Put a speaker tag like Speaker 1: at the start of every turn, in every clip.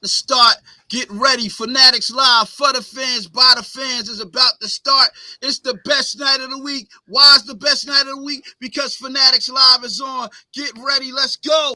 Speaker 1: to start. Get ready. Fanatics Live for the fans, by the fans is about to start. It's the best night of the week. Why is the best night of the week? Because Fanatics Live is on. Get ready. Let's go.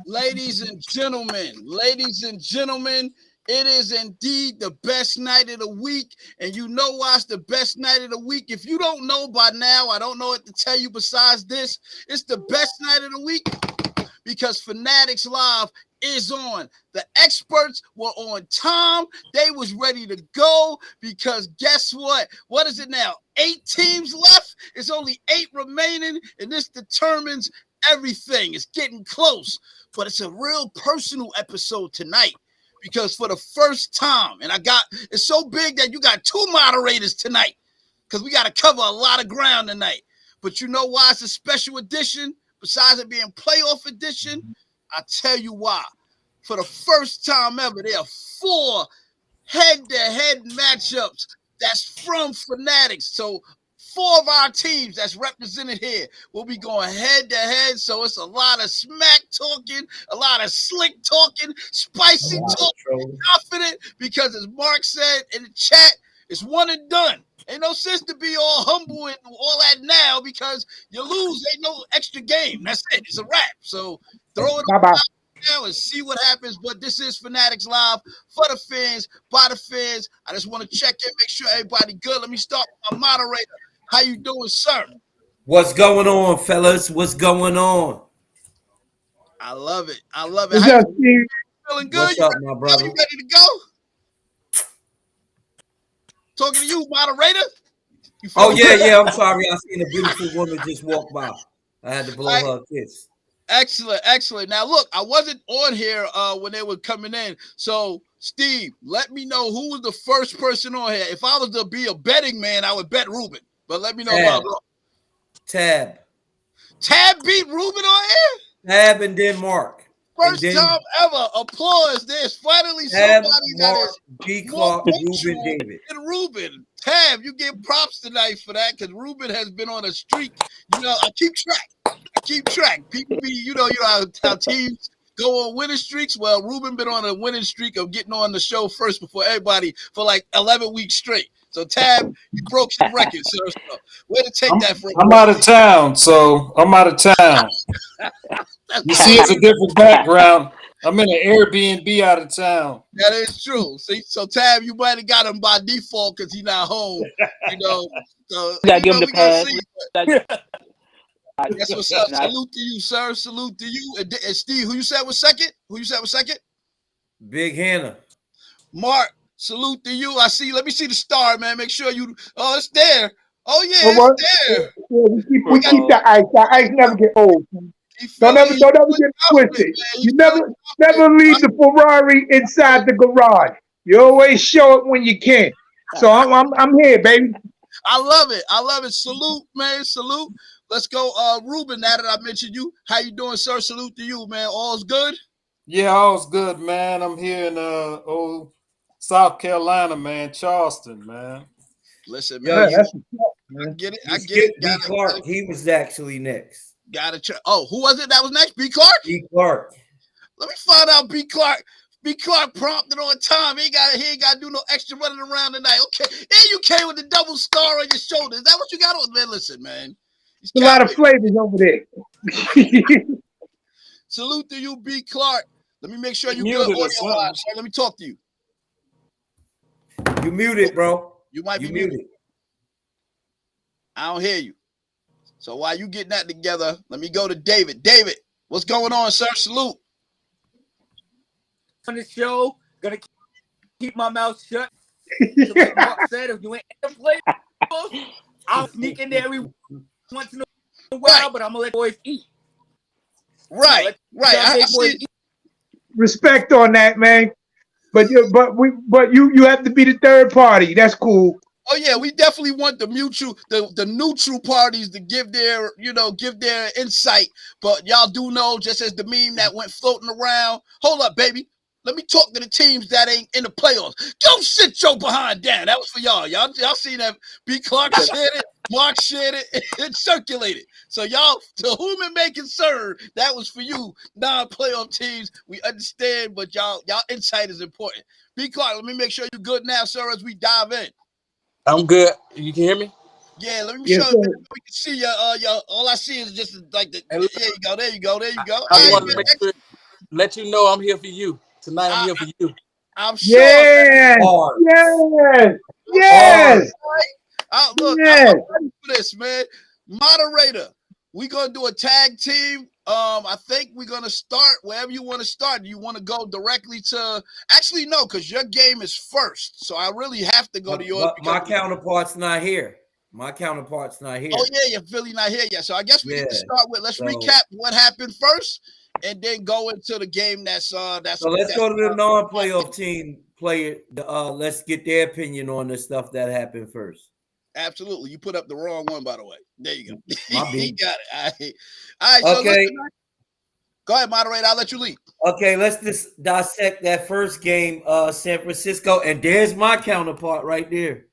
Speaker 1: Ladies and gentlemen, it is indeed the best night of the week. And you know why it's the best night of the week? If you don't know by now, I don't know what to tell you besides this. It's the best night of the week because Fanatics Live is on. The experts were on time. They was ready to go because guess what? What is it now? 8 teams left. It's only 8 remaining, and this determines everything. It's getting close, but it's a real personal episode tonight because for the first time, and it's so big that you got 2 moderators tonight because we got to cover a lot of ground tonight. But you know why it's a special edition? Besides it being playoff edition, I'll tell you why. For the first time ever, there are 4 head-to-head matchups that's from Fanatics. So 4 of our teams that's represented here will be going head-to-head. So it's a lot of smack talking, a lot of slick talking, spicy talking, confident, because as Mark said in the chat, it's one and done. Ain't no sense to be all humble and all that now because you lose. Ain't no extra game. That's it. It's a wrap. So throw it now and see what happens. But this is Fanatics Live for the fans, by the fans. I just want to check in, make sure everybody good. Let me start with my moderator. How you doing, sir?
Speaker 2: What's going on, fellas? What's going on?
Speaker 1: I love it. I love it. How you feeling good?
Speaker 2: What's up, my brother?
Speaker 1: You ready to go? Talking to you, moderator.
Speaker 2: Oh, yeah. I'm sorry. I seen a beautiful woman just walk by. I had to blow her a kiss.
Speaker 1: Excellent. Now, look, I wasn't on here when they were coming in. So, Steve, let me know who was the first person on here. If I was to be a betting man, I would bet Ruben. But let me know about
Speaker 2: Tab.
Speaker 1: Tab beat Ruben on here?
Speaker 2: Tab and then Mark.
Speaker 1: First time ever. Applause. There's finally somebody that is
Speaker 2: B. Clark, Ruben David.
Speaker 1: And Ruben. Tab, you get props tonight for that because Ruben has been on a streak. You know, I keep track. People be, you know how teams go on winning streaks. Well, Ruben been on a winning streak of getting on the show first before everybody for like 11 weeks straight. So, Tab, you broke some records, sir. So, way to take that from
Speaker 3: I'm out of town, so I'm out of town. You see, it's a different background. I'm in an Airbnb out of town.
Speaker 1: That is true. See, so Tab, you might have got him by default because he's not home. You know, so
Speaker 4: you gotta give him the pass.
Speaker 1: That's what's up. Salute to you, sir. Salute to you. And Steve, who you said was second?
Speaker 2: Big Hannah.
Speaker 1: Mark, salute to you. I see. Let me see the star, man. Make sure you. Oh, it's there. Oh yeah, it's there.
Speaker 5: Yeah, we keep that ice. That ice never get old. Don't ever get twisted. You never leave the Ferrari inside the garage. You always show it when you can. So I'm here, baby.
Speaker 1: I love it. Salute, man. Salute. Let's go, Ruben. Now that I mentioned you, how you doing, sir? Salute to you, man. All's good.
Speaker 3: Yeah, all's good, man. I'm here in old South Carolina, man. Charleston, man.
Speaker 1: Listen, man. I get it.
Speaker 2: B. Clark. He was actually next.
Speaker 1: Who was it that was next? B. Clark?
Speaker 2: B. Clark.
Speaker 1: Let me find out B. Clark. B. Clark prompted on time. He ain't got to do no extra running around tonight. Okay. And you came with the double star on your shoulder. Is that what you got on? Man, listen, man.
Speaker 5: There's a lot of flavors over there.
Speaker 1: Salute to you, B. Clark. Let me make sure you good audio-wise. Let me talk to you.
Speaker 2: You muted, bro.
Speaker 1: You might be muted. I don't hear you. So while you getting that together, let me go to David. David, what's going on, sir? Salute.
Speaker 4: On the show, gonna keep my mouth shut. So like Mark said, if you ain't in the playoffs, I'll sneak in there every once in a while, but I'm gonna let boys eat.
Speaker 1: Right. I see.
Speaker 5: Respect on that, man. But you have to be the third party. That's cool.
Speaker 1: Oh yeah, we definitely want the neutral parties to give their insight. But y'all do know, just as the meme that went floating around. Hold up, baby. Let me talk to the teams that ain't in the playoffs. Go sit your behind down. That was for y'all. Y'all seen that? B. Clark shared it. Mark shared it. It circulated. So y'all, to whom it may concern, that was for you. Non-playoff teams, we understand, but y'all insight is important. B. Clark, let me make sure you're good now, sir, as we dive in.
Speaker 6: I'm good. You can hear me?
Speaker 1: Yeah, let me show you. We can see your all I see is just like the. There you go.
Speaker 6: I want to make sure let you know I'm here for you tonight. I'm
Speaker 1: I,
Speaker 6: here for you.
Speaker 1: I'm sure.
Speaker 5: Yes,
Speaker 2: Hard.
Speaker 5: yes,
Speaker 2: Hard.
Speaker 5: yes,
Speaker 1: Look,
Speaker 5: yes.
Speaker 1: I'm ready for this, man. Moderator, we're gonna do a tag team. I think we're gonna start wherever you want to start. Do you want to go directly to? Actually, no, because your game is first, so I really have to go to yours
Speaker 2: But
Speaker 1: because.
Speaker 2: my counterpart's not here. My counterpart's not here.
Speaker 1: Oh yeah, you're Philly not here yet. So I guess we need to
Speaker 2: Yeah.
Speaker 1: start with. Let's
Speaker 2: So,
Speaker 1: recap what happened first, and then go into the game that's
Speaker 2: so let's go to the non-playoff team player. Let's get their opinion on the stuff that happened first.
Speaker 1: Absolutely. You put up the wrong one, by the way. There you go.
Speaker 2: My
Speaker 1: He
Speaker 2: bad.
Speaker 1: got it. All right. So
Speaker 2: Okay.
Speaker 1: listen, go ahead, moderator. I'll let you lead.
Speaker 2: Okay, let's just dissect that first game, San Francisco, and there's my counterpart right there.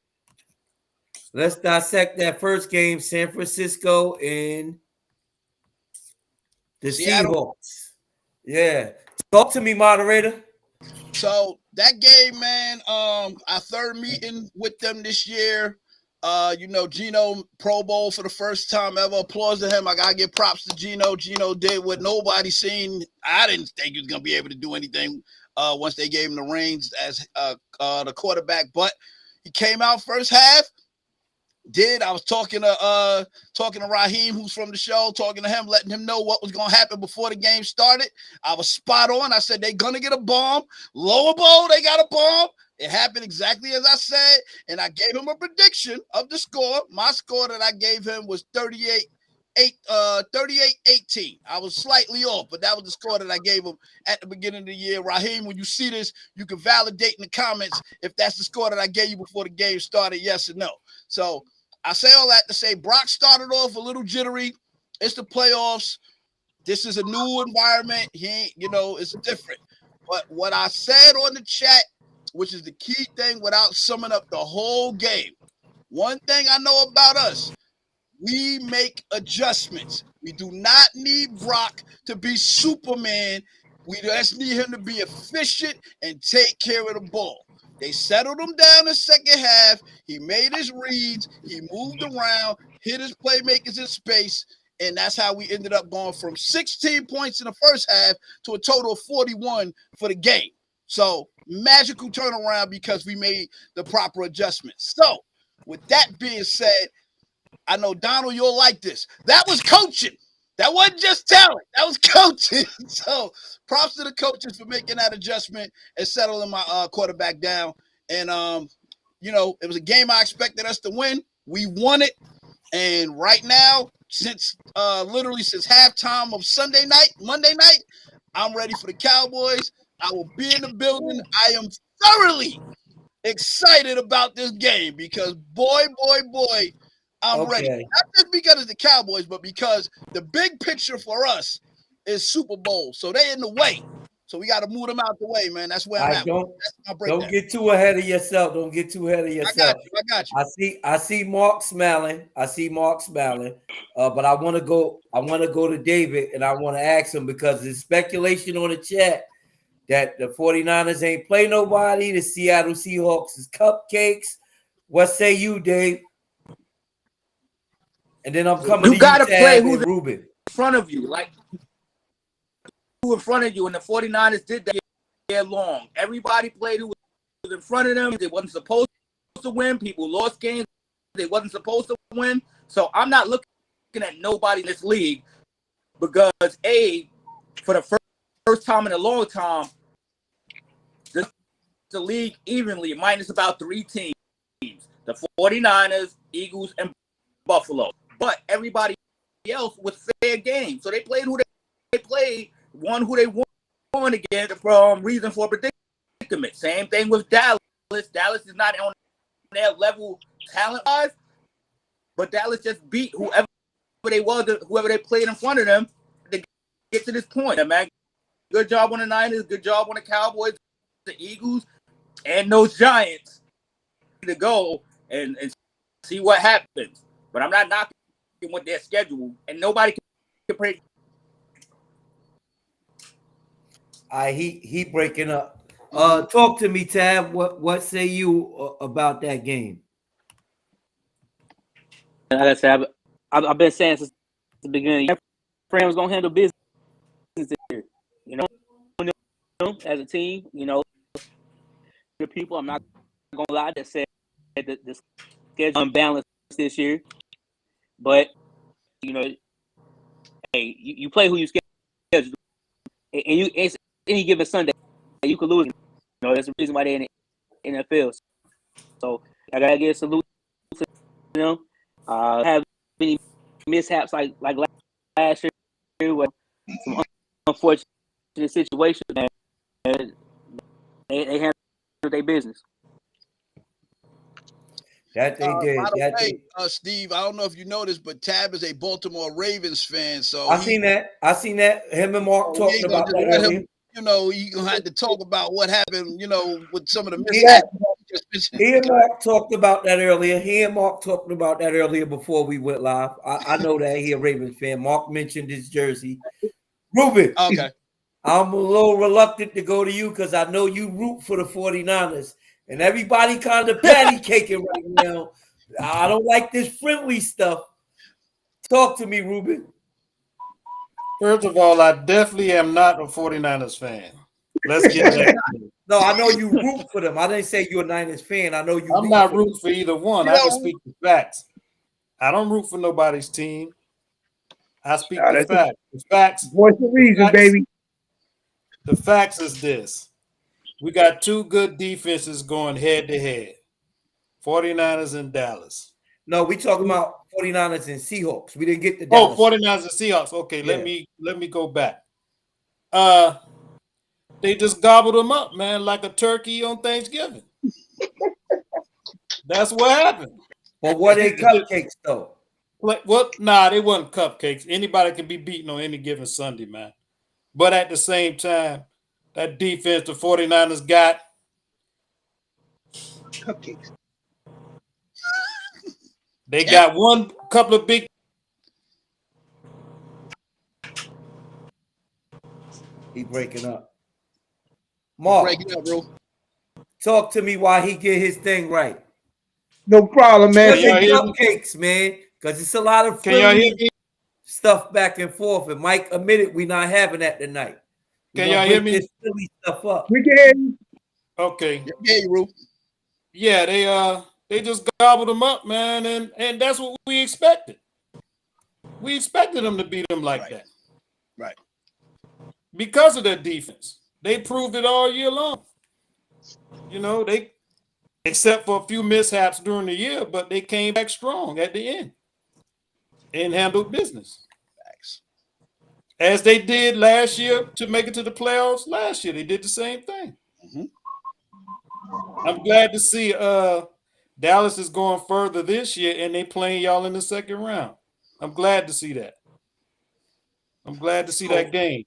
Speaker 2: Let's dissect that first game, San Francisco and the
Speaker 1: Seattle.
Speaker 2: Seahawks. Yeah. Talk to me, moderator.
Speaker 1: So that game, man, our third meeting with them this year. Gino Pro Bowl for the first time ever. Applause to him. I gotta give props to Gino. Gino did what nobody seen. I didn't think he was gonna be able to do anything once they gave him the reins as the quarterback, but he came out first half. I was talking to Raheem, who's from the show, talking to him, letting him know what was gonna happen before the game started. I was spot on. I said they're gonna get a bomb. Lower bowl, they got a bomb. It happened exactly as I said, and I gave him a prediction of the score. My score that I gave him was 38-18. I was slightly off, but that was the score that I gave him at the beginning of the year. Raheem, when you see this, you can validate in the comments if that's the score that I gave you before the game started, yes or no. So I say all that to say Brock started off a little jittery. It's the playoffs. This is a new environment. He ain't, it's different. But what I said on the chat, which is the key thing without summing up the whole game, one thing I know about us, we make adjustments. We do not need Brock to be Superman. We just need him to be efficient and take care of the ball. They settled him down the second half. He made his reads. He moved around, hit his playmakers in space, and that's how we ended up going from 16 points in the first half to a total of 41 for the game. So magical turnaround because we made the proper adjustments. So with that being said, I know Donald, you'll like this. That was coaching. That wasn't just talent. That was coaching. So props to the coaches for making that adjustment and settling my quarterback down. And it was a game I expected us to win. We won it. And right now, since halftime of Monday night, I'm ready for the Cowboys. I will be in the building. I am thoroughly excited about this game because boy, I'm ready. Not just because it's the Cowboys, but because the big picture for us is Super Bowl. So they're in the way. So we got to move them out the way, man. That's where I'm at.
Speaker 2: Don't get too ahead of yourself. Don't get too ahead of yourself.
Speaker 1: I got you.
Speaker 2: I see Mark smiling. But I want to go to David and I want to ask him because there's speculation on the chat that the 49ers ain't play nobody. The Seattle Seahawks is cupcakes. What say you, Dave? And then I'm coming
Speaker 4: You gotta play who's
Speaker 2: Ruben
Speaker 4: in front of you, like who in front of you. And the 49ers did that year long. Everybody played who was in front of them. They wasn't supposed to win. People lost games they wasn't supposed to win. So I'm not looking at nobody in this league because for the first time in a long time, the league evenly minus about 3 teams: the 49ers, Eagles, and Buffalo. But everybody else was fair game. So they played who they played, won who they won against from reason for predicament. Same thing with Dallas. Dallas is not on their level talent-wise, but Dallas just beat whoever they played in front of them to get to this point. And man, good job on the Niners, good job on the Cowboys, the Eagles, and those Giants to go and see what happens. But I'm not knocking with their schedule, and nobody can predict.
Speaker 2: He breaking up. Talk to me, Tab. What say you about that game?
Speaker 7: Like I said, I've been saying since the beginning, Frame's gonna handle business here. them as a team. You know, the people, I'm not gonna lie, that said that the schedule unbalanced this year. But you know, hey, you play who you schedule, and it's any given Sunday you could lose. You know, that's the reason why they're in the NFL. So I gotta give a salute to them. Have any mishaps like last year with some unfortunate situations, and they handled their business.
Speaker 2: That they did.
Speaker 1: By the
Speaker 2: That
Speaker 1: way,
Speaker 2: they,
Speaker 1: Steve, I don't know if you noticed, but Tab is a Baltimore Ravens fan, so
Speaker 2: I seen that. Him and Mark
Speaker 1: we ain't
Speaker 2: talking
Speaker 1: gonna
Speaker 2: about
Speaker 1: just
Speaker 2: that
Speaker 1: let
Speaker 2: earlier.
Speaker 1: him. You know, you gonna have to talk about what happened. You know, with some of the
Speaker 2: Yeah.
Speaker 1: mishaps.
Speaker 2: He and Mark talked about that earlier. Before we went live. I know that he a Ravens fan. Mark mentioned his jersey. Ruben,
Speaker 1: Okay.
Speaker 2: I'm a little reluctant to go to you because I know you root for the 49ers. And everybody kind of patty caking right now. I don't like this friendly stuff. Talk to me, Ruben.
Speaker 3: First of all, I definitely am not a 49ers fan. Let's get that.
Speaker 2: No, I know you root for them. I didn't say you're a Niners fan. I know you.
Speaker 3: I'm not rooting for either one.
Speaker 1: You
Speaker 3: I
Speaker 1: know,
Speaker 3: just speak the facts. I don't root for nobody's team. I speak the
Speaker 5: that's
Speaker 3: facts. The facts.
Speaker 5: What's the reason, baby?
Speaker 3: The facts is this. We got two good defenses going head to head. 49ers and Dallas.
Speaker 2: No, we talking about 49ers and Seahawks. We didn't get the Dallas.
Speaker 3: 49ers and Seahawks. Okay,
Speaker 2: Yeah.
Speaker 3: let me go back. They just gobbled them up, man, like a turkey on Thanksgiving. That's what happened.
Speaker 2: But were they cupcakes though?
Speaker 3: What? Nah, they wasn't cupcakes. Anybody can be beaten on any given Sunday, man. But at the same time, that defense the 49ers got
Speaker 5: Cupcakes.
Speaker 3: They got one couple of big.
Speaker 2: He breaking up. Mark,
Speaker 1: breaking up, bro.
Speaker 2: talk to me while he get his thing right.
Speaker 5: No problem, man.
Speaker 2: Cupcakes, man, because it's a lot of
Speaker 3: Can y'all hear me?
Speaker 2: stuff back and forth. And Mike admitted we not having that tonight.
Speaker 3: Can y'all hear me?
Speaker 2: This silly stuff up.
Speaker 5: We can hear you.
Speaker 3: Okay.
Speaker 1: Yeah, bro.
Speaker 3: Yeah, they just gobbled them up, man, and that's what we expected. We expected them to beat them like that.
Speaker 1: Right.
Speaker 3: Because of their defense. They proved it all year long. You know, they except for a few mishaps during the year, but they came back strong at the end and handled business.
Speaker 1: Thanks.
Speaker 3: As they did last year to make it to the playoffs last year. They did the same thing.
Speaker 1: Mm-hmm.
Speaker 3: I'm glad to see Dallas is going further this year and they playing y'all in the second round. I'm glad to see that. I'm glad to see that game.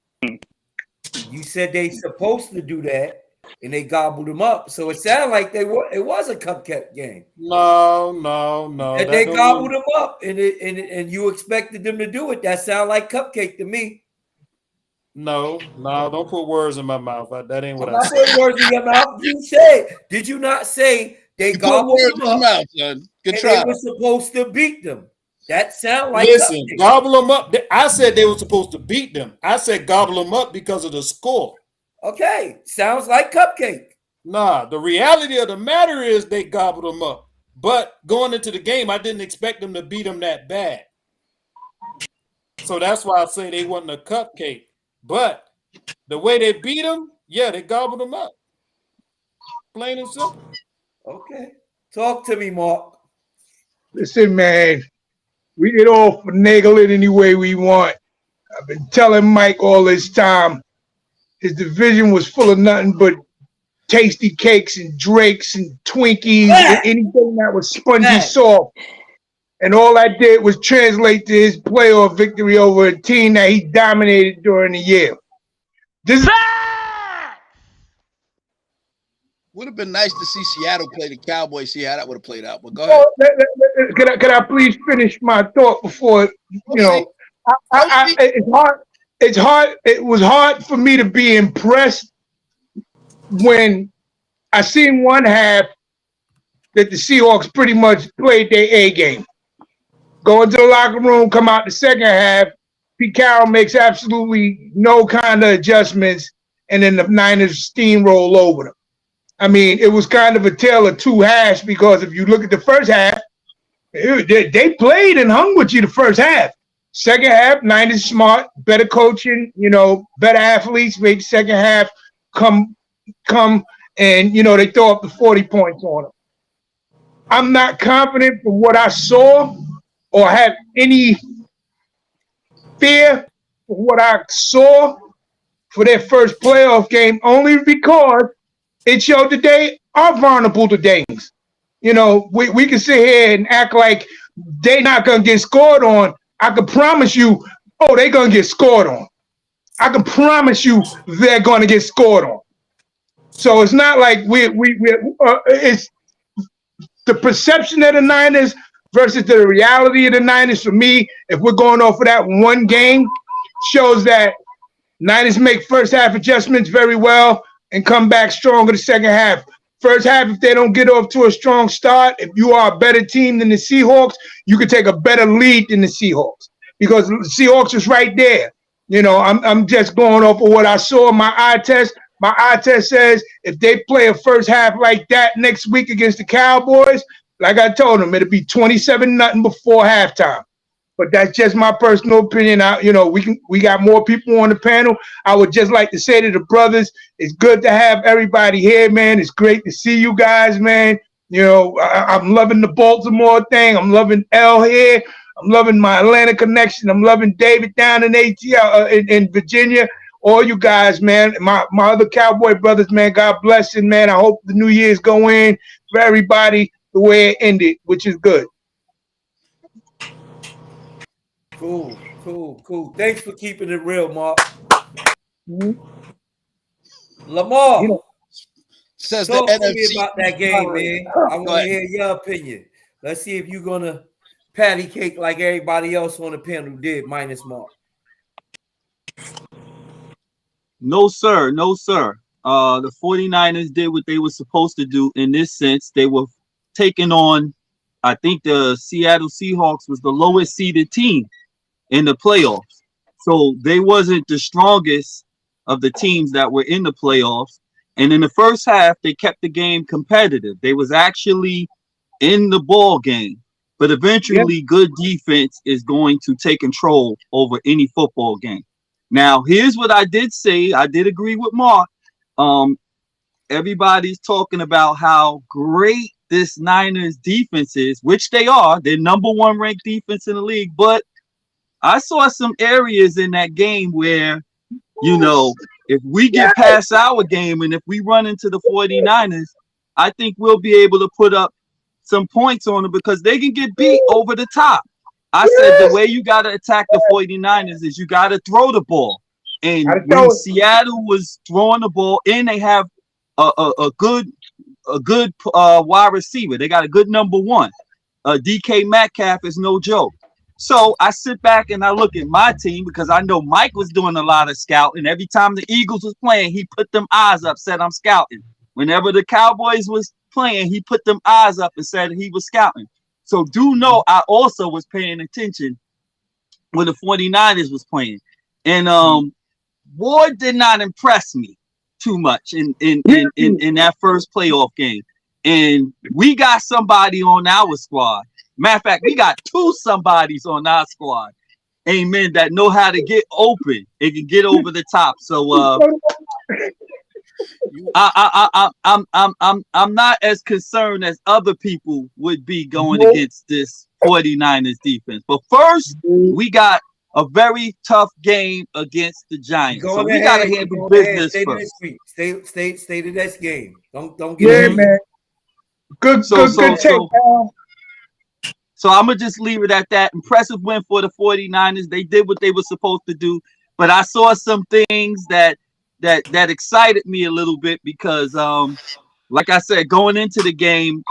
Speaker 2: You said they supposed to do that, and they gobbled them up. So it sounded like it was a cupcake game.
Speaker 3: No.
Speaker 2: And they gobbled them up, and you expected them to do it. That sounded like cupcake to me.
Speaker 3: No, don't put words in my mouth. That ain't what I said.
Speaker 2: Put words in your mouth. You said, did you not say they gobbled them up?
Speaker 1: Mouth, son. Good
Speaker 2: and
Speaker 1: try.
Speaker 2: they were supposed to beat them. That sound like
Speaker 3: Listen,
Speaker 2: cupcake.
Speaker 3: gobble them up. I said they were supposed to beat them. I said gobble them up because of the score.
Speaker 2: Okay, sounds like cupcake.
Speaker 3: Nah, the reality of the matter is they gobbled them up. But going into the game, I didn't expect them to beat them that bad. So that's why I say they wasn't a cupcake. But the way they beat them, yeah, they gobbled them up. Plain and simple.
Speaker 2: Okay. Talk to me, Mark.
Speaker 5: Listen, man, we get all finagle it any way we want. I've been telling Mike all this time, his division was full of nothing but tasty cakes and Drakes and Twinkies and anything that was spongy soft. And all I did was translate to his playoff victory over a team that he dominated during the year. This
Speaker 1: Would have been nice to see Seattle play the Cowboys, see how that would have played out. But go ahead.
Speaker 5: Can I please finish my thought before, you know, it's hard. It's hard. It was hard for me to be impressed when I seen one half that the Seahawks pretty much played their A game. Go into the locker room, come out the second half. Pete Carroll makes absolutely no kind of adjustments. and then the Niners steamroll over them. I mean, it was kind of a tale of two halves because if you look at the first half, they played and hung with you the first half. Second half, Niners smart, better coaching, better athletes. Maybe second half come and they throw up the 40 points on them. I'm not confident from what I saw or have any fear for what I saw for their first playoff game, only because it showed that they are vulnerable to things. We can sit here and act like they're not going to get scored on. I can promise you, they're going to get scored on. I can promise you they're going to get scored on. So it's not like it's the perception of the Niners versus the reality of the Niners. For me, if we're going off of that one game, shows that Niners make first half adjustments very well and come back stronger the second half. First half, if they don't get off to a strong start, if you are a better team than the Seahawks, you can take a better lead than the Seahawks because the Seahawks is right there. I'm just going off of what I saw in my eye test. My eye test says if they play a first half like that next week against the Cowboys, like I told them, it'll be 27-0 before halftime. But that's just my personal opinion. We got more people on the panel. I would just like to say to the brothers, it's good to have everybody here, man. It's great to see you guys, man. I'm loving the Baltimore thing. I'm loving L here. I'm loving my Atlanta connection. I'm loving David down in ATL in Virginia. All you guys, man. My other Cowboy brothers, man. God bless them, man. I hope the New Year's go in for everybody the way it ended, which is good.
Speaker 2: Cool. Thanks for keeping it real, Mark.
Speaker 5: Mm-hmm.
Speaker 2: Lamar,
Speaker 1: says
Speaker 2: talk
Speaker 1: the
Speaker 2: to me
Speaker 1: NFC.
Speaker 2: about that game, man. I want to hear your opinion. Let's see if you're going to patty cake like everybody else on the panel did, minus Mark.
Speaker 8: No, sir. The 49ers did what they were supposed to do in this sense. They were taking on, I think the Seattle Seahawks was the lowest seeded team in the playoffs. So they wasn't the strongest of the teams that were in the playoffs. And in the first half, they kept the game competitive. They was actually in the ball game. But eventually, good defense is going to take control over any football game. Now, here's what I did say. I did agree with Mark. Everybody's talking about how great this Niners defense is, which they are. They're number one ranked defense in the league. But I saw some areas in that game where, if we get past our game and if we run into the 49ers, I think we'll be able to put up some points on them because they can get beat over the top. I said the way you got to attack the 49ers is you got to throw the ball. And when Seattle was throwing the ball, and they have a good wide receiver. They got a good number one. DK Metcalf is no joke. So I sit back and I look at my team because I know Mike was doing a lot of scouting. Every time the Eagles was playing, he put them eyes up, said, I'm scouting. Whenever the Cowboys was playing, he put them eyes up and said he was scouting. So do know I also was paying attention when the 49ers was playing. And Ward did not impress me too much in that first playoff game. And we got somebody on our squad. Matter of fact, we got two somebodies on our squad. Amen. That know how to get open. It can get over the top. So I'm not as concerned as other people would be going against this 49ers defense. But first, we got a very tough game against the Giants. So we got to handle business first.
Speaker 2: Stay to this game. Don't get
Speaker 5: man. Good take.
Speaker 8: So I'm going to just leave it at that. Impressive win for the 49ers. They did what they were supposed to do. But I saw some things that excited me a little bit because, like I said, going into the game,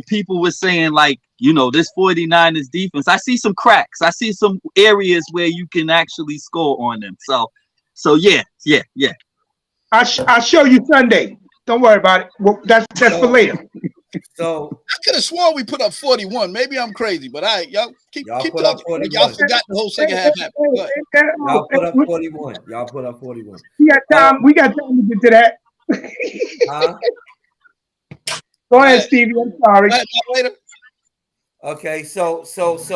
Speaker 8: people were saying, this 49ers defense, I see some cracks. I see some areas where you can actually score on them. So yeah.
Speaker 5: I'll show you Sunday. Don't worry about it. Well, that's for later.
Speaker 2: So
Speaker 1: I could have sworn we put up 41. Maybe I'm crazy, but y'all keep
Speaker 2: put up
Speaker 1: talking.
Speaker 2: 41.
Speaker 1: Y'all forgot the whole second half happened. Go ahead.
Speaker 2: Y'all put up 41. Y'all put up 41.
Speaker 5: We got time. We got time to get to that.
Speaker 2: Huh?
Speaker 5: Go ahead, Stevie. I'm sorry.
Speaker 1: Go ahead, later.
Speaker 2: Okay, so since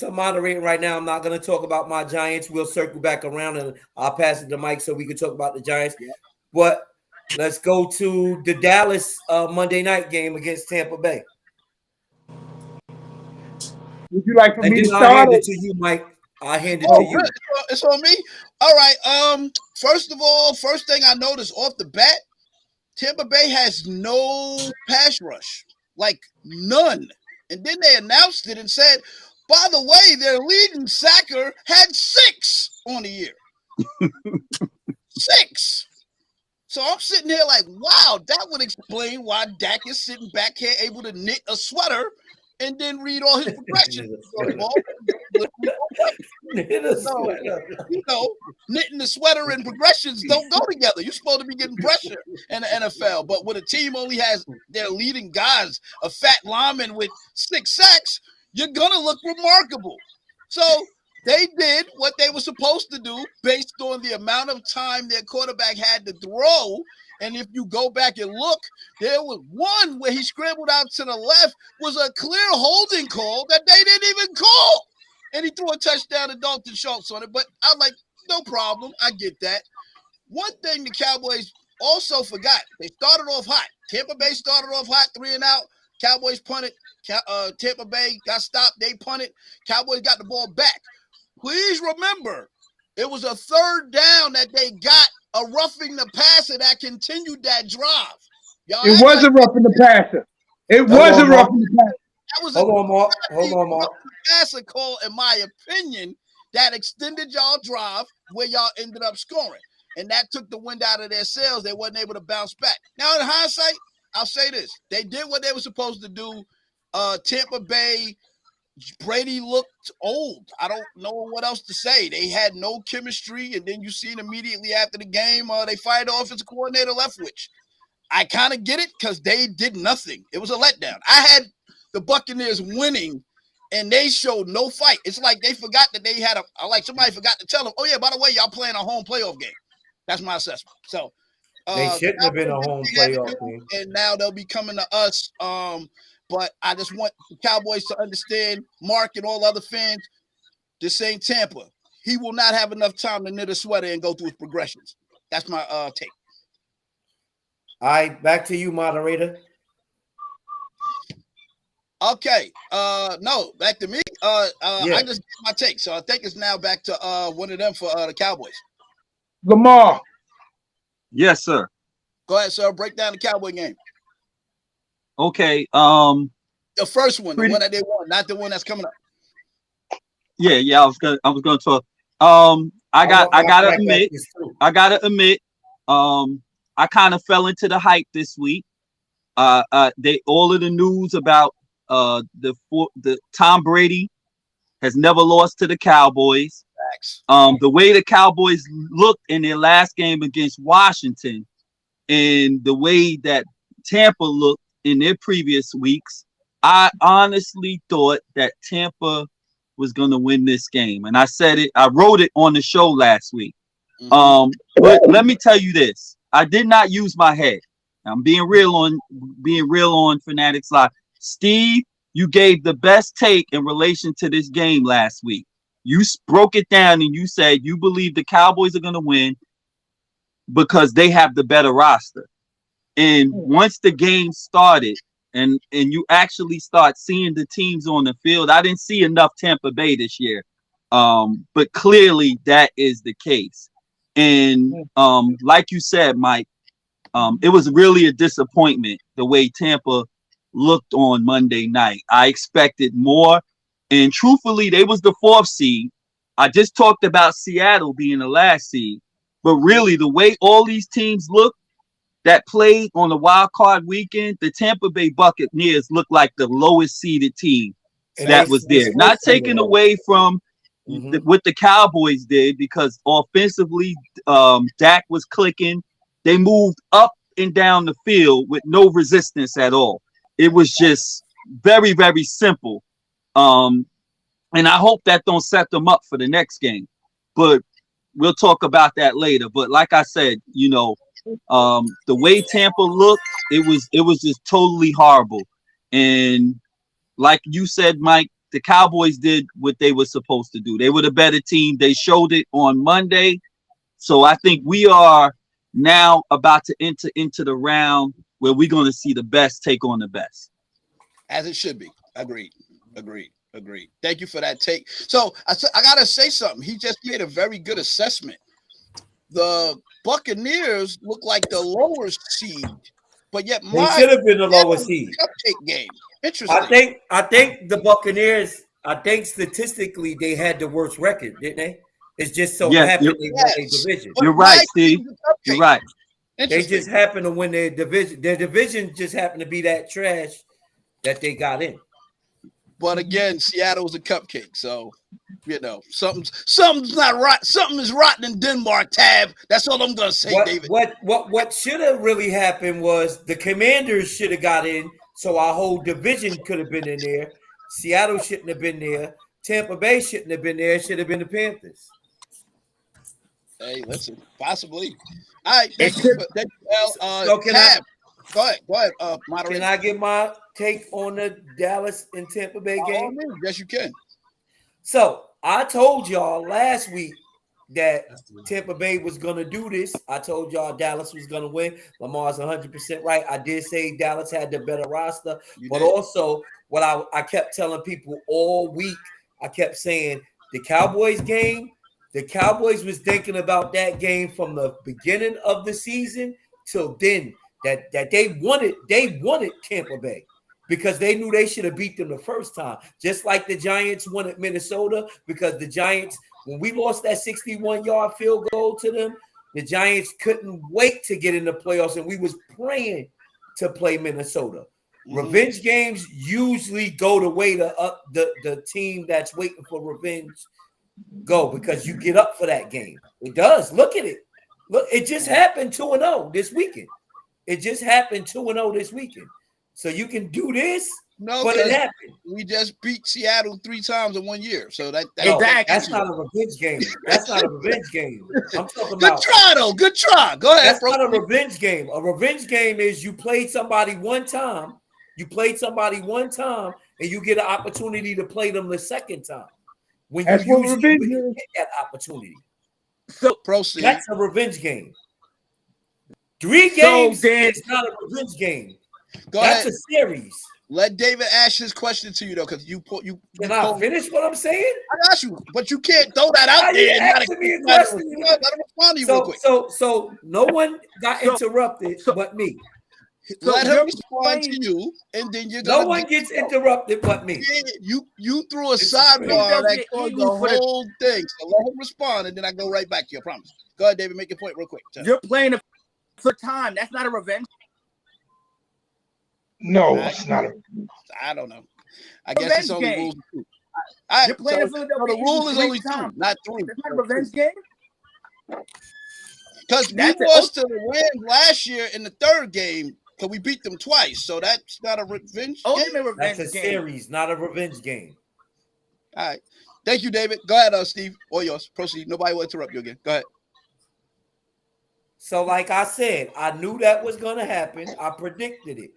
Speaker 2: I'm moderating right now, I'm not gonna talk about my Giants. We'll circle back around and I'll pass it to Mike so we can talk about the Giants.
Speaker 1: Yeah.
Speaker 2: But let's go to the Dallas Monday night game against Tampa Bay.
Speaker 5: Would you like for
Speaker 2: And
Speaker 5: me to
Speaker 2: then I'll
Speaker 5: start?
Speaker 2: hand it to you, Mike. I'll hand it to you.
Speaker 1: It's on me. All right. First of all, first thing I noticed off the bat, Tampa Bay has no pass rush, like none. And then they announced it and said, by the way, their leading sacker had 6 on the year. 6. So I'm sitting here like, wow, that would explain why Dak is sitting back here able to knit a sweater and then read all his progressions. Knitting the sweater and progressions don't go together. You're supposed to be getting pressure in the NFL. But when a team only has their leading guys, a fat lineman with 6 sacks, you're going to look remarkable. So they did what they were supposed to do based on the amount of time their quarterback had to throw. And if you go back and look, there was one where he scrambled out to the left, was a clear holding call that they didn't even call. And he threw a touchdown to Dalton Schultz on it. But I'm like, no problem. I get that. One thing the Cowboys also forgot, they started off hot. Tampa Bay started off hot, 3 and out. Cowboys punted. Tampa Bay got stopped. They punted. Cowboys got the ball back. Please remember, it was a 3rd down that they got a roughing the passer that continued that drive.
Speaker 5: It wasn't roughing the passer. It wasn't roughing the passer.
Speaker 1: That was
Speaker 2: Hold on, Mark.
Speaker 1: Passer call, in my opinion, that extended y'all drive where y'all ended up scoring. And that took the wind out of their sails. They wasn't able to bounce back. Now, in hindsight, I'll say this. They did what they were supposed to do. Tampa Bay, Brady looked old. I don't know what else to say. They had no chemistry. And then you seen immediately after the game, they fired the offensive coordinator Leftwich. I kind of get it because they did nothing. It was a letdown. I had the Buccaneers winning, and they showed no fight. It's like they forgot that they had somebody forgot to tell them, oh, yeah, by the way, y'all playing a home playoff game. That's my assessment. So
Speaker 2: they shouldn't have been a home playoff game.
Speaker 1: And now they'll be coming to us. But I just want the Cowboys to understand, Mark and all other fans, this ain't Tampa. He will not have enough time to knit a sweater and go through his progressions. That's my take.
Speaker 2: All right, back to you, moderator.
Speaker 1: Okay. No, back to me.
Speaker 2: Yeah.
Speaker 1: I just gave my take. So I think it's now back to one of them for the Cowboys.
Speaker 5: Lamar.
Speaker 8: Yes, sir.
Speaker 1: Go ahead, sir. Break down the Cowboy game.
Speaker 8: Okay.
Speaker 1: The first one, the one that they won, not the one that's coming up.
Speaker 8: Yeah. I was gonna talk. I gotta admit. I kind of fell into the hype this week. They all of the news about the Tom Brady has never lost to the Cowboys. The way the Cowboys looked in their last game against Washington, and the way that Tampa looked in their previous weeks, I honestly thought that Tampa was going to win this game. And I said it, I wrote it on the show last week. But let me tell you this. I did not use my head. I'm being real on Fanatics Live. Steve, you gave the best take in relation to this game last week. You broke it down and you said you believe the Cowboys are going to win because they have the better roster. And once the game started and you actually start seeing the teams on the field, I didn't see enough Tampa Bay this year. But clearly that is the case. And like you said, Mike, it was really a disappointment the way Tampa looked on Monday night. I expected more. And truthfully, they was the 4th seed. I just talked about Seattle being the last seed. But really, the way all these teams look that played on the wild card weekend, the Tampa Bay Buccaneers looked like the lowest seeded team that was there. Not taken away from what the Cowboys did, because offensively, Dak was clicking. They moved up and down the field with no resistance at all. It was just very, very simple. And I hope that don't set them up for the next game. But we'll talk about that later. But like I said, the way Tampa looked, it was just totally horrible. And like you said, Mike, the Cowboys did what they were supposed to do. They were the better team. They showed it on Monday. So I think we are now about to enter into the round where we're going to see the best take on the best.
Speaker 1: As it should be. Agreed. Thank you for that take. So I got to say something. He just made a very good assessment. The Buccaneers look like the lower seed, but yet
Speaker 2: they should have been the lower seed.
Speaker 1: Cupcake game. Interesting.
Speaker 2: I think the Buccaneers, I think statistically they had the worst record, didn't they? It's just so happened they won a division.
Speaker 8: You're right, Steve. You're right.
Speaker 2: They just happened to win their division. Their division just happened to be that trash that they got in.
Speaker 1: But again, Seattle's a cupcake, so something's not right. Something is rotten in Denmark, Tab. That's all I'm gonna say, David.
Speaker 2: What should have really happened was the Commanders should have got in, so our whole division could have been in there. Seattle shouldn't have been there. Tampa Bay shouldn't have been there. It should have been the Panthers.
Speaker 1: Hey, listen, possibly. All right,
Speaker 2: Tab.
Speaker 1: Go ahead, moderator.
Speaker 2: Can I get my take on the Dallas and Tampa Bay game?
Speaker 1: Yes, you can.
Speaker 2: So I told y'all last week that Tampa Bay was going to do this. I told y'all Dallas was going to win. Lamar's 100% right. I did say Dallas had the better roster, but also what I kept telling people all week, I kept saying the Cowboys game, the Cowboys was thinking about that game from the beginning of the season till then. That they wanted Tampa Bay because they knew they should have beat them the first time. Just like the Giants wanted Minnesota, because the Giants, when we lost that 61-yard field goal to them, the Giants couldn't wait to get in the playoffs, and we was praying to play Minnesota. Mm-hmm. Revenge games usually go the way the team that's waiting for revenge go, because you get up for that game. It does. Look at it. Look, it just happened 2-0 this weekend. It just happened 2-0 this weekend. So you can do this, but it happened.
Speaker 1: We just beat Seattle 3 times in 1 year. So that's
Speaker 2: not a revenge game. That's not a revenge game. I'm talking about.
Speaker 1: Good try, though. Good try. Go ahead.
Speaker 2: That's not a revenge game. A revenge game is you played somebody one time. You played somebody one time, and you get an opportunity to play them the second time. When
Speaker 5: that's
Speaker 2: you
Speaker 5: what revenge is.
Speaker 2: Get that opportunity.
Speaker 1: So proceed.
Speaker 2: That's a revenge game. 3 games is not a revenge game. That's a series.
Speaker 1: Let David ask his question to you though, because you.
Speaker 2: Can I finish what I'm saying?
Speaker 1: I got you, but you can't throw that out there.
Speaker 2: Let him
Speaker 1: respond to you real quick.
Speaker 2: So no one got interrupted but me.
Speaker 1: So let him respond to you, and then you're
Speaker 2: no one gets interrupted but me.
Speaker 1: You threw a sidebar that caused the whole thing. So let him respond, and then I go right back to you. I promise. Go ahead, David. Make your point real quick.
Speaker 4: You're playing for time. That's not a revenge.
Speaker 5: No, it's not.
Speaker 1: I don't know. I guess it's only rules.
Speaker 4: You're playing
Speaker 1: so the rule is only 2, not 3.
Speaker 4: It's not a revenge game.
Speaker 1: Because we lost to the Rams last year in the 3rd game, because we beat them twice. So that's not a revenge game.
Speaker 2: That's a series, not a revenge game.
Speaker 1: All right. Thank you, David. Go ahead, Steve. All yours. Proceed. Nobody will interrupt you again. Go ahead.
Speaker 2: So, like I said, I knew that was going to happen. I predicted it.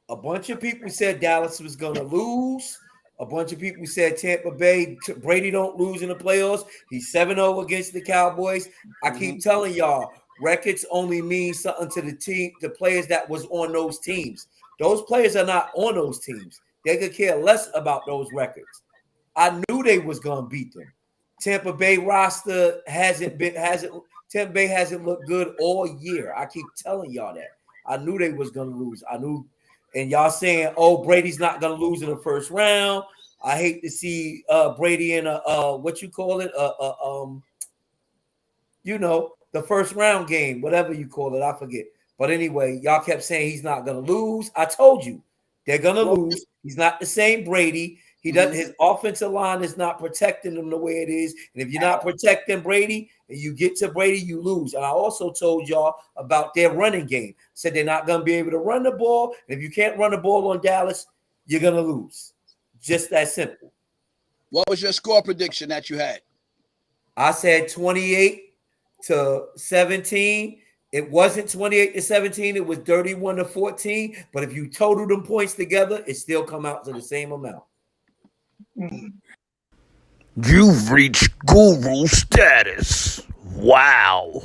Speaker 2: A bunch of people said Dallas was going to lose. A bunch of people said Tampa Bay, Brady don't lose in the playoffs. He's 7-0 against the Cowboys. I keep telling y'all, records only mean something to the team, the players that was on those teams. Those players are not on those teams. They could care less about those records. I knew they was going to beat them. Tampa Bay roster hasn't Tampa Bay hasn't looked good all year. I keep telling y'all that. I knew they was going to lose. I knew. And y'all saying, oh, Brady's not going to lose in the first round. I hate to see Brady in what you call it, the first round game, whatever you call it. I forget. But anyway, y'all kept saying he's not going to lose. I told you they're going to lose. He's not the same Brady. He doesn't. His offensive line is not protecting him the way it is. And if you're not protecting Brady and you get to Brady, you lose. And I also told y'all about their running game. Said they're not going to be able to run the ball. And if you can't run the ball on Dallas, you're going to lose. Just that simple.
Speaker 1: What was your score prediction that you had?
Speaker 2: I said 28-17. It wasn't 28-17. It was 31-14. But if you total them points together, it still come out to the same amount.
Speaker 9: You've reached guru status. Wow.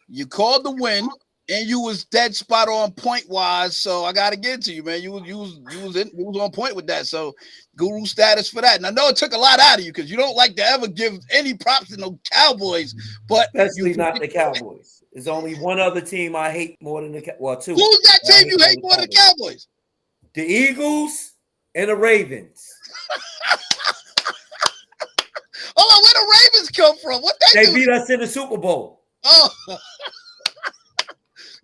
Speaker 1: You called the win, and you was dead spot on point wise. So I gotta get to you, man. You was on point with that. So guru status for that. And I know it took a lot out of you because you don't like to ever give any props to no Cowboys, but
Speaker 2: especially not the Cowboys. There's only one other team I hate more than the two.
Speaker 1: Who's that team you hate more than the Cowboys?
Speaker 2: The Eagles and the Ravens.
Speaker 1: Hold on, where the Ravens come from? What
Speaker 2: they
Speaker 1: do?
Speaker 2: beat us in the Super Bowl.
Speaker 1: Oh,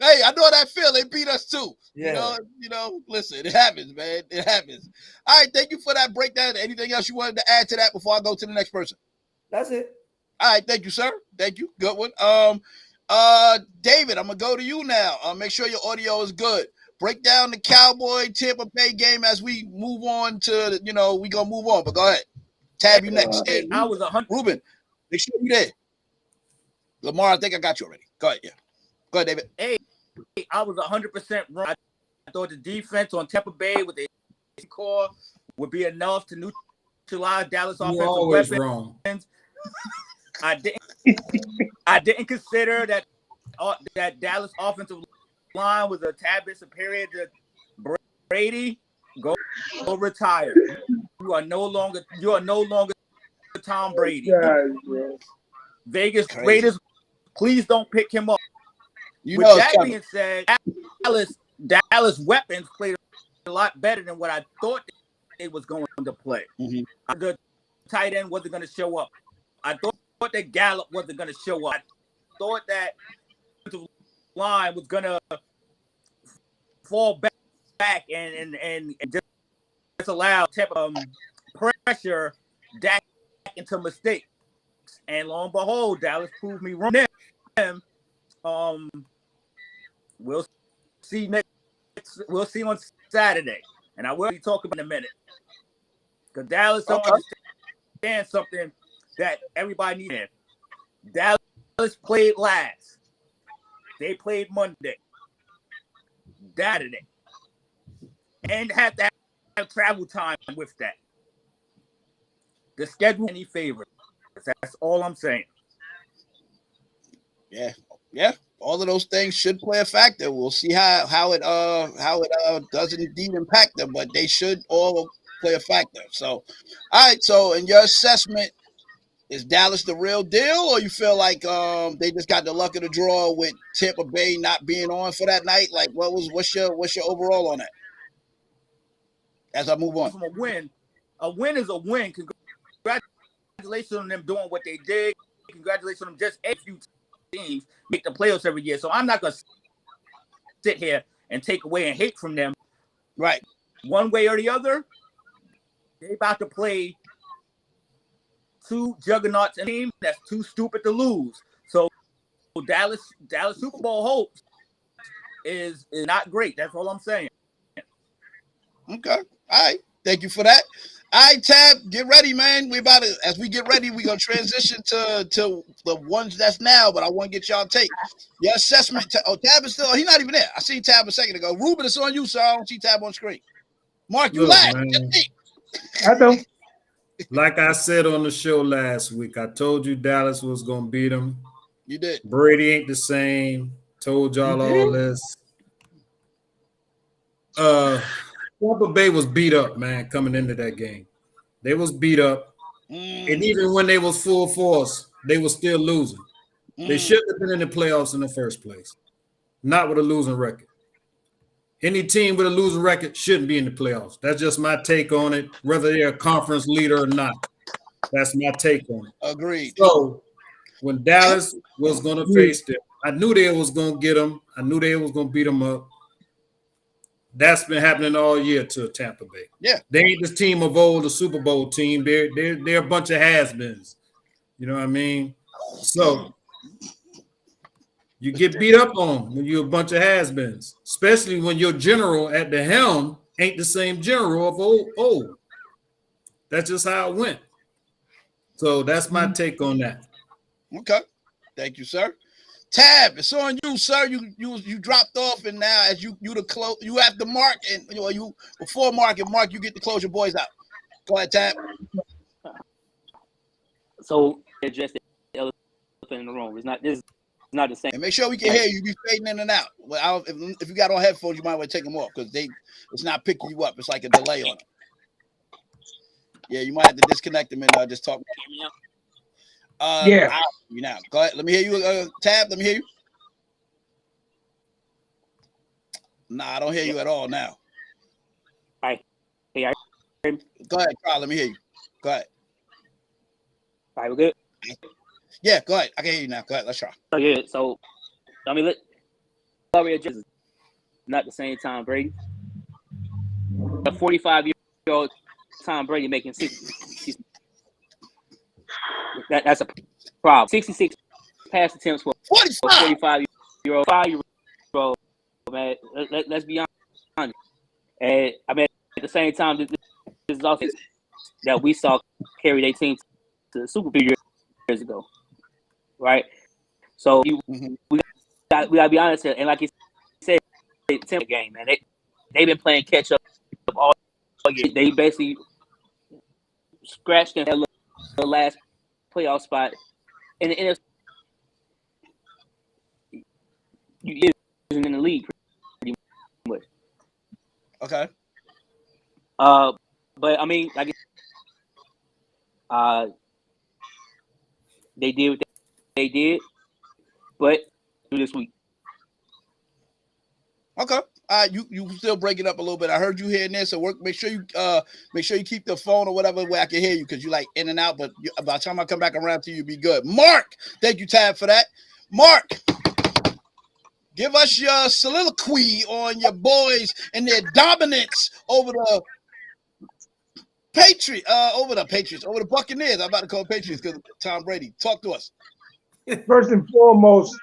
Speaker 1: hey, I know how that feel. They beat us too.
Speaker 2: Yeah.
Speaker 1: You know. Listen, it happens, man. It happens. All right, thank you for that breakdown. Anything else you wanted to add to that before I go to the next person?
Speaker 2: That's it.
Speaker 1: All right, thank you, sir. Thank you. Good one. David, I'm gonna go to you now. Make sure your audio is good. Break down the Cowboy Tampa Bay game as we move on to we gonna move on. But go ahead. Tab you next.
Speaker 4: Hey, I was 100.
Speaker 1: Ruben, make sure you there. Lamar, I think I got you already. Go ahead, yeah. Go ahead, David.
Speaker 4: Hey, I was 100% wrong. I thought the defense on Tampa Bay with the core would be enough to neutralize Dallas offensive
Speaker 3: always
Speaker 4: weapons.
Speaker 3: Wrong.
Speaker 4: I didn't consider that that Dallas offensive line was a tad bit superior to Brady. Go retire. You are no longer Tom Brady. Vegas
Speaker 1: Crazy.
Speaker 4: Raiders, please don't pick him up.
Speaker 1: You
Speaker 4: With
Speaker 1: know,
Speaker 4: that being said, Dallas weapons played a lot better than what I thought they was going to play.
Speaker 1: Mm-hmm.
Speaker 4: The tight end wasn't going to show up. I thought that Gallup wasn't going to show up. I thought that the line was going to fall back and just allow pressure Dak into mistakes. And lo and behold, Dallas proved me wrong. We'll see We'll see on Saturday, and I will be talking about in a minute. Because Dallas don't understand something that everybody needs. Dallas played last. They played Monday, Saturday, and had to have travel time with that. The schedule any favors. That's all I'm saying.
Speaker 1: Yeah. All of those things should play a factor. We'll see how it doesn't indeed impact them, but they should all play a factor. So, all right. So, in your assessment, is Dallas the real deal, or you feel like they just got the luck of the draw with Tampa Bay not being on for that night? Like, what's your overall on that? As I move on,
Speaker 4: From a win is a win. Congratulations on them doing what they did. Congratulations on them. Just a few teams make the playoffs every year. So I'm not going to sit here and take away and hate from them.
Speaker 1: Right.
Speaker 4: One way or the other, they about to play two juggernauts in a team that's too stupid to lose. So Dallas Super Bowl hopes is not great. That's all I'm saying.
Speaker 1: Okay. All right. Thank you for that. All right, Tab, get ready, man. As we get ready, we're gonna transition to the ones that's now, but I want to get y'all take. Your assessment. Tab is still, he's not even there. I seen Tab a second ago. Ruben, it's on you, sir. I don't see Tab on screen. Mark, you
Speaker 3: Look,
Speaker 1: last.
Speaker 3: man.
Speaker 5: I don't.
Speaker 3: Like I said on the show last week, I told you Dallas was gonna beat them.
Speaker 1: You did.
Speaker 3: Brady ain't the same. Told y'all all this. Tampa Bay was beat up, man, coming into that game. They was beat up. And even when they was full force, they was still losing. They shouldn't have been in the playoffs in the first place. Not with a losing record. Any team with a losing record shouldn't be in the playoffs. That's just my take on it, whether they're a conference leader or not. That's my take on it.
Speaker 1: Agreed.
Speaker 3: So when Dallas was going to face them, I knew they was going to get them. I knew they was going to beat them up. that's been happening all year to Tampa Bay.
Speaker 1: Yeah.
Speaker 3: They ain't this team of old, the Super Bowl team. They're a bunch of has-beens. You know what I mean? So you get beat up on when you're a bunch of has-beens, especially when your general at the helm ain't the same general of old. That's just how it went. So that's my take on that.
Speaker 1: Okay. Thank you, sir. Tab, it's on you, sir. You dropped off, and now as you the close, you have the mark, and you before Mark, and Mark, you get to close your boys out. Go ahead, Tab.
Speaker 7: So address the elephant in the room. It's not not the same.
Speaker 1: And make sure we can hear you. Be fading in and out. Well, if you got on headphones, you might want to take them off because it's not picking you up. It's like a delay on them. Yeah, you might have to disconnect them and just talk.
Speaker 5: Yeah.
Speaker 1: You now. Go ahead. Let me hear you, Tab. Let me hear you. Nah, I don't hear you at all now.
Speaker 7: Hi. Hey,
Speaker 1: go ahead, Carl. Let me hear you. Go ahead.
Speaker 7: All right, we're good.
Speaker 1: Yeah, go ahead. I can hear you now. Go ahead. Let's try.
Speaker 7: So yeah, so I mean, not the same Tom Brady. A 45-year-old Tom Brady making 60. That's a problem. 66 pass attempts for 45-year-old, 5-year-old, man. Let's be honest. And I mean, at the same time, this is offense that we saw carry their team to the Super Bowl years ago, right? So we gotta be honest here. And like you said, Tampa game, man, they've been playing catch up all year. They basically scratched in the last playoff spot in the NFC. You in the league pretty much.
Speaker 1: Okay.
Speaker 7: But I mean, like, they did what they did, but do this week.
Speaker 1: Okay. You still break it up a little bit. I heard you hearing this. So make sure you keep the phone or whatever way I can hear you because you like in and out. But by the time I come back around to you, be good. Mark, thank you, Tab, for that. Mark, give us your soliloquy on your boys and their dominance over the Patriots, over the Buccaneers. I'm about to call them Patriots because Tom Brady. Talk to us.
Speaker 5: First and foremost,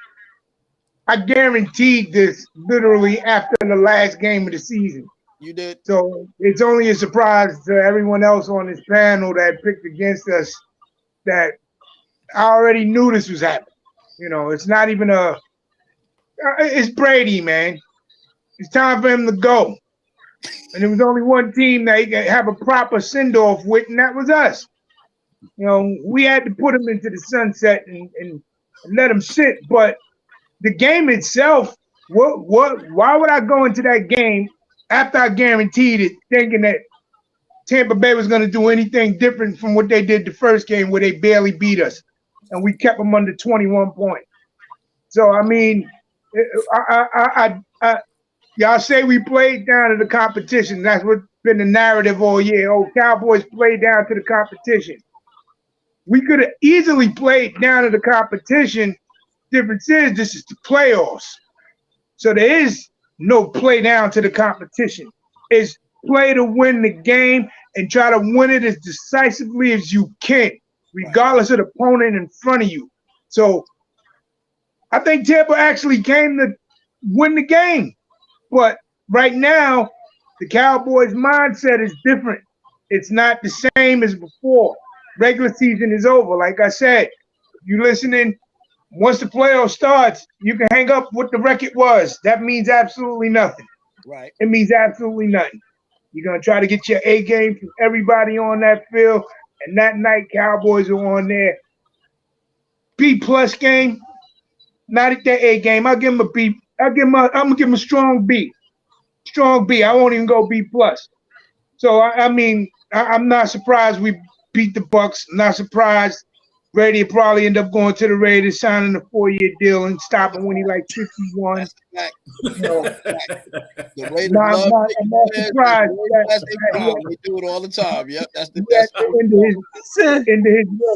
Speaker 5: I guaranteed this literally after the last game of the season.
Speaker 1: You did.
Speaker 5: So it's only a surprise to everyone else on this panel that picked against us that I already knew this was happening. It's not even it's Brady, man. It's time for him to go. And there was only one team that he could have a proper send-off with, and that was us. We had to put him into the sunset and let him sit. But the game itself, why would I go into that game after I guaranteed it, thinking that Tampa Bay was going to do anything different from what they did the first game where they barely beat us and we kept them under 21 points. So, I mean, y'all say we played down to the competition. That's what's been the narrative all year. Oh, Cowboys played down to the competition. We could have easily played down to the competition. Difference is this is the playoffs. So there is no play down to the competition. It's play to win the game and try to win it as decisively as you can, regardless of the opponent in front of you. So I think Tampa actually came to win the game. But right now, the Cowboys' mindset is different. It's not the same as before. Regular season is over. Like I said, if you're listening, once the playoff starts, you can hang up what the record was. That means absolutely nothing.
Speaker 1: Right.
Speaker 5: It means absolutely nothing. You're going to try to get your A game from everybody on that field. And that night, Cowboys are on their B-plus game. Not at their A game. I'll give them a B. I'm going to give them a strong B. Strong B. I won't even go B-plus. So, I mean, I'm not surprised we beat the Bucs. Not surprised Brady probably end up going to the Raiders, signing a 4-year deal and stopping when he like 51.
Speaker 1: That's fact. The
Speaker 5: Raiders love surprised
Speaker 1: they do it all the time. Yep, that's
Speaker 8: into his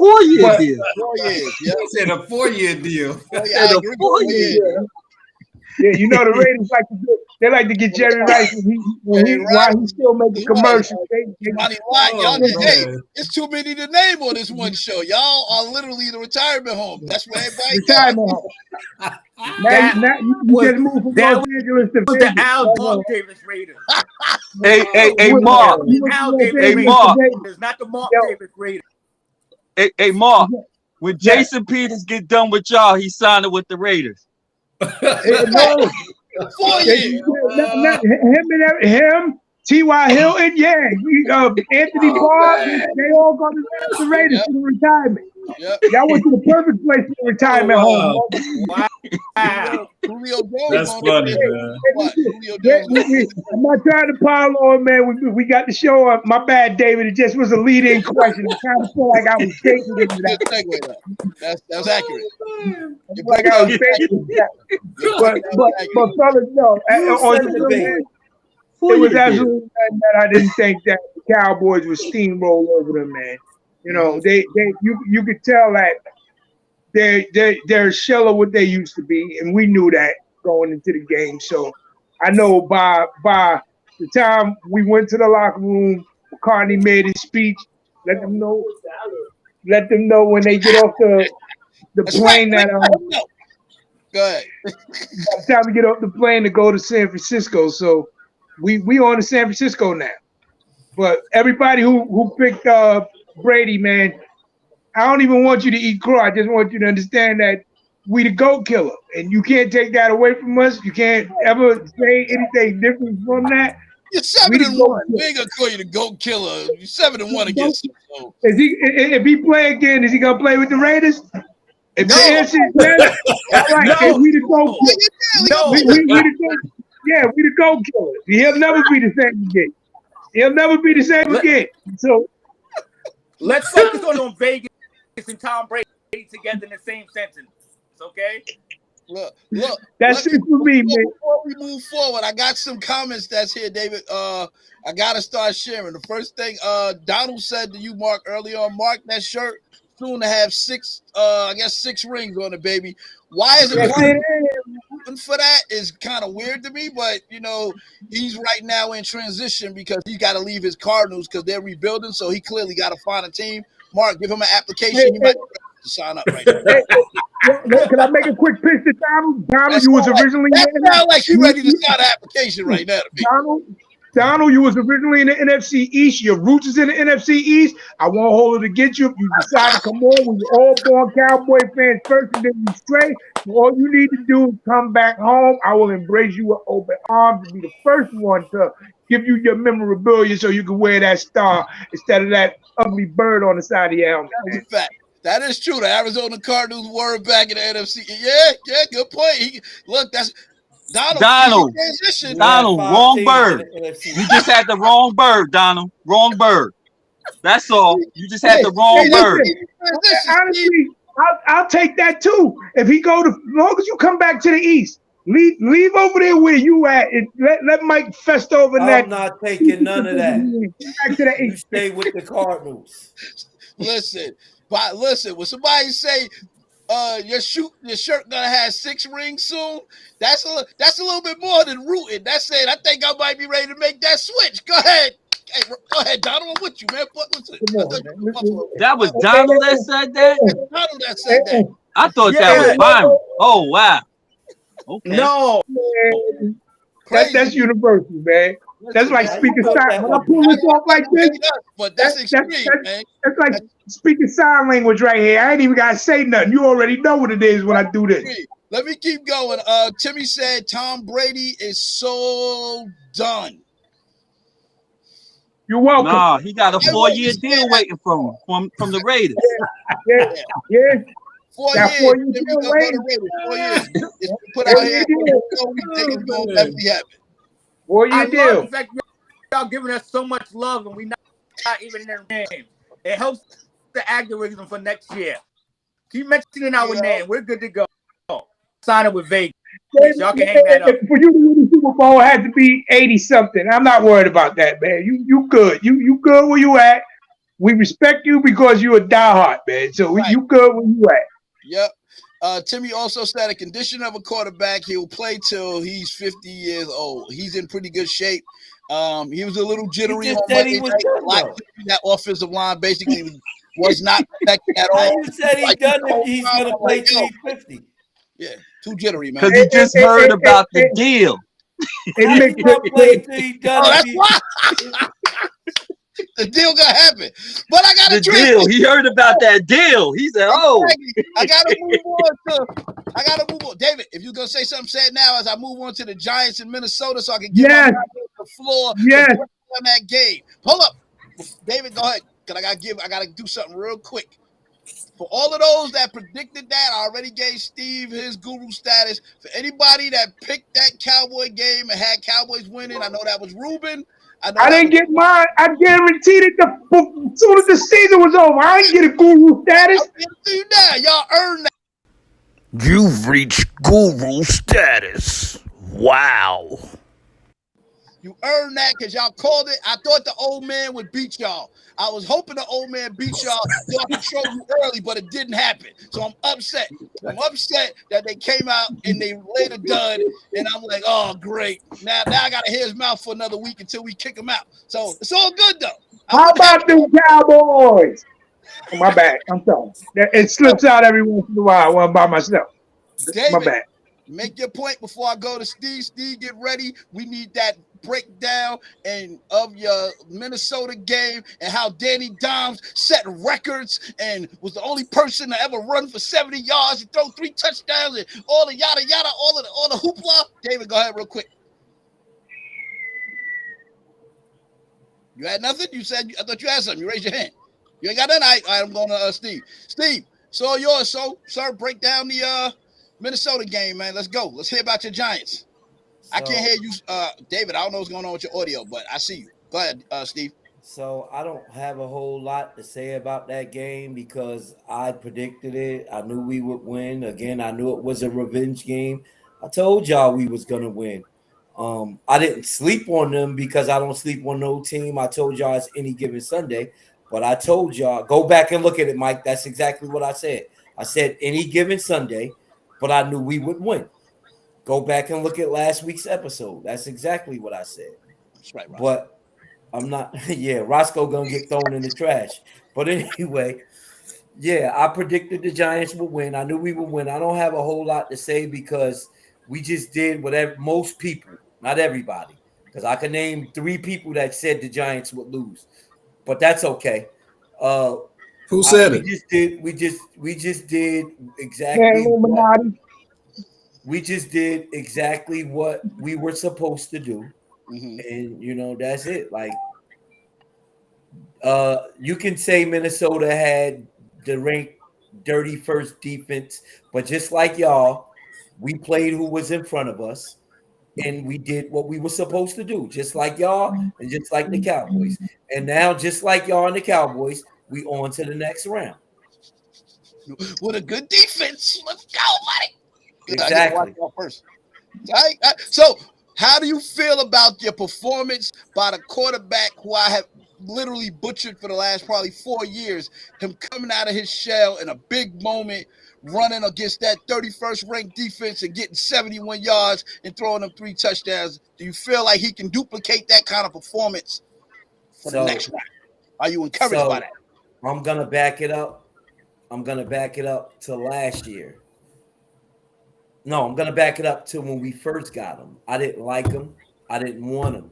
Speaker 8: 4-year deal.
Speaker 1: 4 years. Yeah,
Speaker 2: he said a 4-year deal.
Speaker 1: I agree. 4 years.
Speaker 5: Yeah, you know the Raiders like to get Jerry Rice while he's still making commercials.
Speaker 1: Ronnie Lott, y'all.
Speaker 8: Oh,
Speaker 1: Hey,
Speaker 8: man.
Speaker 1: it's too many to name on this one show. Y'all are literally the retirement home. That's where everybody
Speaker 5: Retirement
Speaker 1: goes.
Speaker 5: home. Now you just moved from Los Angeles to
Speaker 7: was
Speaker 5: Vegas.
Speaker 7: the Al Davis Raiders.
Speaker 8: Hey, Mark.
Speaker 5: You went
Speaker 7: Al
Speaker 5: from Los
Speaker 7: Davis
Speaker 8: Hey,
Speaker 5: Angeles
Speaker 8: Mark.
Speaker 5: to Vegas.
Speaker 7: Raiders, not the Mark
Speaker 5: Yo.
Speaker 7: Davis Raiders.
Speaker 8: Hey, Mark. When Jason Peters get done with y'all, he's signing with the Raiders.
Speaker 5: No.
Speaker 1: 4 years.
Speaker 5: Him, T.Y. Hilton, Anthony Barr, they all go to the Raiders for the retirement.
Speaker 1: Yep.
Speaker 5: Y'all went to the perfect place for the retirement home.
Speaker 7: Wow.
Speaker 1: Julio Jones.
Speaker 6: That's funny, man.
Speaker 1: What? Julio Jones.
Speaker 5: I'm not trying to pile on, man. We got the show up. My bad, David. It just was a lead-in question. I kind of feel like I was taking into that.
Speaker 1: Good segue, though. That's accurate.
Speaker 5: Like I was taking that. But fellas, no. It was absolutely nothing that I didn't think that the Cowboys would steamroll over them, man. You know, you could tell that they're a shell of what they used to be, and we knew that going into the game. So I know by the time we went to the locker room, McCartney made his speech. Let them know when they get off the plane that
Speaker 1: Go ahead.
Speaker 5: by the time we get off the plane to go to San Francisco. So we on to San Francisco now. But everybody who picked Brady, man, I don't even want you to eat crow. I just want you to understand that we the GOAT killer, and you can't take that away from us. You can't ever say anything different from that.
Speaker 1: You're 7-1. We ain't gonna call you the GOAT killer. You're 7-1 against him. So.
Speaker 5: If he play again, is he gonna play with the Raiders? If
Speaker 1: No.
Speaker 5: the answer is yes, all right, then we the GOAT killer.
Speaker 7: No.
Speaker 5: We the GOAT. Yeah, we the GOAT killer. He'll never be the same again. He'll never be the same again. So
Speaker 7: let's focus on Vegas and Tom Brady together in the same sentence. Okay?
Speaker 1: Look.
Speaker 5: That's it for me, man.
Speaker 1: Before we move forward, I got some comments that's here, David. I gotta start sharing. The first thing Donald said to you, Mark, earlier on, Mark, that shirt soon to have 6 rings on it, baby. Why is it for that is kind of weird to me, but you know, he's right now in transition because he got to leave his Cardinals because they're rebuilding, so he clearly got to find a team. Mark, give him an application. He might to sign up right now.
Speaker 5: Can I make a quick pitch to Donald? Donald, you was originally
Speaker 1: that sounds like you ready to sign an application right now.
Speaker 5: Donald, you was originally in the NFC East. Your roots is in the NFC East. I won't hold it against you if you decide to come on. We were all born Cowboy fans first, and then we stray. So all you need to do is come back home. I will embrace you with open arms and be the first one to give you your memorabilia so you can wear that star instead of that ugly bird on the side of your helmet.
Speaker 1: That's a fact. That is true. The Arizona Cardinals were back in the NFC. Yeah, good point. Look, that's Donald,
Speaker 8: wrong bird. You just had the wrong bird, Donald. Wrong bird. That's all. You just had the wrong bird.
Speaker 5: Honestly, I'll take that too. If he go to, as long as you come back to the East, leave over there where you at. And let Mike fest over that.
Speaker 2: I'm not taking none of that.
Speaker 5: Back to the
Speaker 2: You
Speaker 5: East.
Speaker 2: stay with the Cardinals.
Speaker 1: Listen, when somebody say your shirt gonna have 6 rings soon, that's a little bit more than rooting. That's saying I think I might be ready to make that switch. Go ahead. Hey, go ahead, Donald. I'm with you, man.
Speaker 8: That was Donald that said that?
Speaker 1: Donald that said that.
Speaker 8: I thought that was Byron. Oh, wow. Okay.
Speaker 7: No.
Speaker 5: That's universal, man. That's like speaking sign. When I pull this off like this,
Speaker 1: but that's extreme, man.
Speaker 5: That's like speaking sign language right here. I ain't even gotta say nothing. You already know what it is when I do this.
Speaker 1: Let me keep going. Timmy said Tom Brady is so done.
Speaker 5: You're welcome.
Speaker 8: Nah, he got a 4-year deal waiting for him from the Raiders.
Speaker 5: Yeah.
Speaker 1: 4 years. 4 years. Put out here. It's going to definitely happen.
Speaker 5: 4-year deal.
Speaker 7: Love the fact y'all giving us so much love and we not even in their game. It helps the algorithm for next year. Keep mentioning our name. We're good to go. Sign up with Vegas. Y'all can hang that up.
Speaker 5: For you to win the Super Bowl, it had to be 80-something. I'm not worried about that, man. You good. You good where you at. We respect you because you're a diehard, man. So you good where you at.
Speaker 1: Yep. Timmy also said a condition of a quarterback, he'll play till he's 50 years old. He's in pretty good shape. He was a little jittery
Speaker 2: just
Speaker 1: on
Speaker 2: said he
Speaker 1: Monday
Speaker 2: was
Speaker 1: night.
Speaker 2: done, though.
Speaker 1: That offensive line basically was not protected at
Speaker 2: How
Speaker 1: all.
Speaker 2: you said he
Speaker 1: Like,
Speaker 2: done
Speaker 1: the
Speaker 2: if
Speaker 1: whole
Speaker 2: he's
Speaker 1: time,
Speaker 2: gonna
Speaker 1: I'm
Speaker 2: play
Speaker 1: like,
Speaker 2: till
Speaker 1: yo,
Speaker 2: he's 50?
Speaker 1: yeah, too jittery, man.
Speaker 8: Because he just heard about the deal.
Speaker 2: How you gonna play till he's done
Speaker 1: Oh,
Speaker 2: if
Speaker 1: that's
Speaker 2: he
Speaker 1: why the deal gonna happen. But I got
Speaker 8: The
Speaker 1: to transition.
Speaker 8: deal. He heard about that deal. He said, "Oh,
Speaker 1: I gotta move on. David, if you're gonna say something, say it now as I move on to the Giants in Minnesota so I can give
Speaker 5: Yes,
Speaker 1: my the floor to
Speaker 5: yes.
Speaker 1: break down that game. Hold up. David, go ahead. Cause I gotta do something real quick. For all of those that predicted that, I already gave Steve his guru status. For anybody that picked that Cowboy game and had Cowboys winning, I know that was Ruben.
Speaker 5: I didn't get mine. I guaranteed it as soon as the season was over. I didn't get a guru status.
Speaker 1: I'll give it to you now. Y'all earned that.
Speaker 9: You've reached guru status. Wow.
Speaker 1: You earned that because y'all called it. I thought the old man would beat y'all. I was hoping the old man beat y'all so I could troll you early, but it didn't happen. So I'm upset. I'm upset that they came out and they laid a dud, and I'm like, oh, great. Now I got to hear his mouth for another week until we kick him out. So it's all good, though.
Speaker 5: How about them Cowboys? Oh, my bad. I'm sorry. It slips out every once in a while when I'm by myself.
Speaker 1: David,
Speaker 5: My bad.
Speaker 1: Make your point before I go to Steve. Steve, get ready. We need that breakdown and of your Minnesota game and how Danny Dimes set records and was the only person to ever run for 70 yards and throw 3 touchdowns and all the yada yada, all the hoopla. David, go ahead real quick. You had nothing? You said I thought you had something. You raised your hand. You ain't got nothing. All right, I'm going to Steve. Steve, so all yours. So, sir, break down the Minnesota game, man. Let's go. Let's hear about your Giants. I can't hear you, David. I don't know what's going on with your audio, but I see you. Go ahead, Steve.
Speaker 2: So I don't have a whole lot to say about that game because I predicted it. I knew we would win. Again, I knew it was a revenge game. I told y'all we was gonna win. I didn't sleep on them because I don't sleep on no team. I told y'all it's any given Sunday, but I told y'all go back and look at it, Mike. That's exactly what I said. I said any given Sunday, but I knew we would win. Go back and look at last week's episode. That's exactly what I said.
Speaker 1: That's right, Roscoe.
Speaker 2: But I'm not. Yeah, Roscoe gonna get thrown in the trash. But anyway, yeah, I predicted the Giants would win. I knew we would win. I don't have a whole lot to say because we just did whatever most people, not everybody, because I can name 3 people that said the Giants would lose, but that's okay.
Speaker 6: Who said
Speaker 2: we
Speaker 6: it?
Speaker 2: just did. We just did
Speaker 5: Yeah,
Speaker 2: exactly what
Speaker 5: Illuminati.
Speaker 2: we just did exactly what we were supposed to do.
Speaker 1: Mm-hmm.
Speaker 2: And that's it. Like you can say Minnesota had the ranked dirty first defense, but just like y'all, we played who was in front of us and we did what we were supposed to do, just like y'all and just like the Cowboys. And now, just like y'all and the Cowboys, we on to the next round.
Speaker 1: With a good defense. Let's go, buddy.
Speaker 2: Exactly.
Speaker 1: First. So, how do you feel about your performance by the quarterback who I have literally butchered for the last probably 4 years? Him coming out of his shell in a big moment, running against that 31st ranked defense and getting 71 yards and throwing them 3 touchdowns. Do you feel like he can duplicate that kind of performance for the next round? Are you encouraged by that?
Speaker 2: I'm gonna back it up. I'm gonna back it up to last year. No, I'm going to back it up to when we first got him. I didn't like him. I didn't want him.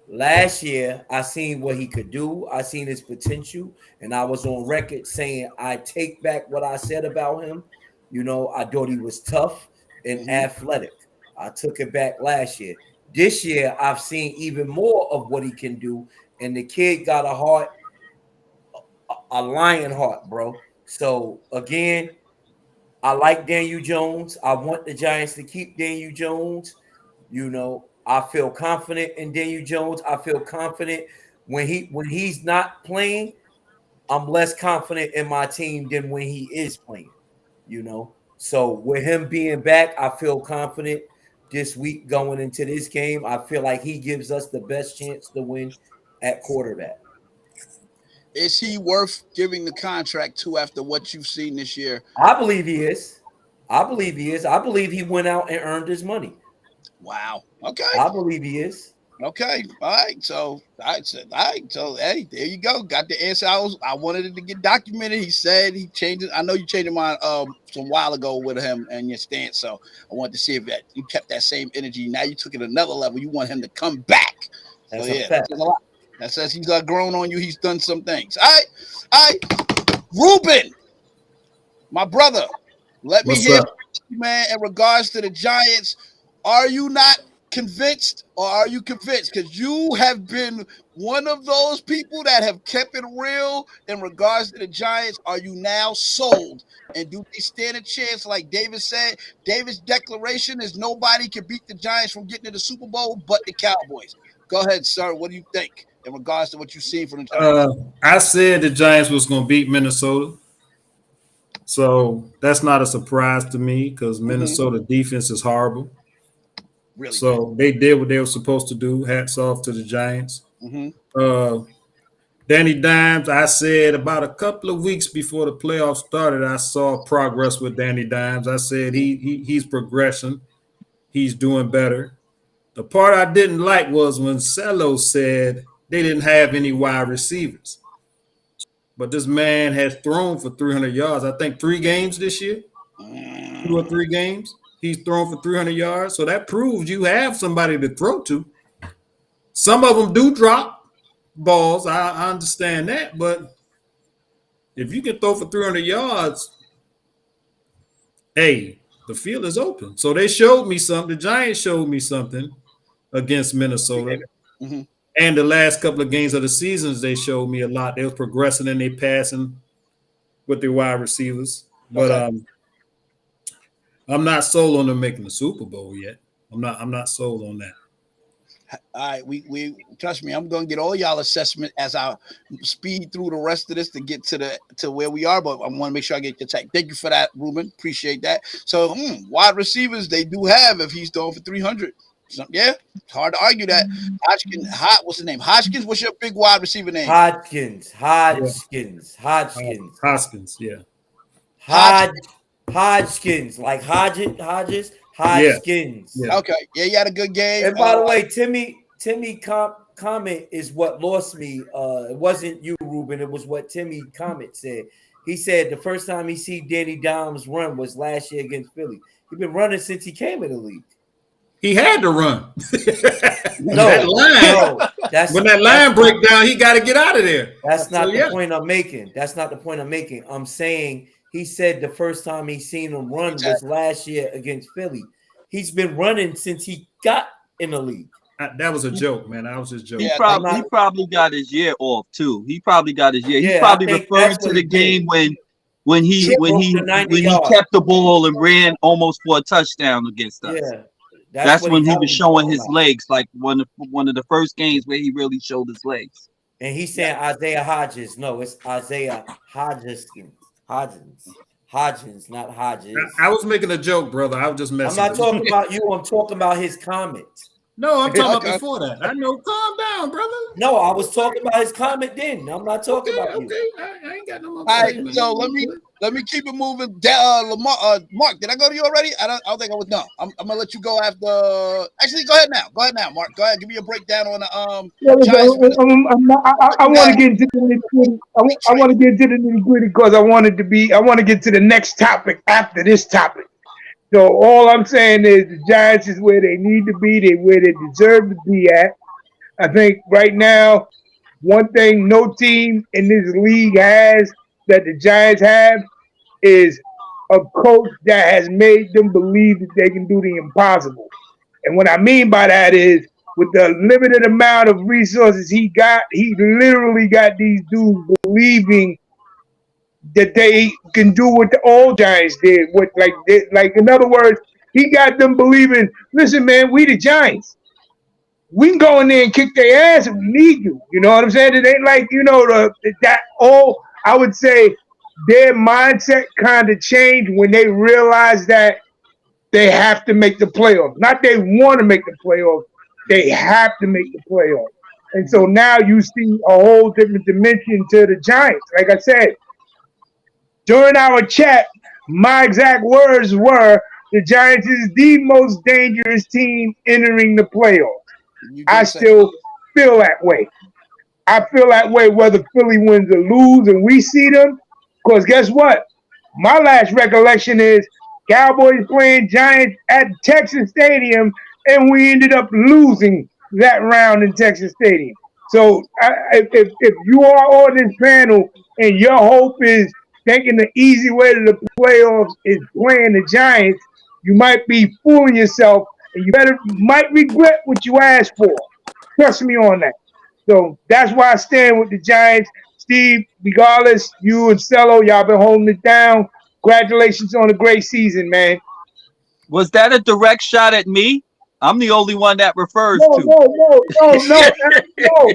Speaker 2: Last year, I seen what he could do. I seen his potential, and I was on record saying I take back what I said about him. I thought he was tough and athletic. I took it back last year. This year, I've seen even more of what he can do, and the kid got a heart, a lion heart, bro. So, again, I like Daniel Jones. I want the Giants to keep Daniel Jones. I feel confident in Daniel Jones. I feel confident when he's not playing. I'm less confident in my team than when he is playing. So with him being back, I feel confident this week going into this game. I feel like he gives us the best chance to win at quarterback.
Speaker 1: Is he worth giving the contract to after what you've seen this year?
Speaker 2: I believe he is. I believe he is. I believe he went out and earned his money.
Speaker 1: Wow. Okay.
Speaker 2: I believe he is.
Speaker 1: Okay. All right. So I said, all right. So hey, there you go. Got the answer. I wanted it to get documented. He said he changed it. I know you changed your mind some while ago with him and your stance. So I wanted to see if that you kept that same energy. Now you took it another level. You want him to come back.
Speaker 2: That's
Speaker 1: So
Speaker 2: a
Speaker 1: yeah,
Speaker 2: fact.
Speaker 1: that's a lot. That says he's grown on you. He's done some things. All right. All right. Ruben, my brother, let me
Speaker 6: What's
Speaker 1: hear
Speaker 6: up?
Speaker 1: from you, man, in regards to the Giants. Are you not convinced or are you convinced? Because you have been one of those people that have kept it real in regards to the Giants. Are you now sold? And do they stand a chance, like David said? David's declaration is nobody can beat the Giants from getting to the Super Bowl but the Cowboys. Go ahead, sir. What do you think in regards to what you've seen from the Giants?
Speaker 6: I said the Giants was going to beat Minnesota, so that's not a surprise to me because Minnesota defense is horrible.
Speaker 1: Really bad.
Speaker 6: So they did what they were supposed to do. Hats off to the Giants.
Speaker 1: Mm-hmm.
Speaker 6: Danny Dimes, I said about a couple of weeks before the playoffs started, I saw progress with Danny Dimes. I said he's progressing. He's doing better. The part I didn't like was when Cello said they didn't have any wide receivers. But this man has thrown for 300 yards. I think 3 games this year, 2 or 3 games. He's thrown for 300 yards. So that proves you have somebody to throw to. Some of them do drop balls. I understand that. But if you can throw for 300 yards, hey, the field is open. So they showed me something. The Giants showed me something against Minnesota.
Speaker 1: Mm-hmm.
Speaker 6: And the last couple of games of the seasons, they showed me a lot. They was progressing in their passing with their wide receivers. But I'm not sold on them making the Super Bowl yet. I'm not sold on that.
Speaker 1: All right, we trust me. I'm gonna get all y'all assessment as I speed through the rest of this to get to where we are. But I want to make sure I get your take. Thank you for that, Ruben. Appreciate that. So wide receivers they do have if he's throwing for 300. So, yeah, it's hard to argue that. What's his name? Hodgkins. What's your big wide receiver name?
Speaker 2: Hodgkins.
Speaker 6: Yeah. Hoskins, yeah.
Speaker 2: Hodgkins, like Hodgins. Hodgkins.
Speaker 6: Yeah.
Speaker 1: Okay, yeah, you had a good game.
Speaker 2: And by the way, Timmy comment is what lost me. It wasn't you, Ruben. It was what Timmy comment said. He said the first time he see Danny Dimes run was last year against Philly. He's been running since he came in the league.
Speaker 6: He had to run.
Speaker 2: No,
Speaker 6: when that line break down, he got to get out of there.
Speaker 2: That's not the point I'm making. That's not the point I'm making. I'm saying he said the first time he seen him run was last year against Philly. He's been running since he got in the league.
Speaker 6: That was a joke, man. That was just joking.
Speaker 8: He probably got his year off too. He probably got his year. He's probably referring to the game when he kept the ball and ran almost for a touchdown against us.
Speaker 2: Yeah.
Speaker 8: That's when he was showing his legs, like one of the first games where he really showed his legs.
Speaker 2: And he's saying Isaiah Hodgins. No, it's Isaiah Hodgins, not Hodges.
Speaker 6: I was making a joke, brother. I was just messing.
Speaker 2: I'm not talking about you. I'm talking about his comment.
Speaker 6: No, I'm talking about before that. I know. Calm down, brother.
Speaker 2: No, I was talking about his comment then. I'm not talking about you.
Speaker 6: Okay, I ain't got no more.
Speaker 1: All right, so let me keep it moving. Mark, did I go to you already? I don't think I was. No, I'm gonna let you go after. Actually, go ahead now, Mark. Go ahead, give me a breakdown on the
Speaker 5: I want to get into the nitty-gritty. I want to get into the nitty-gritty because I want to get to the next topic after this topic. So all I'm saying is the Giants is where they need to be. They're where they deserve to be at. I think right now, one thing no team in this league has that the Giants have is a coach that has made them believe that they can do the impossible. And what I mean by that is with the limited amount of resources he literally got these dudes believing that they can do what the old Giants did. Like in other words, he got them believing, listen, man, we the Giants. We can go in there and kick their ass if we need you. You know what I'm saying? It ain't like, I would say their mindset kind of changed when they realized that they have to make the playoffs. Not they want to make the playoffs. They have to make the playoffs. And so now you see a whole different dimension to the Giants. Like I said, during our chat, My exact words were, the Giants is the most dangerous team entering the playoffs.
Speaker 1: You
Speaker 5: I
Speaker 1: did say
Speaker 5: still feel that way. I feel that way whether Philly wins or lose and we see them. Because guess what? My last recollection is Cowboys playing Giants at Texas Stadium, and we ended up losing that round in Texas Stadium. So if you are on this panel and your hope is thinking the easy way to the playoffs is playing the Giants, you might be fooling yourself, and you might regret what you asked for. Trust me on that. So that's why I stand with the Giants. Steve, regardless, you and Cello, y'all been holding it down. Congratulations on a great season, man.
Speaker 8: Was that a direct shot at me? I'm the only one that refers
Speaker 5: No,
Speaker 8: to.
Speaker 5: no, no, no, no, no,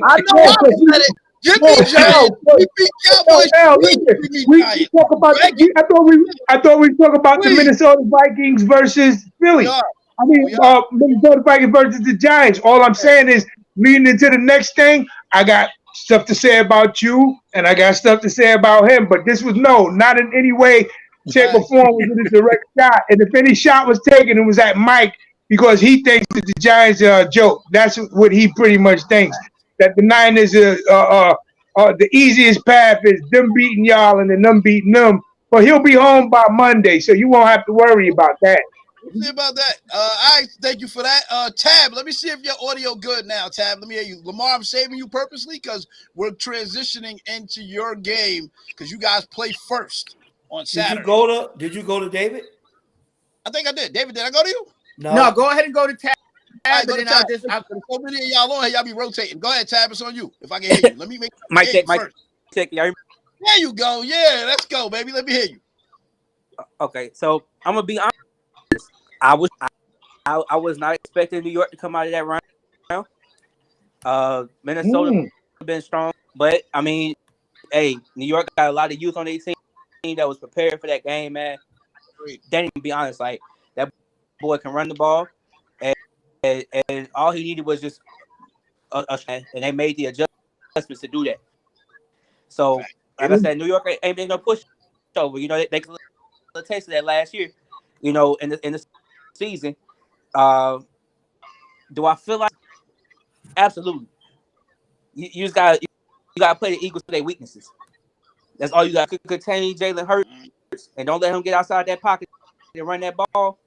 Speaker 1: I know
Speaker 5: no,
Speaker 1: I
Speaker 5: because
Speaker 1: said it. Give
Speaker 5: no,
Speaker 1: me Giants. We beat Cowboys twice.
Speaker 5: Listen.
Speaker 1: We beat
Speaker 5: We
Speaker 1: Giants.
Speaker 5: talk about
Speaker 1: Drag it,
Speaker 5: I thought we talk about the
Speaker 1: please.
Speaker 5: Minnesota Vikings versus
Speaker 1: We
Speaker 5: Philly.
Speaker 1: are.
Speaker 5: I mean,
Speaker 1: We are.
Speaker 5: Minnesota Vikings versus the Giants. All I'm saying is, leading into the next thing, I got stuff to say about you, and I got stuff to say about him. But this was not in any way, shape, or form was it a direct shot. And if any shot was taken, it was at Mike because he thinks that the Giants are a joke. That's what he pretty much thinks. That the Niners the easiest path is them beating y'all and then them beating them. But he'll be home by Monday, so you won't have to worry about that.
Speaker 1: We'll see about that. I thank you for that. Tab, let me see if your audio good now. Tab, let me hear you. Lamar, I'm saving you purposely because we're transitioning into your game because you guys play first on Saturday.
Speaker 2: Did you go to David?
Speaker 1: I think I did. David, did I go to you?
Speaker 4: No, go ahead and go to Tab.
Speaker 1: All right, go
Speaker 4: And
Speaker 1: to
Speaker 4: then I'll
Speaker 1: Tab.
Speaker 4: just
Speaker 1: There's so many of y'all on here, y'all be rotating. Go ahead, Tab. It's on you. If I can hear you, let me make sure I
Speaker 7: Mic
Speaker 1: hear
Speaker 7: check,
Speaker 1: you
Speaker 7: mic
Speaker 1: first.
Speaker 7: check. Y'all hear me?
Speaker 1: There you go. Yeah, let's go, baby. Let me hear you.
Speaker 7: Okay, so I'm gonna be honest. I was not expecting New York to come out of that round. Minnesota been strong, but I mean, hey, New York got a lot of youth on their team that was prepared for that game, man.
Speaker 1: Great.
Speaker 7: Danny, to be honest, like that boy can run the ball, and all he needed was just and they made the adjustments to do that. So, like I said, New York ain't been no push over. You know, they could a taste of that last year. You know, in the season. Do I feel like absolutely? You just got to play the Eagles for their weaknesses. That's all you got. Contain Jalen Hurts and don't let him get outside that pocket and run that ball.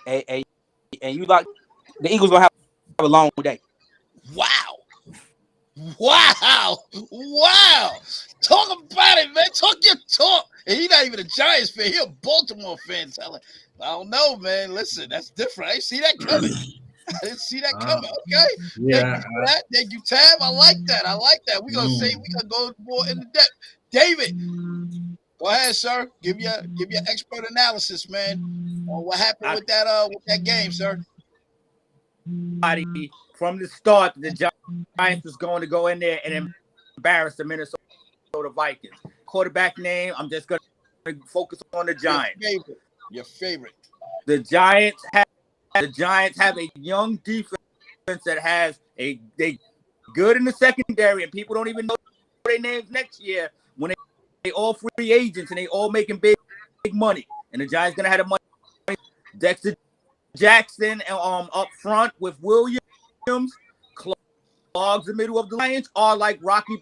Speaker 7: And you like the Eagles gonna have a long day.
Speaker 1: Wow. Talk about it, man. Talk your talk. And he's not even a Giants fan. He a Baltimore fan. I don't know, man. Listen, that's different. I didn't see that coming. Okay.
Speaker 6: Yeah.
Speaker 1: Thank you for that. Thank you, Tab. I like that. We're gonna go more into depth. David, go ahead, sir. Give your expert analysis, man, on what happened with that game, sir.
Speaker 4: From the start, the Giants was going to go in there and embarrass the Minnesota Vikings. Quarterback name, I'm just going to focus on the Giants.
Speaker 1: Your favorite.
Speaker 4: The Giants have a young defense that has they good in the secondary, and people don't even know their names next year when they all free agents and they all making big money. And the Giants gonna have the money. Dexter Jackson up front with Williams, clogs the middle of the Lions are like Rocky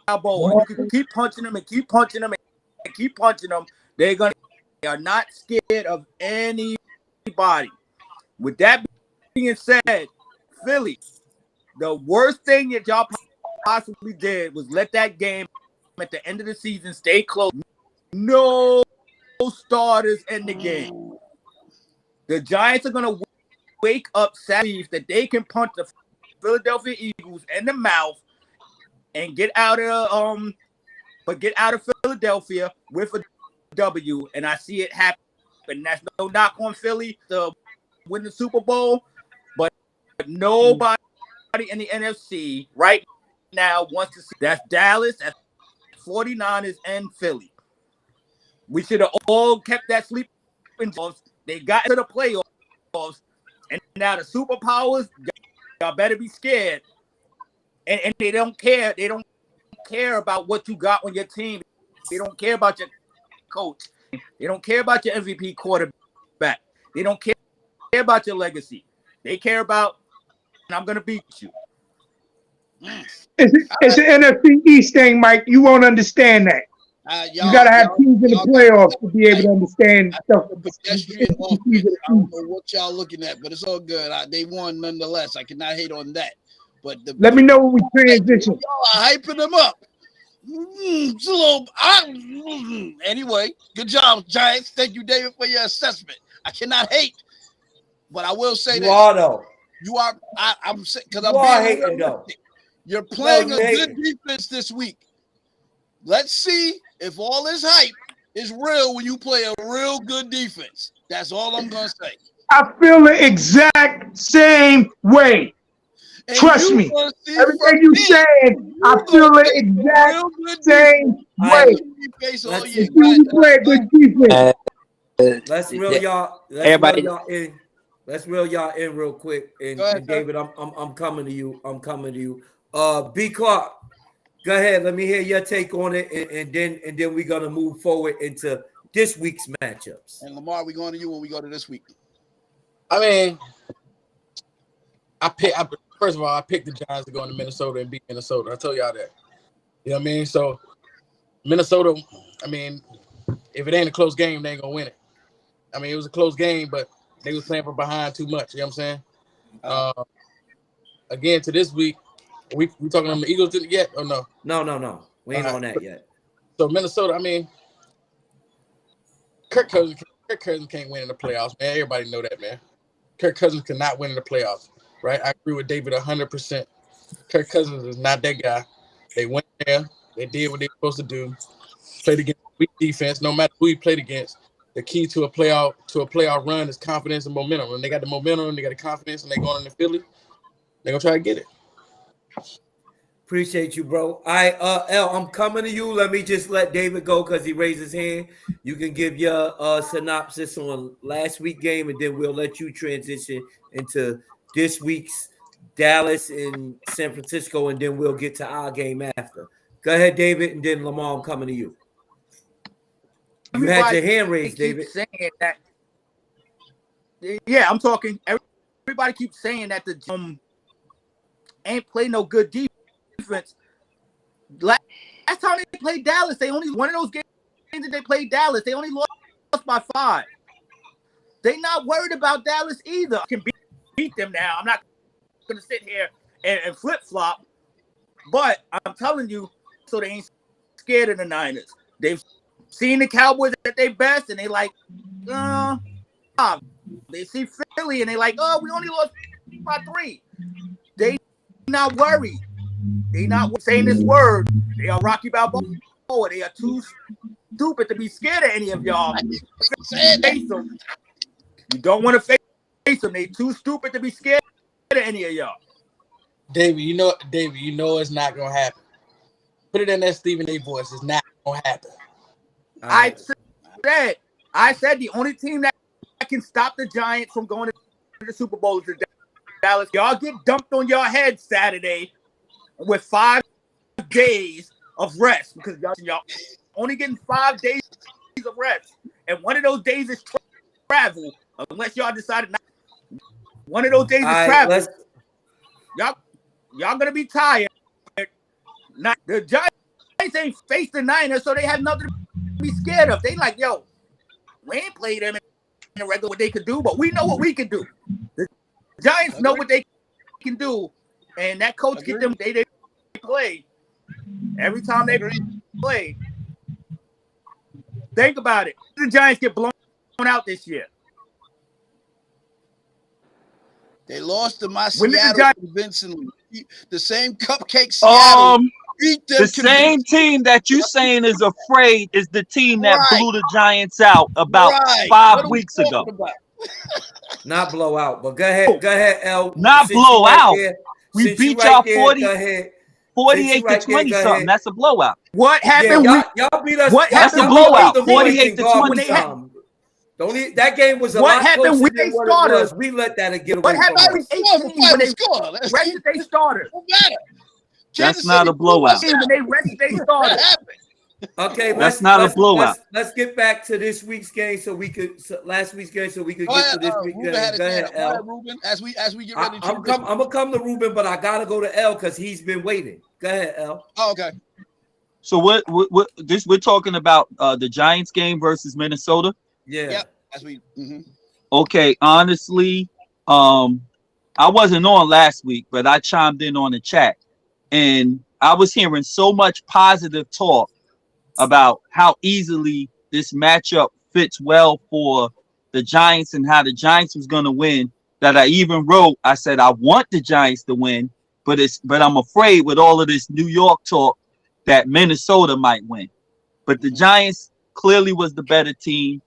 Speaker 4: Balboa. You can keep punching them and keep punching them and keep punching them. They are not scared of anybody. With that being said, Philly, the worst thing that y'all possibly did was let that game at the end of the season stay close. No starters in the game. The Giants are going to wake up Saturday that they can punch the Philadelphia Eagles in the mouth and get out of Philadelphia with a W. And I see it happen. That's no knock on Philly to win the Super Bowl, but nobody in the NFC right now wants to see. That's Dallas, that's 49ers, and Philly. We should have all kept that sleeping. They got to the playoffs, and now the superpowers, y'all better be scared. And they don't care. They don't care about what you got on your team. They don't care about your coach. They don't care about your MVP quarterback. They don't care about your legacy. They care about, and I'm going to beat you.
Speaker 5: It's an NFC East thing, Mike. You won't understand that. You gotta have teams in the playoffs to be able to understand stuff.
Speaker 1: Pedestrian offense. I don't know what y'all looking at, but it's all good. They won nonetheless. I cannot hate on that. But
Speaker 5: let me know when we transition.
Speaker 1: Y'all are hyping them up. Anyway, good job, Giants. Thank you, David, for your assessment. I cannot hate, but I will say this. You are. I'm because I'm being
Speaker 2: hating though.
Speaker 1: You're playing a good defense this week. Let's see if all this hype is real when you play a real good defense. That's all I'm gonna say.
Speaker 5: I feel the exact same way. And trust me. Everything you saying, I feel the exact same way.
Speaker 2: Let's reel y'all in. Let's reel y'all in real quick. And David, I'm coming to you. I'm coming to you. B. Clark, go ahead. Let me hear your take on it, and then we're gonna move forward into this week's matchups.
Speaker 1: And Lamar, we going to you when we go to this week.
Speaker 10: I mean, first of all, I picked the Giants to go into Minnesota and beat Minnesota. I told y'all that. You know what I mean? So Minnesota, I mean, if it ain't a close game, they ain't gonna win it. I mean, it was a close game, but they was playing from behind too much. You know what I'm saying? Again, to this week, we talking on the Eagles yet or no?
Speaker 2: No. We ain't on that yet.
Speaker 10: So Minnesota, I mean, Kirk Cousins can't win in the playoffs, man. Everybody know that, man. Kirk Cousins cannot win in the playoffs, right? I agree with David 100%. Kirk Cousins is not that guy. They went there. They did what they were supposed to do. Played against weak defense. No matter who he played against, the key to a playoff run is confidence and momentum. And they got the momentum, they got the confidence, and they going into Philly. They're gonna try to get it.
Speaker 2: Appreciate you, bro. L, I'm coming to you. Let me just let David go because he raised his hand. You can give your synopsis on last week's game, and then we'll let you transition into this week's Dallas and San Francisco, and then we'll get to our game after. Go ahead, David, and then Lamar, I'm coming to you. You had your hand raised, David.
Speaker 4: Saying that, yeah, I'm talking. Everybody keeps saying that the ain't play no good defense. Last time they played Dallas, they only one of those games that they played Dallas. They only lost by 5. They not worried about Dallas either. Can beat them now. I'm not gonna sit here and flip flop, but I'm telling you, so they ain't scared of the Niners. They've seen the Cowboys at their best, and they like, they see Philly, and they like, oh, we only lost by 3. They not worried. They not saying this word. They are Rocky Balboa. They are too stupid to be scared of any of y'all. Face them. You don't want to face them. They too stupid to be scared of any of y'all.
Speaker 10: David, you know it's not gonna happen. Put it in that Stephen A. voice. It's not gonna happen.
Speaker 4: I said the only team that can stop the Giants from going to the Super Bowl is the Dallas. Y'all get dumped on your head Saturday with 5 days of rest because y'all only getting 5 days of rest, and one of those days is travel. Unless y'all decided not, one of those days is travel. Y'all gonna be tired. Not the Giants ain't faced the Niners, so they have nothing to be scared of. They like, yo, we ain't played them in the regular what they could do, but we know what we can do. The Giants know what they can do, and that coach get them. They play every time they play. Think about it. The Giants get blown out this year.
Speaker 1: They lost to my Seattle convincingly. The same cupcake
Speaker 8: Seattle beat them. The same team that you saying is afraid is the team that blew the Giants out about 5 weeks ago.
Speaker 2: Not blow out, but go ahead, L.
Speaker 8: Not blow out. We beat y'all 48-20 something. That's a blowout.
Speaker 4: What happened?
Speaker 2: Y'all beat us.
Speaker 8: That's a blowout. 48-20
Speaker 2: something. That game was a lot closer than what it was. We let that get away.
Speaker 4: What happened with 18 when they rested their starters?
Speaker 8: That's not a blowout.
Speaker 4: When they rested their starters.
Speaker 2: Okay,
Speaker 8: That's not a blowout.
Speaker 2: let's get back to this week's game last week's game so we could
Speaker 1: Go
Speaker 2: get
Speaker 1: ahead,
Speaker 2: to this week's
Speaker 1: Ruben
Speaker 2: game.
Speaker 1: had his
Speaker 2: Go
Speaker 1: hand
Speaker 2: ahead,
Speaker 1: up. Go ahead,
Speaker 2: L.
Speaker 1: Ruben. As we get ready to
Speaker 2: I'm gonna come to Ruben, but I gotta go to L because he's been waiting. Go ahead, L.
Speaker 1: Oh, okay.
Speaker 8: So what this we're talking about the Giants game versus Minnesota?
Speaker 2: Yeah.
Speaker 1: Yep. As we
Speaker 8: Okay, honestly, I wasn't on last week, but I chimed in on the chat and I was hearing so much positive talk about how easily this matchup fits well for the Giants and how the Giants was going to win that I even wrote, I said, I want the Giants to win, but I'm afraid with all of this New York talk that Minnesota might win. But the Giants clearly was the better team.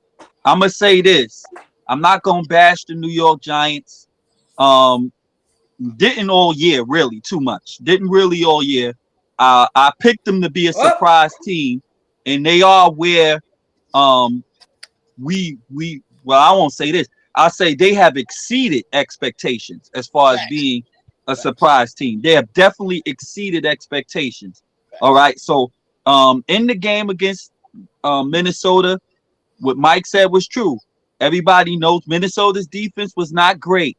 Speaker 8: I'm going to say this. I'm not going to bash the New York Giants. Didn't all year, really, too much. Didn't really all year. I picked them to be a surprise team, and they are where well, I won't say this. I'll say they have exceeded expectations as far as being a surprise team. They have definitely exceeded expectations. All right. So in the game against Minnesota, what Mike said was true. Everybody knows Minnesota's defense was not great.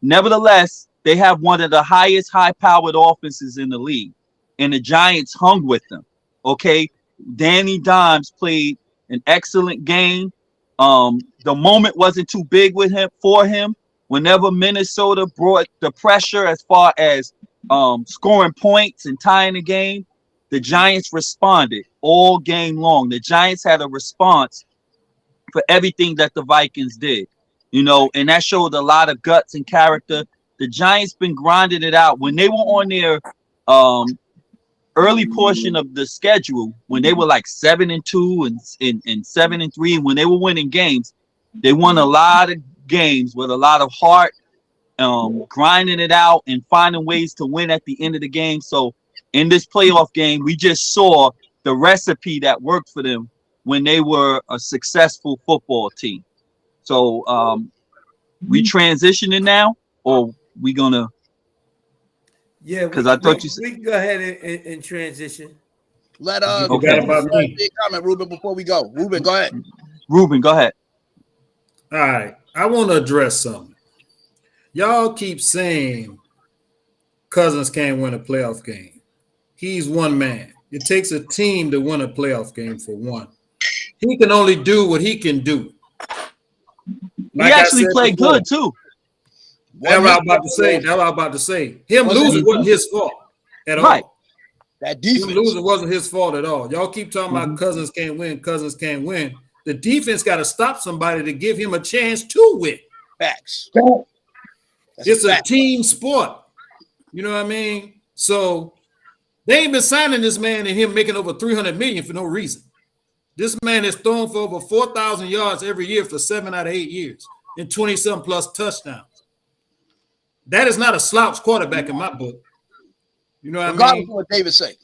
Speaker 8: Nevertheless, they have one of the highest high-powered offenses in the league, and the Giants hung with them. Okay, Danny Dimes played an excellent game. The moment wasn't too big with him for him. Whenever Minnesota brought the pressure as far as scoring points and tying the game, the Giants responded all game long. The Giants had a response for everything that the Vikings did, and that showed a lot of guts and character. The Giants been grinding it out when they were on their early portion of the schedule, when they were like 7-2 and 7-3, and when they were winning games, they won a lot of games with a lot of heart, grinding it out and finding ways to win at the end of the game. So in this playoff game, we just saw the recipe that worked for them when they were a successful football team. So we transitioning now, or we gonna?
Speaker 2: Yeah,
Speaker 8: because I thought you said
Speaker 2: we can go ahead and transition.
Speaker 1: let
Speaker 6: Okay. About me.
Speaker 1: big comment, Ruben, before we go. Ruben, go ahead.
Speaker 8: Ruben, go ahead.
Speaker 6: All right. I want to address something. Y'all keep saying Cousins can't win a playoff game. He's one man. It takes a team to win a playoff game for one. He can only do what he can do.
Speaker 8: He actually played good too.
Speaker 6: That's what I'm about to say. Him losing wasn't his fault at all.
Speaker 1: That defense.
Speaker 6: Him losing wasn't his fault at all. Y'all keep talking about Cousins can't win. Cousins can't win. The defense got to stop somebody to give him a chance to win.
Speaker 1: Facts.
Speaker 6: It's a team sport. You know what I mean? So they ain't been signing this man and him making over $300 million for no reason. This man has thrown for over 4,000 yards every year for 7 out of 8 years and 20-something plus touchdowns. That is not a slouch quarterback in my book. You know what I mean?
Speaker 1: Regardless of what David say.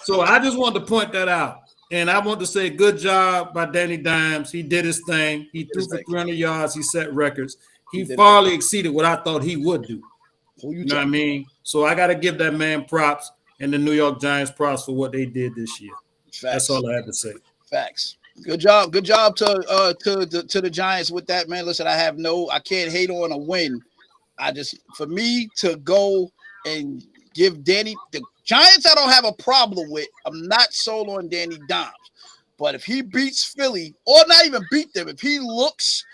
Speaker 6: So I just wanted to point that out. And I want to say good job by Danny Dimes. He did his thing. He threw for 300 yards. He set records. He far exceeded what I thought he would do. You know what I mean? So I got to give that man props and the New York Giants props for what they did this year.
Speaker 1: Facts.
Speaker 6: That's all I have to say.
Speaker 1: Facts. Good job to the Giants with that, man. Listen, I can't hate on a win. For me to go and give Danny the Giants, I don't have a problem with. I'm not sold on Danny Dimes, but if he beats Philly, or not even beat them, if he looks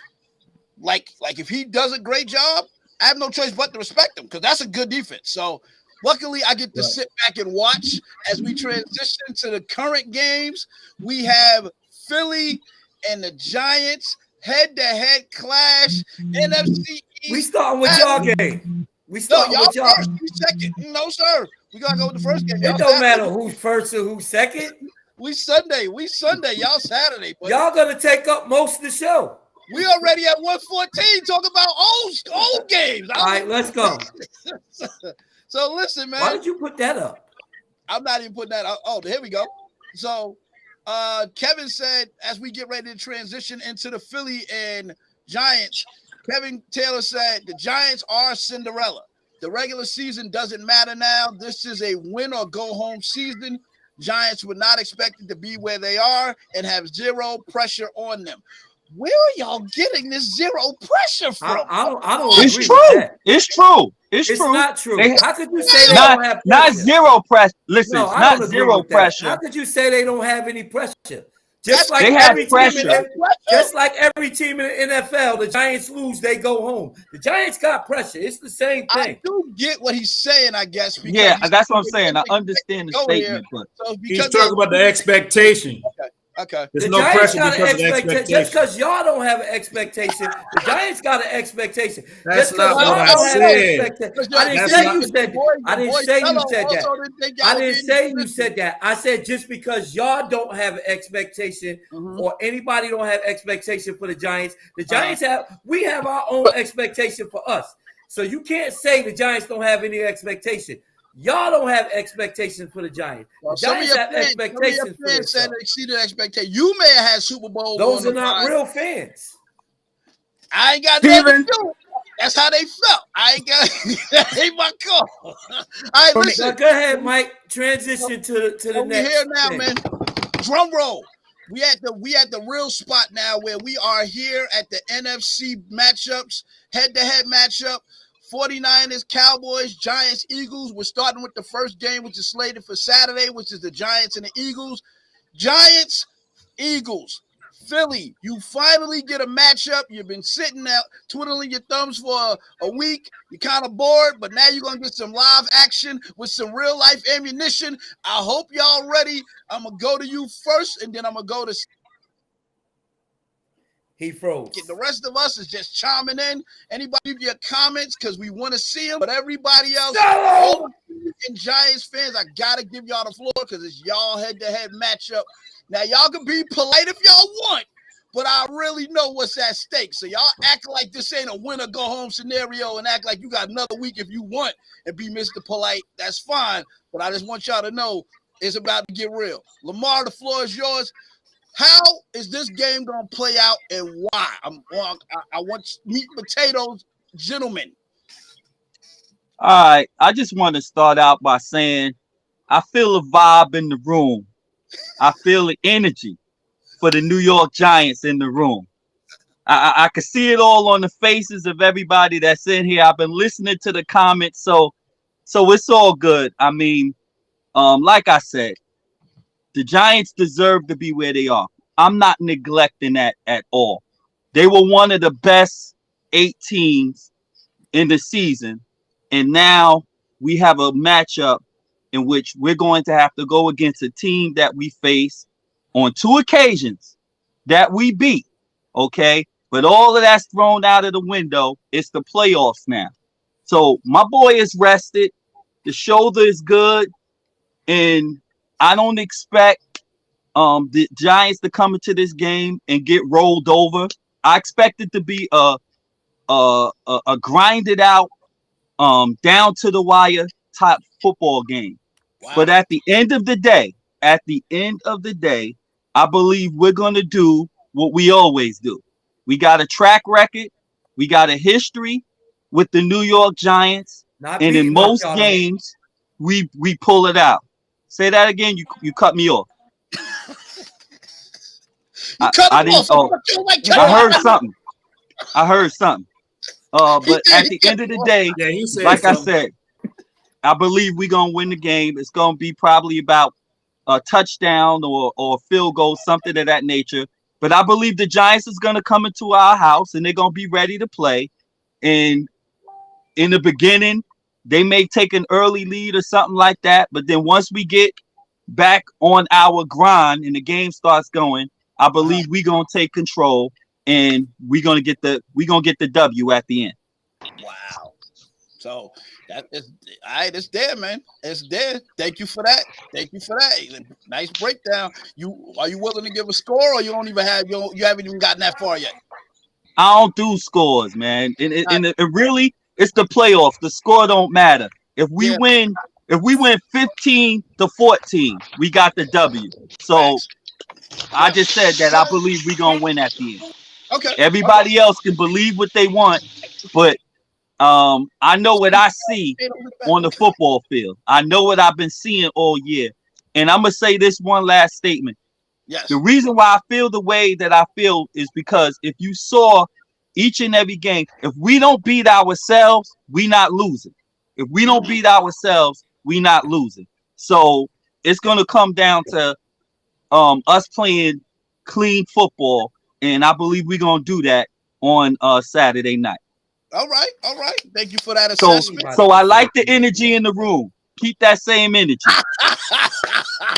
Speaker 1: like if he does a great job, I have no choice but to respect him because that's a good defense. So luckily, I get to sit back and watch as we transition to the current games. We have Philly and the Giants head-to-head clash. NFC East.
Speaker 2: We starting with y'all game. We starting with y'all.
Speaker 1: First, we second. No, sir. We gotta go with the first game.
Speaker 2: It don't matter who's first or who's second.
Speaker 1: We Sunday. Y'all Saturday. Buddy.
Speaker 2: Y'all gonna take up most of the show.
Speaker 1: We already at 114 talking about old games.
Speaker 2: All right, let's go.
Speaker 1: So listen, man.
Speaker 2: Why did you put that up?
Speaker 1: I'm not even putting that up. Oh, here we go. So Kevin said, as we get ready to transition into the Philly and Giants, Kevin Taylor said the Giants are Cinderella. The regular season doesn't matter now. This is a win or go home season. Giants were not expected to be where they are and have zero pressure on them. Where are y'all getting this zero pressure from?
Speaker 2: I don't
Speaker 8: It's
Speaker 2: agree
Speaker 8: true.
Speaker 2: with that.
Speaker 8: It's true. It's
Speaker 2: It's
Speaker 8: true.
Speaker 2: not true.
Speaker 8: They,
Speaker 2: How could you say they
Speaker 8: not
Speaker 2: don't have
Speaker 8: not
Speaker 2: pressure?
Speaker 8: zero pressure. Listen,
Speaker 2: No, I
Speaker 8: not
Speaker 2: don't agree
Speaker 8: zero
Speaker 2: with that.
Speaker 8: pressure.
Speaker 2: How could you say they don't have any pressure?
Speaker 1: That's
Speaker 2: Just like
Speaker 8: They have
Speaker 2: every team
Speaker 8: pressure.
Speaker 2: every team in the NFL, the Giants lose, they go home. The Giants got pressure. It's the same
Speaker 1: I
Speaker 2: thing.
Speaker 1: do get what he's saying, I guess, because
Speaker 8: Yeah,
Speaker 1: he's
Speaker 8: that's what I'm saying. I understand the
Speaker 1: go here.
Speaker 8: statement, but
Speaker 1: So
Speaker 6: He's talking about the expectation.
Speaker 1: Okay.
Speaker 6: There's
Speaker 2: The
Speaker 6: no
Speaker 2: Giants
Speaker 6: pressure
Speaker 2: got an
Speaker 6: because of the
Speaker 2: expectation. Just
Speaker 6: expectation.
Speaker 2: because y'all don't have an expectation, the Giants got an expectation.
Speaker 6: That's
Speaker 2: Just because
Speaker 6: not
Speaker 2: y'all
Speaker 6: what I
Speaker 2: don't have
Speaker 6: said.
Speaker 2: an expectation. I didn't
Speaker 6: That's
Speaker 2: say
Speaker 6: not-
Speaker 2: you said that. I didn't say you said that. I didn't
Speaker 1: say
Speaker 2: say you said that. I said just because y'all don't have an expectation or anybody don't have expectation for the Giants, the Giants we have our own expectation for us. So you can't say the Giants don't have any expectation. Y'all don't have expectations for the Giants.
Speaker 1: Well,
Speaker 2: The Giants have expectations for
Speaker 1: fans said
Speaker 2: themselves.
Speaker 1: it exceeded expectations. You may have had Super Bowl.
Speaker 2: Those are not real fans.
Speaker 1: I ain't got nothing to do. That's how they felt. I ain't got that ain't my call. All right, listen.
Speaker 2: Go ahead, Mike. Transition to the
Speaker 1: we
Speaker 2: next.
Speaker 1: Here now,
Speaker 2: thing.
Speaker 1: man. Drum roll. We at the real spot now where we are here at the NFC matchups, head-to-head matchup. 49ers, Cowboys, Giants, Eagles. We're starting with the first game, which is slated for Saturday, which is the Giants and the Eagles. Giants, Eagles. Philly, you finally get a matchup. You've been sitting there twiddling your thumbs for a week. You're kind of bored, but now you're going to get some live action with some real life ammunition. I hope y'all ready. I'm going to go to you first, and then I'm going to go to
Speaker 2: He froze.
Speaker 1: the rest of us is just chiming in. Anybody leave your comments because we want to see them. But everybody else, all and Giants fans, I got to give y'all the floor because it's y'all head-to-head matchup. Now, y'all can be polite if y'all want, but I really know what's at stake. So y'all act like this ain't a win-or-go-home scenario and act like you got another week if you want and be Mr. Polite. That's fine, but I just want y'all to know it's about to get real. Lamar, the floor is yours. How is this game going to play out and why? I want meat and potatoes, gentlemen.
Speaker 8: all right. I just want to start out by saying I feel a vibe in the room. I feel the energy for the New York Giants in the room. I can see it all on the faces of everybody that's in here. I've been listening to the comments, so it's all good. I mean, like I said, the Giants deserve to be where they are. I'm not neglecting that at all. They were one of the best 8 teams in the season, and now we have a matchup in which we're going to have to go against a team that we face on 2 occasions that we beat. Okay, but all of that's thrown out of the window. It's the playoffs now. So my boy is rested. The shoulder is good, and I don't expect the Giants to come into this game and get rolled over. I expect it to be a grinded out, down to the wire type football game. Wow. But at the end of the day, I believe we're gonna do what we always do. We got a track record, we got a history with the New York Giants, and in most games, we pull it out. Say that again. You cut me off. I didn't. Oh, I heard something. But at the end of the day, like I said, I believe we're gonna win the game. It's gonna be probably about a touchdown or a field goal, something of that nature. But I believe the Giants is gonna come into our house and they're gonna be ready to play. And in the beginning, they may take an early lead or something like that. But then once we get back on our grind and the game starts going, I believe we're gonna take control and we're gonna get the W at the end.
Speaker 1: Wow. So that is all right. It's there, man. It's there. Thank you for that. Nice breakdown. Are you willing to give a score, or you don't even have you haven't even gotten that far yet?
Speaker 8: I don't do scores, man. And it really, it's the playoffs. The score don't matter. If we win 15-14, we got the W. So I just said that I believe we're gonna win at the end.
Speaker 1: Okay.
Speaker 8: Everybody else can believe what they want, but I know what I see on the football field. I know what I've been seeing all year. And I'm gonna say this one last statement.
Speaker 1: Yes.
Speaker 8: The reason why I feel the way that I feel is because if you saw each and every game, if we don't beat ourselves, we not losing. If we don't beat ourselves, we not losing. So it's gonna come down to us playing clean football, and I believe we're gonna do that on Saturday night.
Speaker 1: All right. Thank you for that
Speaker 8: So
Speaker 1: assessment.
Speaker 8: so I like the energy in the room. Keep that same energy.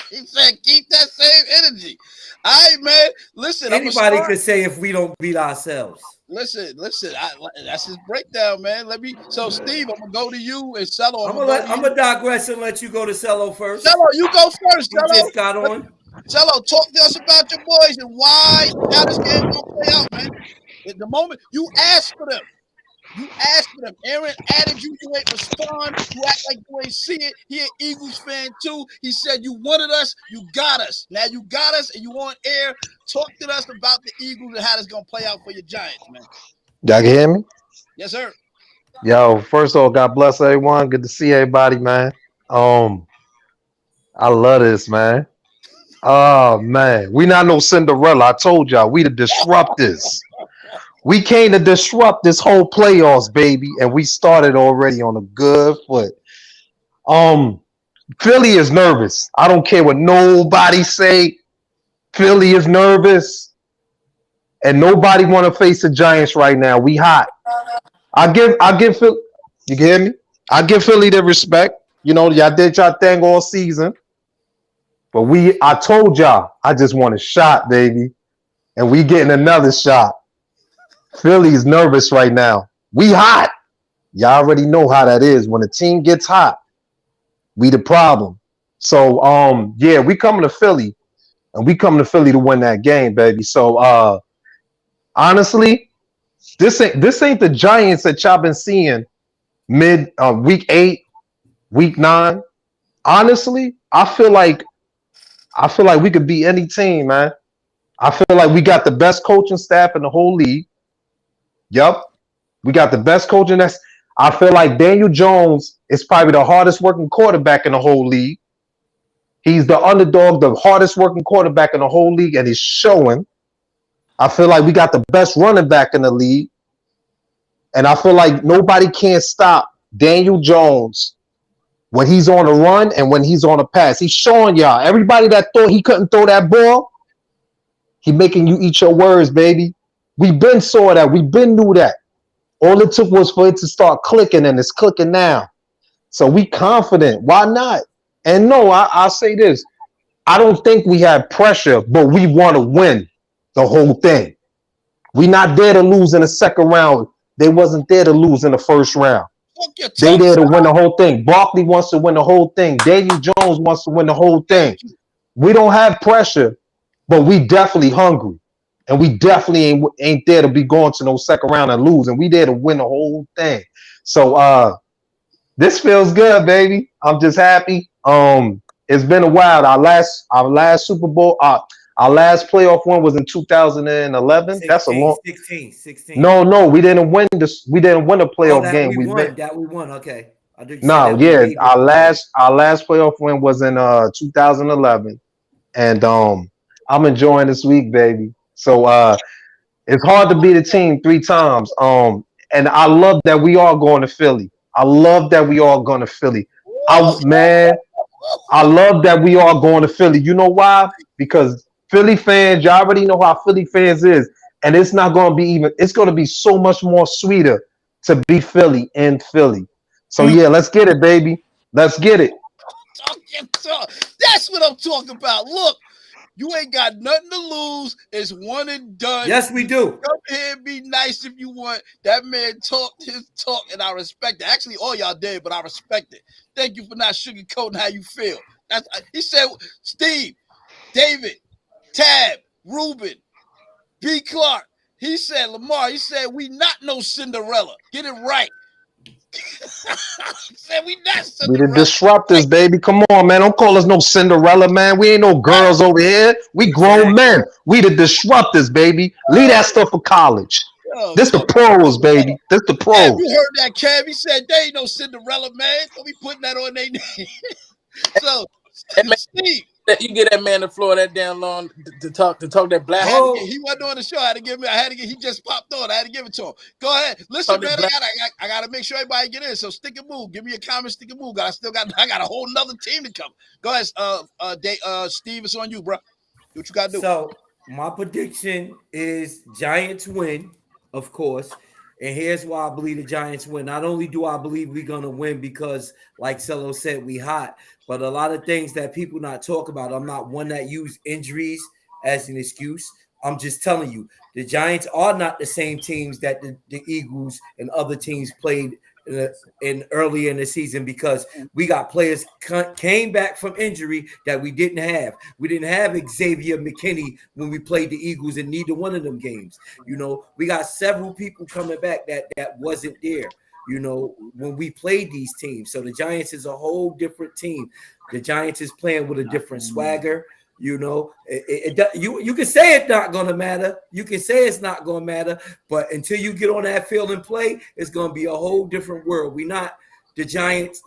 Speaker 1: He said, keep that same energy. All right, man. Listen,
Speaker 2: Anybody could say if we don't beat ourselves.
Speaker 1: Listen. That's his breakdown, man. So Steve, I'm gonna go to you and Cello.
Speaker 2: I'm gonna digress and let you go to Cello first.
Speaker 1: Cello, you go first.
Speaker 2: You just got on.
Speaker 1: Cello, talk to us about your boys and how this game gonna play out, man. At the moment you asked for them. Aaron added you ain't respond. You act like you ain't see it. He an Eagles fan too. He said you wanted us, you got us. Now you got us and you on air. Talk to us about the Eagles and how this gonna play out for your Giants, man.
Speaker 11: Y'all can hear me?
Speaker 1: Yes, sir.
Speaker 11: Yo, first of all, God bless everyone. Good to see everybody, man. I love this, man. Oh man, we not no Cinderella. I told y'all, we the disruptors. We came to disrupt this whole playoffs, baby, and we started already on a good foot. Philly is nervous. I don't care what nobody say. Philly is nervous, and nobody want to face the Giants right now. We hot. I give Philly. You can hear me? I give Philly the respect. You know, y'all did y'all thing all season, but I told y'all, I just want a shot, baby, and we getting another shot. Philly's nervous right now. We hot. Y'all already know how that is. When a team gets hot, we the problem. So yeah, we coming to Philly, and we coming to Philly to win that game, baby. So honestly, this ain't the Giants that y'all been seeing mid week 8, week 9. Honestly, I feel like we could beat any team, man. I feel like we got the best coaching staff in the whole league. Yup. We got the best coaching. I feel like Daniel Jones is probably the hardest working quarterback in the whole league. He's the underdog, the hardest working quarterback in the whole league, and he's showing. I feel like we got the best running back in the league. And I feel like nobody can stop Daniel Jones when he's on a run and when he's on a pass. He's showing y'all. Everybody that thought he couldn't throw that ball, he making you eat your words, baby. We been saw that. We been knew that. All it took was for it to start clicking, and it's clicking now. So we confident. Why not? And no, I'll say this. I don't think we have pressure, but we want to win the whole thing. We not there to lose in the second round. They wasn't there to lose in the first round. They there to win the whole thing. Barkley wants to win the whole thing. Daniel Jones wants to win the whole thing. We don't have pressure, but we definitely hungry. And we definitely ain't there to be going to no second round and lose. And we there to win the whole thing. So this feels good, baby. I'm just happy. It's been a while. Our last Super Bowl, our last playoff one was in 2011.
Speaker 2: 16,
Speaker 11: That's a long
Speaker 2: 16.
Speaker 11: No, we didn't win this. We didn't win a playoff game.
Speaker 2: We won. Okay.
Speaker 11: Our last playoff win was in 2011, and I'm enjoying this week, baby. So it's hard to beat a team 3 times. And I love that we are going to Philly. I love that we are going to Philly. I love that we are going to Philly. You know why? Because Philly fans, y'all already know how Philly fans is. And it's not going to be it's going to be so much more sweeter to be Philly in Philly. So yeah, let's get it, baby. Let's get it.
Speaker 1: That's what I'm talking about. Look, you ain't got nothing to lose. It's one and done.
Speaker 2: Yes, we do.
Speaker 1: Come here and be nice if you want. That man talked his talk, and I respect it. Actually, all y'all did, but I respect it. Thank you for not sugarcoating how you feel. He said, Steve, David, Tab, Ruben, B. Clark. He said, Lamar, he said, we not no Cinderella. Get it right. He said, we not Cinderella.
Speaker 11: We the disruptors, baby. Come on, man. Don't call us no Cinderella, man. We ain't no girls over here. We grown men. We the disruptors, baby. Leave that stuff for college. This the pros, baby. This the pros.
Speaker 1: Yeah, you heard that, Kev. He said, they ain't no Cinderella, man. Don't be putting that on their name.
Speaker 10: That man,
Speaker 1: Steve.
Speaker 10: you get that man the floor that damn long to talk that black.
Speaker 1: He wasn't on the show. I had to get. He just popped on. I had to give it to him. Go ahead. Listen, man. I gotta make sure everybody get in. So stick and move. Give me a comment. Stick and move. I got a whole nother team to cover. Go ahead. Steve, it's on you, bro. Do what you gotta do.
Speaker 2: So my prediction is Giants win, of course. And here's why I believe the Giants win. Not only do I believe we're gonna win because, like Cello said, we hot, but a lot of things that people not talk about. I'm not one that use injuries as an excuse. I'm just telling you, the Giants are not the same teams that the Eagles and other teams played in early in the season, because we got players came back from injury that we didn't have. We didn't have Xavier McKinney when we played the Eagles in neither one of them games. You know, we got several people coming back that wasn't there, you know, when we played these teams. So the Giants is a whole different team. The Giants is playing with a different swagger. You know, you can say it's not going to matter. You can say it's not going to matter. But until you get on that field and play, it's going to be a whole different world. We're not the Giants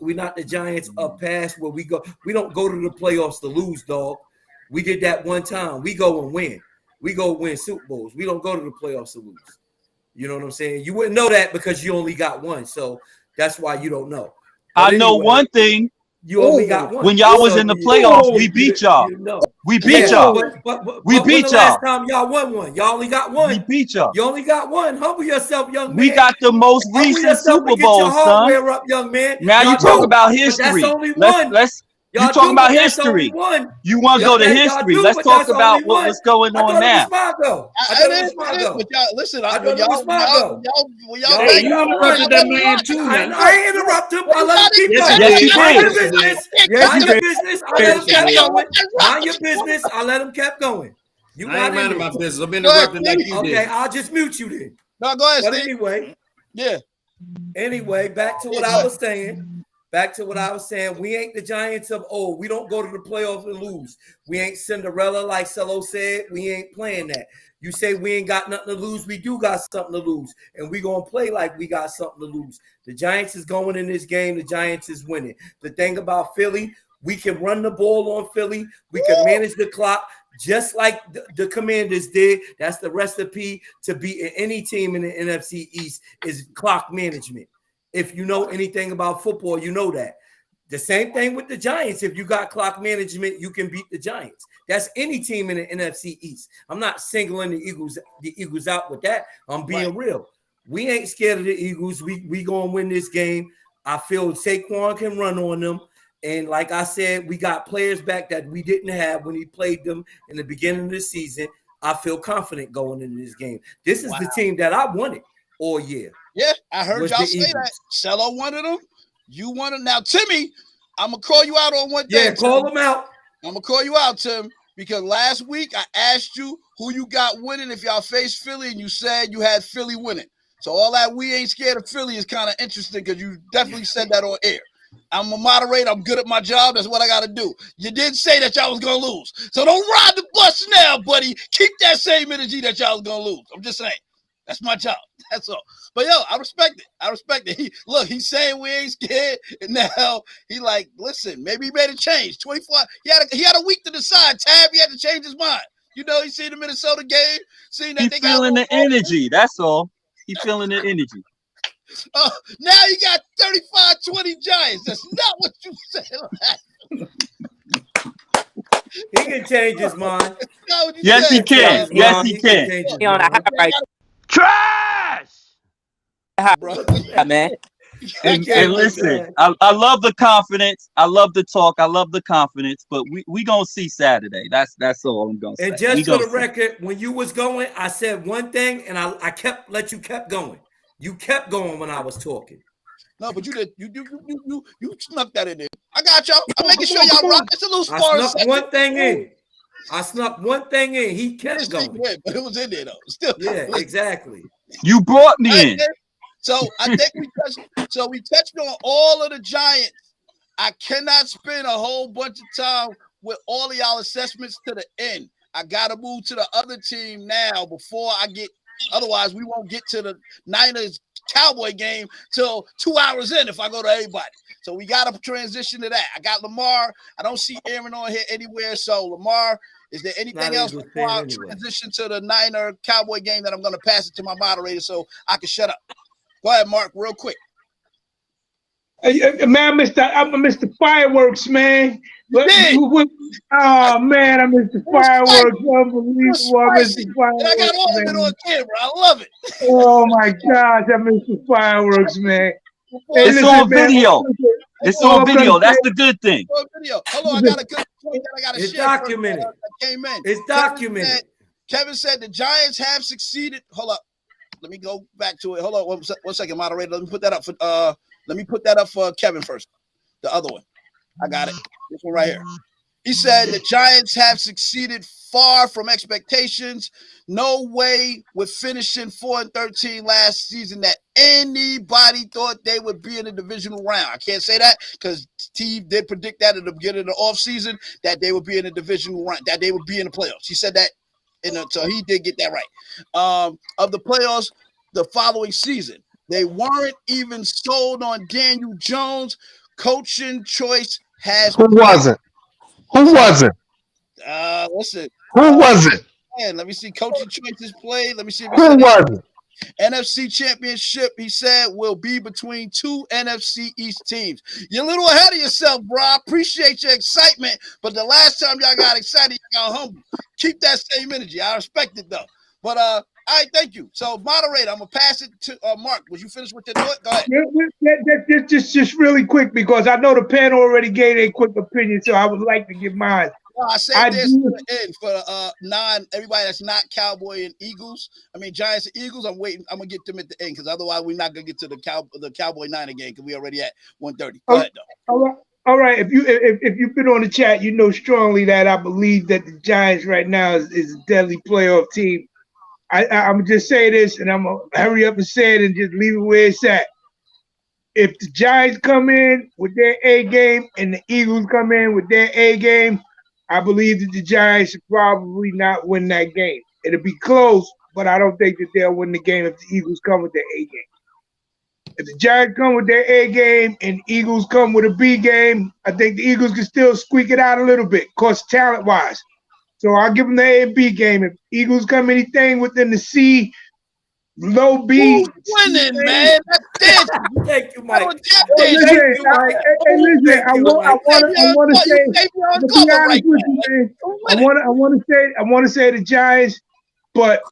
Speaker 2: up past where we go. We don't go to the playoffs to lose, dog. We did that one time. We go and win. We go win Super Bowls. We don't go to the playoffs to lose. You know what I'm saying? You wouldn't know that because you only got one. So that's why you don't know. But
Speaker 8: I know one thing.
Speaker 2: You only got one.
Speaker 8: When y'all was in the playoffs, we beat y'all. We beat y'all. We beat y'all.
Speaker 2: Last time y'all won one, y'all only got one.
Speaker 8: We beat y'all.
Speaker 2: You only got one. Humble yourself, young man.
Speaker 8: We got the most recent Super Bowl, son.
Speaker 2: Up, young man.
Speaker 8: Now you talk about history.
Speaker 2: That's only one.
Speaker 8: You talking about history. You want to go to history. Let's talk about what's going on now.
Speaker 1: But y'all, listen, y'all
Speaker 6: interrupted that man too.
Speaker 2: I ain't interrupt him. I let him keep going.
Speaker 8: Yes, you did.
Speaker 2: Mind your business. I let him keep going. Mind your business. I let him keep going.
Speaker 6: I ain't minding my business. I'm interrupting like you did.
Speaker 2: Okay, I'll just mute you then.
Speaker 1: No, go ahead,
Speaker 2: but
Speaker 1: Steve.
Speaker 2: Anyway, back to what I was saying. We ain't the Giants of old. We don't go to the playoffs and lose. We ain't Cinderella, like Cello said. We ain't playing that. You say we ain't got nothing to lose. We do got something to lose. And we going to play like we got something to lose. The Giants is going in this game. The Giants is winning. The thing about Philly, we can run the ball on Philly. We can manage the clock just like the Commanders did. That's the recipe to beat any team in the NFC East is clock management. If you know anything about football, you know that. The same thing with the Giants. If you got clock management, you can beat the Giants. That's any team in the NFC East. I'm not singling the Eagles out with that. I'm being real. We ain't scared of the Eagles. We gonna win this game. I feel Saquon can run on them. And like I said, we got players back that we didn't have when he played them in the beginning of the season. I feel confident going into this game. This is the team that I wanted all year.
Speaker 1: Yeah, I heard y'all say that. Cello wanted them. You wanted. Now, Timmy, I'm going to call you out on one thing.
Speaker 2: Yeah, call him out.
Speaker 1: I'm going to call you out, Tim, because last week I asked you who you got winning if y'all face Philly, and you said you had Philly winning. So all that we ain't scared of Philly is kind of interesting because you definitely said that on air. I'm a moderator. I'm good at my job. That's what I got to do. You did say that y'all was going to lose. So don't ride the bus now, buddy. Keep that same energy that y'all was going to lose. I'm just saying. That's my job. That's all. But yo, I respect it. He's saying we ain't scared, and now he like, listen, maybe he made a change. 24. He had a week to decide. Tab, he had to change his mind. You know, he seen the Minnesota game, seen that
Speaker 8: he
Speaker 1: they
Speaker 8: feeling the energy. That's all. He feeling the energy.
Speaker 1: Now you got 35-20 Giants. That's not what you said.
Speaker 2: He can change his mind.
Speaker 8: Yes, he can. Yes, he can.
Speaker 9: Trash!
Speaker 1: Bro.
Speaker 7: Man.
Speaker 8: And listen, I love the confidence. I love the talk. I love the confidence. But we gonna see Saturday. That's all I'm gonna say.
Speaker 2: And just for the record, when you was going, I said one thing, and I kept going. You kept going when I was talking.
Speaker 1: No, but you did. You snuck that in there. I got y'all. I'm making sure y'all rock. It's a little sparring.
Speaker 2: I snuck one thing in. He kept going.
Speaker 1: But it was in there though. Still.
Speaker 2: Yeah, exactly.
Speaker 8: You brought me in.
Speaker 1: So I think we touched on all of the Giants. I cannot spend a whole bunch of time with all of y'all assessments to the end. I gotta move to the other team now before I get. Otherwise, we won't get to the Niners Cowboy game till 2 hours in if I go to everybody. So we got to transition to that. I got Lamar. I don't see Aaron on here anywhere. So Lamar, is there anything else before I transition to the Niner Cowboy game that I'm going to pass it to my moderator so I can shut up? Go ahead, Mark, real quick.
Speaker 5: Man, I missed the fireworks, man. Oh man, I missed the fireworks. Unbelievable. I missed the fireworks.
Speaker 1: And I got all of it on camera. I love it.
Speaker 5: Oh my gosh, I missed the fireworks, man.
Speaker 8: Hey, it's on video. It's on video. That's the good thing.
Speaker 1: Hold on, I got a good point that I got to share.
Speaker 2: It's documented.
Speaker 1: Came in.
Speaker 2: It's documented.
Speaker 1: Kevin said the Giants have succeeded. Hold up. Let me go back to it. Hold on one second, moderator. Let me put that up for Kevin first. The other one. I got it. This one right here. He said the Giants have succeeded far from expectations. No way with finishing 4-13 last season that anybody thought they would be in the divisional round. I can't say that because Steve did predict that at the beginning of the offseason that they would be in the divisional round, that they would be in the playoffs. He said that, so he did get that right. Of the playoffs the following season, they weren't even sold on Daniel Jones. Coaching choice has.
Speaker 11: Who wasn't? Who wasn't?
Speaker 1: Listen.
Speaker 11: Who wasn't?
Speaker 1: Man, let me see. Coaching choices played. Let me see.
Speaker 11: Who wasn't?
Speaker 1: NFC Championship, he said, will be between two NFC East teams. You're a little ahead of yourself, bro. I appreciate your excitement, but the last time y'all got excited, y'all got humble. Keep that same energy. I respect it, though. But, all right, thank you. So, moderator, I'm going to pass it to Mark. Was you finished with your thought? Go ahead.
Speaker 5: Just really quick, because I know the panel already gave a quick opinion, so I would like to give mine.
Speaker 1: I saved this to the end for everybody that's not Cowboy and Eagles. I mean Giants and Eagles. I'm waiting. I'm gonna get them at the end because otherwise we're not gonna get to the Cowboy Niner game because we already at 1:30. Go ahead, though.
Speaker 5: All right. If you've been on the chat, you know strongly that I believe that the Giants right now is a deadly playoff team. I'm just say this, and I'm gonna hurry up and say it and just leave it where it's at. If the Giants come in with their A game and the Eagles come in with their A game, I believe that the Giants should probably not win that game. It'll be close, but I don't think that they'll win the game if the Eagles come with their A game. If the Giants come with their A game and Eagles come with a B game, I think the Eagles can still squeak it out a little bit, cause talent-wise. So I'll give them the A and B game. If Eagles come anything within the C, low B.
Speaker 1: Who's winning, man? That's it.
Speaker 2: Thank you, Mike.
Speaker 5: Listen, I want to say, to be honest with you, man, I want to say the Giants, but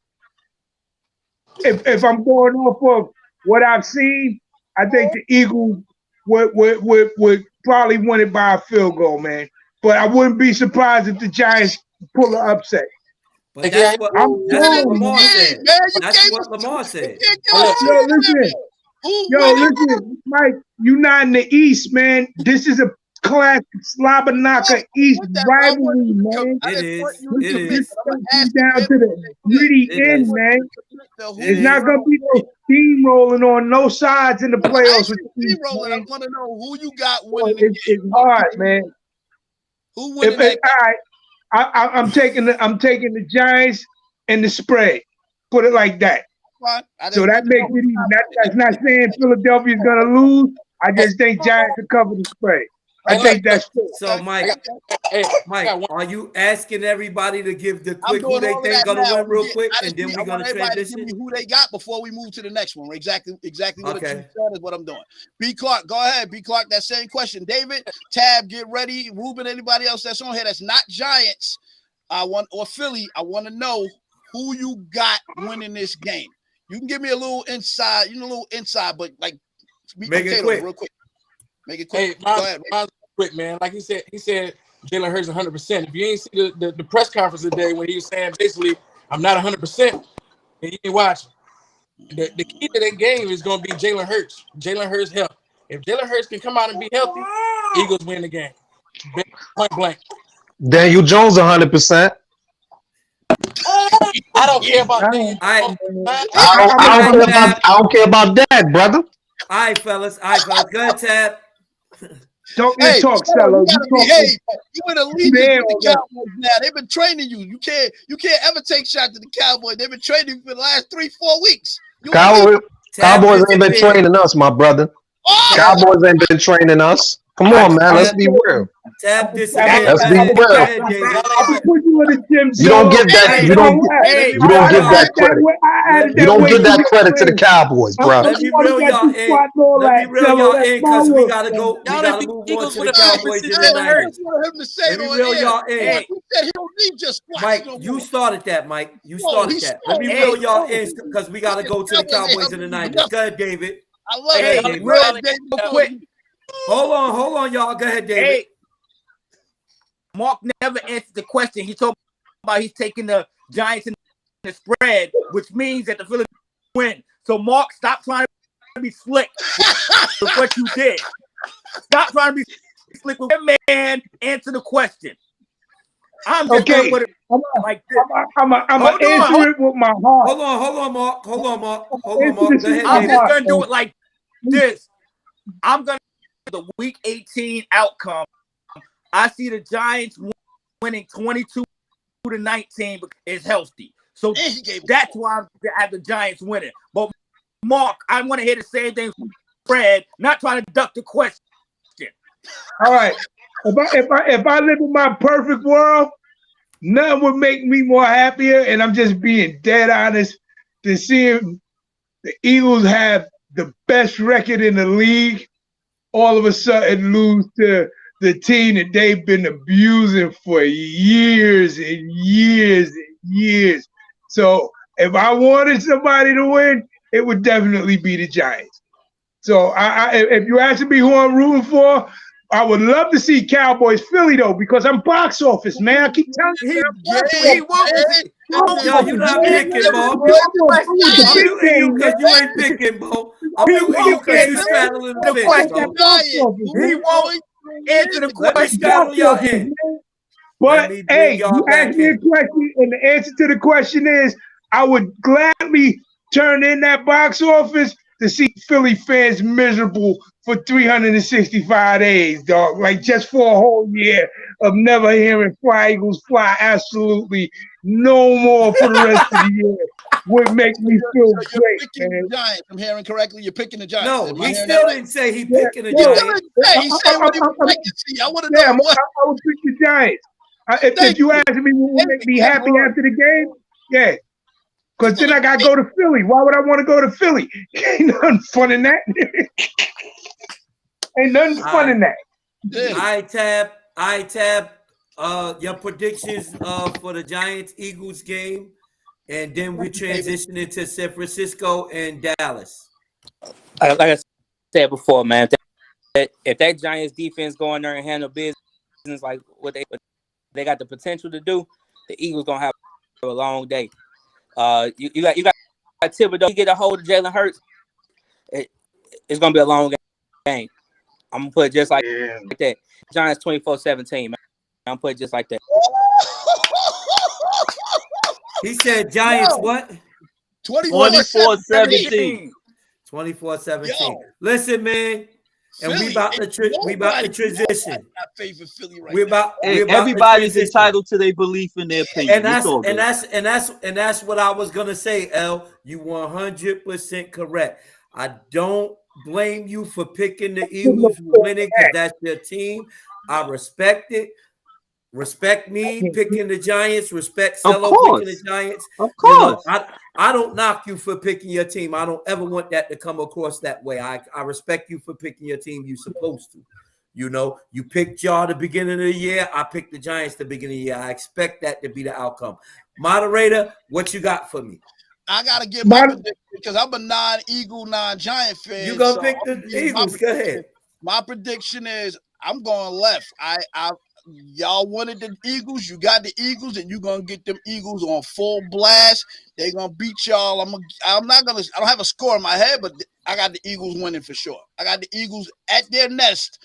Speaker 5: if I'm going off of what I've seen, I think the Eagles would probably win it by a field goal, man. But I wouldn't be surprised if the Giants pull an upset.
Speaker 2: But that's what Lamar said. That's what Lamar said.
Speaker 5: Listen, Mike, you not in the East, man. This is a classic slobber knocker East rivalry, man.
Speaker 2: It is.
Speaker 5: It's down to the gritty end, man. It's not gonna be no steamrolling on no sides in the playoffs.
Speaker 1: I want to know who you got winning.
Speaker 5: It's hard, man.
Speaker 1: Who winning that game?
Speaker 5: I'm taking the Giants and the spread. Put it like that. So that makes it even. That's not saying Philadelphia's gonna lose. I just think Giants will cover the spread. I think that's true.
Speaker 2: So, Mike, are you asking everybody to give the quick who they think gonna win real quick, and then we're gonna transition?
Speaker 1: Who they got before we move to the next one? Exactly what you said is what I'm doing. B. Clark, go ahead. B. Clark, that same question. David, Tab, get ready. Ruben, anybody else that's on here that's not Giants, or Philly, I want to know who you got winning this game. You can give me a little inside, but like
Speaker 2: make it quick.
Speaker 1: Real quick. Make it quick.
Speaker 10: Hey, go ahead. Quick, man. Like he said Jalen Hurts 100%. If you ain't see the press conference today when he was saying basically, I'm not 100%, and you ain't watching. The key to that game is going to be Jalen Hurts. Jalen Hurts' health. If Jalen Hurts can come out and be healthy, Eagles win the game. Point blank.
Speaker 11: Daniel Jones 100%.
Speaker 10: I don't care about that.
Speaker 11: I don't care about that, brother.
Speaker 2: All right, fellas. Go ahead, Tab.
Speaker 5: Don't talk, fellas.
Speaker 1: You in the lead with the Cowboys now. They've been training you. You can't ever take shots to the Cowboys. They've been training you for the last 3-4 weeks.
Speaker 11: Cowboys ain't been training us, my brother. Cowboys ain't been training us. Come on, man. Let's be real.
Speaker 2: Tab disappeared.
Speaker 11: Let's be
Speaker 2: Go
Speaker 11: real.
Speaker 2: ahead, David.
Speaker 5: I can put you in the gym,
Speaker 11: You don't give that.
Speaker 2: Hey,
Speaker 11: You don't.
Speaker 2: hey,
Speaker 11: You don't give that credit.
Speaker 5: I added
Speaker 11: You
Speaker 5: that
Speaker 11: don't
Speaker 5: weight
Speaker 11: give
Speaker 5: to
Speaker 11: that
Speaker 5: your
Speaker 11: credit to the
Speaker 5: plan.
Speaker 11: Cowboys, bro.
Speaker 2: Let me
Speaker 5: I'm
Speaker 2: reel
Speaker 5: got
Speaker 2: y'all
Speaker 5: you
Speaker 2: in.
Speaker 5: squatting all
Speaker 2: Let me
Speaker 5: that.
Speaker 2: reel
Speaker 5: Tell
Speaker 2: y'all
Speaker 5: that's
Speaker 2: in
Speaker 5: my
Speaker 2: because we
Speaker 5: work,
Speaker 2: gotta
Speaker 5: man.
Speaker 2: go. We
Speaker 4: Y'all
Speaker 2: gotta
Speaker 4: done beat
Speaker 2: move on
Speaker 4: Eagles
Speaker 2: to
Speaker 4: with
Speaker 2: the
Speaker 4: a super
Speaker 2: Cowboys and the
Speaker 4: Jalen
Speaker 1: I
Speaker 2: Niners.
Speaker 1: just want him to say
Speaker 2: Let
Speaker 1: it
Speaker 2: me
Speaker 1: on
Speaker 2: reel
Speaker 1: air.
Speaker 2: y'all in.
Speaker 4: Hey,
Speaker 1: He said he don't need just squats
Speaker 2: Mike,
Speaker 1: no
Speaker 2: you
Speaker 1: more.
Speaker 2: started that, Mike. You
Speaker 1: Whoa,
Speaker 2: started
Speaker 1: he
Speaker 2: that. Let me
Speaker 1: started
Speaker 2: reel
Speaker 1: it.
Speaker 2: y'all in because we gotta go to the
Speaker 1: Cowboys ain't
Speaker 2: Cowboys and the
Speaker 1: helping me
Speaker 2: Niners.
Speaker 1: nothing.
Speaker 2: Go ahead, David.
Speaker 1: I love
Speaker 2: Go ahead,
Speaker 1: it.
Speaker 2: David.
Speaker 4: real
Speaker 1: David.
Speaker 4: quick.
Speaker 2: Hold on, y'all. Go ahead, David.
Speaker 4: Hey, Mark never answered the question. He told about he's taking the Giants in the spread, which means that the Phillies win. So Mark, stop trying to be slick with what you did. Stop trying to be slick with that man. Answer the question. I'm just gonna
Speaker 5: Okay,
Speaker 4: put it
Speaker 5: I'm
Speaker 4: like this.
Speaker 5: gonna answer it with my heart.
Speaker 2: Hold on, Mark. Hold on, Mark.
Speaker 5: Answer this
Speaker 2: Go
Speaker 5: with
Speaker 2: ahead,
Speaker 5: my
Speaker 4: I'm
Speaker 2: David.
Speaker 4: just
Speaker 5: heart.
Speaker 4: gonna do it like this. I'm gonna the Week 18 outcome. I see the Giants winning 22-19 because it's healthy. So that's why I have the Giants winning. But Mark, I want to hear the same thing from Fred, not trying to duck the question.
Speaker 5: All right. If I live in my perfect world, nothing would make me more happier, and I'm just being dead honest, to see the Eagles have the best record in the league all of a sudden lose to the team that they've been abusing for years and years and years. So if I wanted somebody to win, it would definitely be the Giants. So if you're asking me who I'm rooting for, I would love to see Cowboys Philly though, because I'm box office, man. I keep telling you,
Speaker 4: He won't.
Speaker 2: Yo, you not picking, Mark.
Speaker 5: I want the
Speaker 2: I'm
Speaker 5: big
Speaker 2: muting you
Speaker 5: game, man.
Speaker 2: because you ain't picking, Bo. I'm
Speaker 5: He
Speaker 2: muting you
Speaker 5: won't
Speaker 2: because you
Speaker 5: answer
Speaker 2: straddling the
Speaker 4: the
Speaker 2: fence,
Speaker 4: question.
Speaker 2: Bo.
Speaker 5: box office,
Speaker 4: He
Speaker 5: man.
Speaker 4: won't answer the
Speaker 2: Let me
Speaker 4: question.
Speaker 2: straddle
Speaker 5: Box
Speaker 2: y'all
Speaker 5: office,
Speaker 2: in.
Speaker 5: man.
Speaker 2: Let
Speaker 5: But
Speaker 2: me bring
Speaker 5: hey,
Speaker 2: y'all
Speaker 5: you asked
Speaker 2: back
Speaker 5: me a
Speaker 2: in.
Speaker 5: question, and the answer to the question is I would gladly turn in that box office to see Philly fans miserable for 365 days, dog. Like just for a whole year of never hearing Fly Eagles fly absolutely no more for the rest of the year would make me feel
Speaker 1: So you're
Speaker 5: great,
Speaker 1: picking
Speaker 5: man.
Speaker 1: the Giants. I'm hearing correctly. You're picking the Giants.
Speaker 2: No,
Speaker 1: Am I
Speaker 2: he
Speaker 1: hearing that
Speaker 2: still
Speaker 1: right?
Speaker 2: didn't say he
Speaker 5: Yeah,
Speaker 2: picking the
Speaker 1: He still
Speaker 2: Giants.
Speaker 1: didn't say. He said what he would like to see. I want to
Speaker 5: yeah,
Speaker 1: know what.
Speaker 5: I would pick the Giants. If
Speaker 1: Thank
Speaker 5: you
Speaker 1: you.
Speaker 5: ask me what would make me
Speaker 1: That's
Speaker 5: happy
Speaker 1: hard.
Speaker 5: after the game, yeah.
Speaker 1: He's
Speaker 5: Because then
Speaker 1: gonna
Speaker 5: I got to go to Philly. Why would I want to go to Philly? Ain't nothing fun in that. Ain't nothing fun in that.
Speaker 2: I tab. Your predictions for the Giants Eagles game, and then we transition into San Francisco and Dallas.
Speaker 7: Like I said before, man, if that Giants defense go in there and handle business like what they got the potential to do, the Eagles gonna have a long day. You got Thibodeau. You get a hold of Jalen Hurts, it's gonna be a long game. I'm gonna put it just like that. Giants 24-17, man. I'm put it just like that.
Speaker 2: He said Giants what?
Speaker 4: 24-17.
Speaker 2: 24-17. Listen, man, and
Speaker 1: Philly,
Speaker 2: we about to transition.
Speaker 1: Favor Philly right
Speaker 2: We're
Speaker 1: now.
Speaker 2: about to
Speaker 8: Everybody's
Speaker 2: transition.
Speaker 8: entitled to their belief in their opinion. It's all good.
Speaker 2: And that's what I was gonna say, L. You 100% correct. I don't blame you for picking the Eagles winning because that's your team. I respect it. Respect me picking the Giants. Respect
Speaker 8: Of
Speaker 2: Cello picking the
Speaker 8: course.
Speaker 2: Giants.
Speaker 8: Of
Speaker 2: You know,
Speaker 8: course.
Speaker 2: I don't knock you for picking your team. I don't ever want that to come across that way. I respect you for picking your team. You're supposed to. You know, you picked y'all the beginning of the year. I picked the Giants the beginning of the year. I expect that to be the outcome. Moderator, what you got for me?
Speaker 1: I gotta get my prediction because I'm a non-Eagle, non-Giant fan.
Speaker 2: You gonna pick the Eagles? Go ahead.
Speaker 1: My prediction is I'm going left. Y'all wanted the Eagles, you got the Eagles, and you're gonna get them Eagles on full blast. They're gonna beat y'all. I don't have a score in my head, but I got the Eagles winning for sure. I got the Eagles at their nest.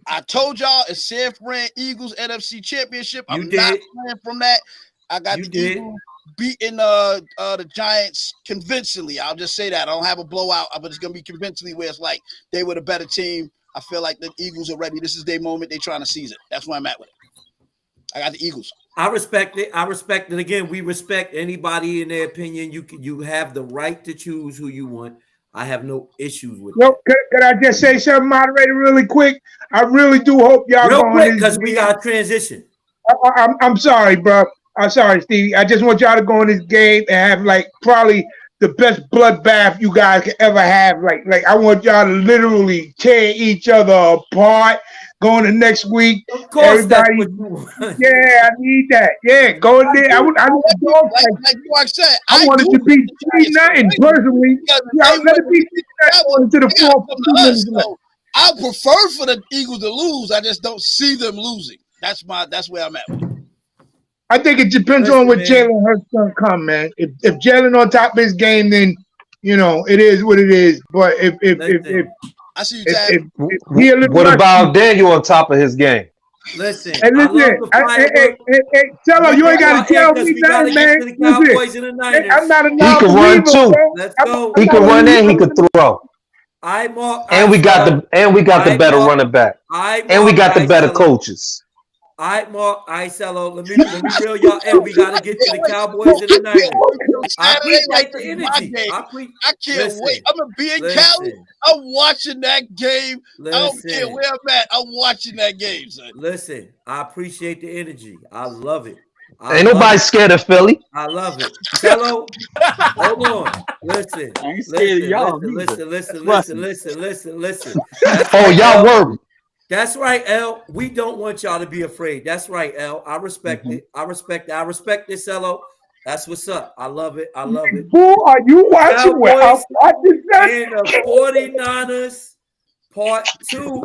Speaker 1: I told y'all it's San Fran Eagles NFC Championship. I'm not playing from that. I got the Eagles beating the Giants convincingly. I'll just say that. I don't have a blowout, but it's gonna be convincingly where it's like they were the better team. I feel like the Eagles are ready. This is their moment. They're trying to seize it. That's where I'm at with it. I got the Eagles.
Speaker 2: I respect it. I respect it. Again, we respect anybody in their opinion. You have the right to choose who you want. I have no issues with
Speaker 5: Well,
Speaker 2: that.
Speaker 5: could I just say something, moderator, really quick? I really do hope y'all
Speaker 2: Real
Speaker 5: go on
Speaker 2: quick,
Speaker 5: this.
Speaker 2: because we got to transition.
Speaker 5: I'm sorry, bro. I'm sorry, Stevie. I just want y'all to go in this game and have like probably the best bloodbath you guys can ever have. Like I want y'all to literally tear each other apart. Going to next week,
Speaker 2: Of course,
Speaker 5: everybody.
Speaker 2: that's what you want.
Speaker 5: Yeah, I need that. Yeah, go in there. I need the dog fight.
Speaker 1: Like Mark said,
Speaker 5: I want it to be 3-0 personally. Yeah, let it be 3-0 going into the fourth.
Speaker 1: I prefer for the Eagles to lose. I just don't see them losing. That's where I'm at.
Speaker 5: I think it depends on what Jalen Hurts gonna come, man. If Jalen on top of his game, then it is what it is. But if
Speaker 1: I see you, Tad.
Speaker 11: What about Daniel on top of his game?
Speaker 2: Listen,
Speaker 5: I love the fireworks. Cello, you ain't got to tell me nothing, man. Listen, I'm not a
Speaker 11: He can run too.
Speaker 2: Let's go.
Speaker 11: He can run and he can throw. And we got the better running back. And we got the better coaches.
Speaker 2: All right, Mark. All right, Cello. Let me reel y'all in. We got to get to the Cowboys and the Niners. I appreciate the energy.
Speaker 1: I can't wait. I'm going to be in Cali. I'm watching that game. I don't care where I'm at. I'm watching that game, son.
Speaker 2: Listen, I appreciate the energy. I love it.
Speaker 11: Ain't nobody scared of Philly.
Speaker 2: I love it. Cello, hold on. Listen.
Speaker 8: I ain't scared of y'all.
Speaker 2: Listen.
Speaker 11: Oh, y'all worried.
Speaker 2: That's right, L. We don't want y'all to be afraid. That's right, L. I respect it. I respect this, Cello. That's what's up. I love it.
Speaker 5: Who are you watching?
Speaker 2: Cowboys and the 49ers, part 2,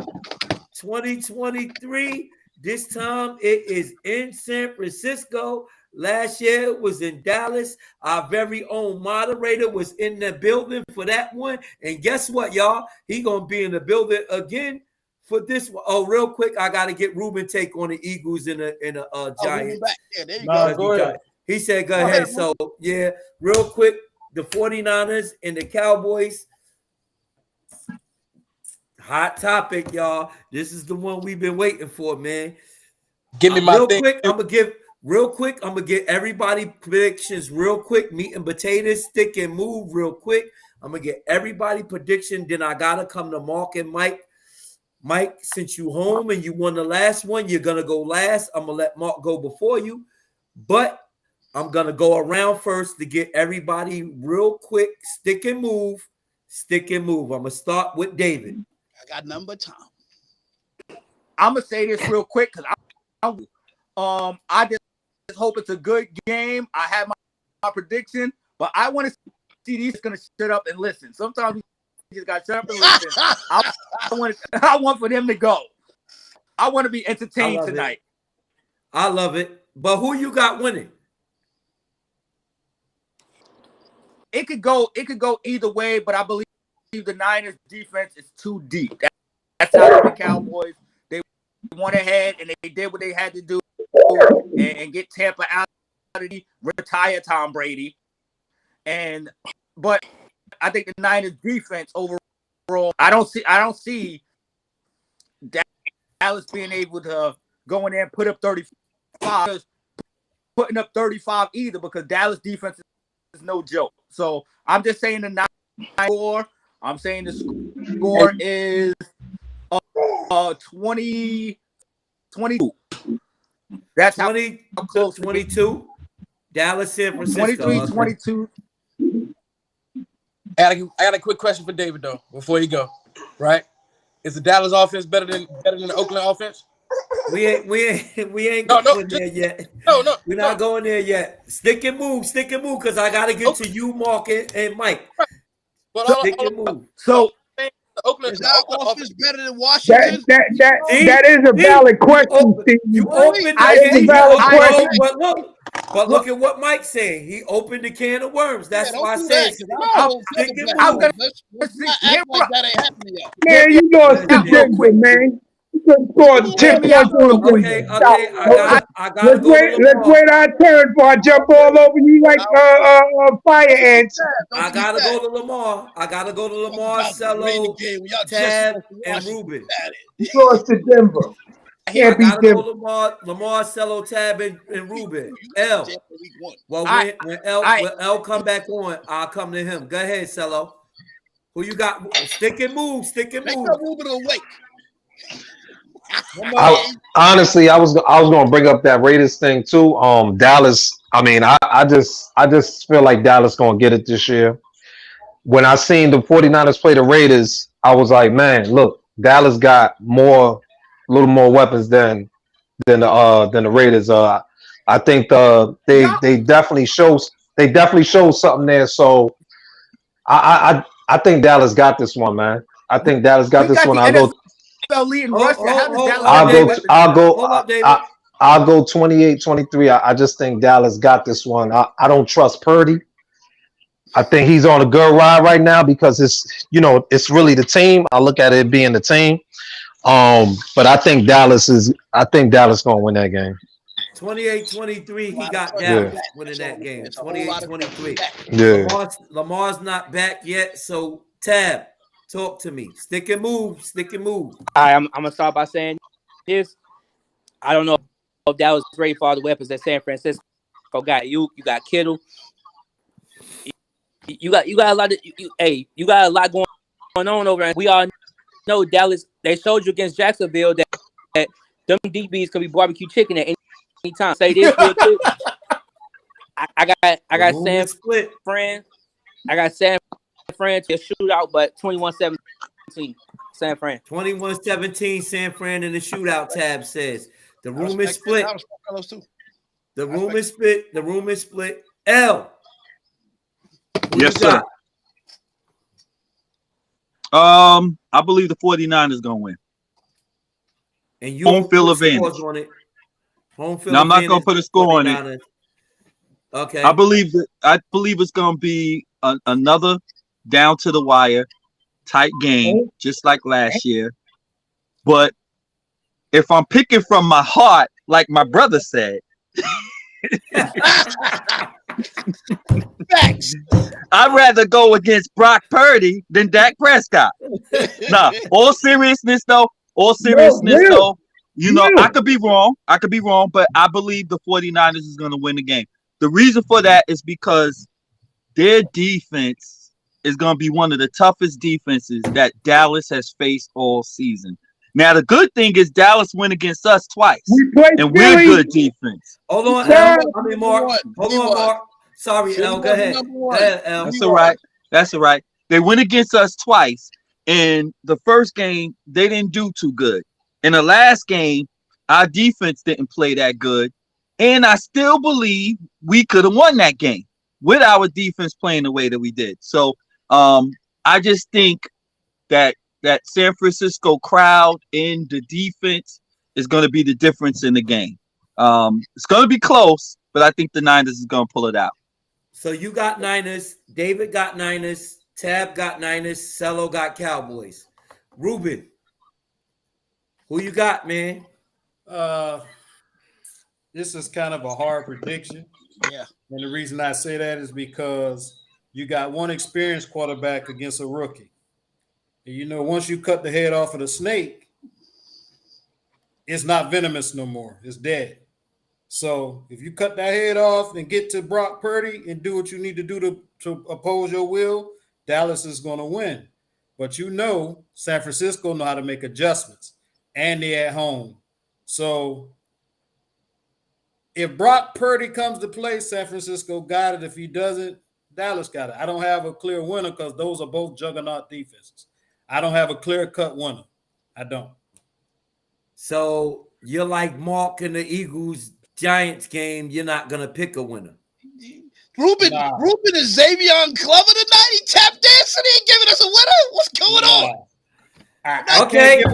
Speaker 2: 2023. This time it is in San Francisco. Last year it was in Dallas. Our very own moderator was in the building for that one. And guess what, y'all? He gonna be in the building again for this one. Oh, real quick, I gotta get Ruben take on the Eagles and the Giants.
Speaker 1: Yeah, there you go.
Speaker 2: Go ahead. He said, go ahead. So yeah, real quick, the 49ers and the Cowboys. Hot topic, y'all. This is the one we've been waiting for, man.
Speaker 10: Give me my
Speaker 2: real
Speaker 10: thing.
Speaker 2: quick. I'm gonna get everybody predictions real quick. Meat and potatoes, stick and move real quick. I'm gonna get everybody prediction. Then I gotta come to Mark and Mike. Mike, since you home and you won the last one, you're gonna go last. I'm gonna let Mark go before you, but I'm gonna go around first to get everybody real quick. Stick and move. I'm gonna start with David.
Speaker 1: I got number time.
Speaker 4: I'm gonna say this real quick because I just hope it's a good game. I have my prediction, but I want to see these gonna shut up and listen. Sometimes you just got to shut up and listen. I want for them to go. I want to be entertained tonight.
Speaker 2: I love it. But who you got winning?
Speaker 4: It could go either way, but I believe the Niners defense is too deep. That's how the Cowboys. They went ahead and they did what they had to do and get Tampa out of the retire Tom Brady. But I think the Niners defense overall, I don't see Dallas being able to go in there and put up 35, putting up 35 either, because Dallas defense is no joke. So I'm just saying the 9 score. I'm saying the score is 20-22. That's
Speaker 2: 20
Speaker 4: how close
Speaker 2: 22. Dallas, San Francisco.
Speaker 4: 23-22.
Speaker 10: I got a quick question for David though before you go. Right? Is the Dallas offense better than the Oakland offense?
Speaker 2: We ain't going there yet.
Speaker 10: No.
Speaker 2: We're not going there yet. Stick and move, because I gotta get to you, Mark and Mike. Stick and move.
Speaker 4: So
Speaker 10: the Oakland
Speaker 1: offense better than Washington.
Speaker 5: That is a valid question, Steve.
Speaker 2: You opened but look at what Mike's saying. He opened the can of worms. That's why I said
Speaker 4: I'm gonna
Speaker 1: act like that ain't happening yet.
Speaker 5: Man, you lost to Denver, man. You scored 10 points on Denver.
Speaker 2: Okay, I gotta go to Lamar.
Speaker 5: Let's wait our turn before I jump all over you like fire ants.
Speaker 2: I gotta go to Lamar, Cello, Tab, and Ruben.
Speaker 5: You lost to Denver.
Speaker 2: I gotta go Lamar, Cello, Tab, and Ruben. L. Well, when L come back on, I'll come to him. Go ahead, Cello. Who you got? Stick and move. Stick and
Speaker 1: Make
Speaker 2: move.
Speaker 1: that Ruben awake.
Speaker 11: Honestly, I was going to bring up that Raiders thing too. Dallas. I mean, I just feel like Dallas going to get it this year. When I seen the 49ers play the Raiders, I was like, man, look, Dallas got a little more weapons than the Raiders. I think they definitely show something there. So I think Dallas got this one, man. I think Dallas got
Speaker 4: We
Speaker 11: this
Speaker 4: got
Speaker 11: one.
Speaker 4: the NFL leading rusher. How does Dallas have
Speaker 11: I'll
Speaker 4: that
Speaker 11: go.
Speaker 4: weapon?
Speaker 2: Hold up, David.
Speaker 11: I'll go 28-23. I just think Dallas got this one. I don't trust Purdy. I think he's on a good ride right now because it's really the team. I look at it being the team. But I think Dallas gonna win that game.
Speaker 2: 28-23. He got
Speaker 11: Yeah.
Speaker 2: Dallas winning that game. 28-23.
Speaker 11: Yeah.
Speaker 2: Lamar's not back yet. So Tab, talk to me. Stick and move. Stick and move.
Speaker 7: I'm gonna start by saying this. I don't know if that was great for all the weapons that San Francisco got. You got Kittle. You got a lot of you got a lot going on over there. We all know Dallas. They showed you against Jacksonville that them DBs could be barbecue chicken at any time. Say this real quick. I got San Fran. I got San Fran to a shootout, but 21-17 San Fran.
Speaker 2: 21-17 San Fran in the shootout. Tab says the room is split. The room is split. The room is split. L.
Speaker 8: Yes, sir. I believe the 49ers gonna win.
Speaker 2: And you
Speaker 8: home field advantage
Speaker 2: on it. Home field.
Speaker 8: Now I'm not gonna put a score on it.
Speaker 2: Okay.
Speaker 8: I believe it's gonna be another down to the wire tight game, just like last year. But if I'm picking from my heart, like my brother said, I'd rather go against Brock Purdy than Dak Prescott. Nah, all seriousness though, you know, I could be wrong, but I believe the 49ers is going to win the game. The reason for that is because their defense is going to be one of the toughest defenses that Dallas has faced all season. Now, the good thing is Dallas went against us twice, and we're good defense.
Speaker 2: Hold on, Mark. Hold on, Mark. Sorry, L. Go ahead. L.
Speaker 8: That's all right. They went against us twice. In the first game, they didn't do too good. In the last game, our defense didn't play that good. And I still believe we could have won that game with our defense playing the way that we did. So I just think that San Francisco crowd in the defense is going to be the difference in the game. It's going to be close, but I think the Niners is going to pull it out.
Speaker 2: So you got Niners, David got Niners, Tab got Niners, Cello got Cowboys. Ruben, who you got, man?
Speaker 6: This is kind of a hard prediction.
Speaker 1: Yeah.
Speaker 6: And the reason I say that is because you got one experienced quarterback against a rookie. And you know, once you cut the head off of the snake, it's not venomous no more. It's dead. So if you cut that head off and get to Brock Purdy and do what you need to do to oppose your will, Dallas is going to win. But you know, San Francisco know how to make adjustments, and they're at home. So if Brock Purdy comes to play, San Francisco got it. If he doesn't, Dallas got it. I don't have a clear winner because those are both juggernaut defenses. I don't have a clear-cut winner. I don't.
Speaker 2: So you're like Mark in the Eagles-Giants game. You're not going to pick a winner.
Speaker 1: Ruben is Xavier Clever tonight. He tap dancing. He ain't giving us a winner. What's going on?
Speaker 2: Okay.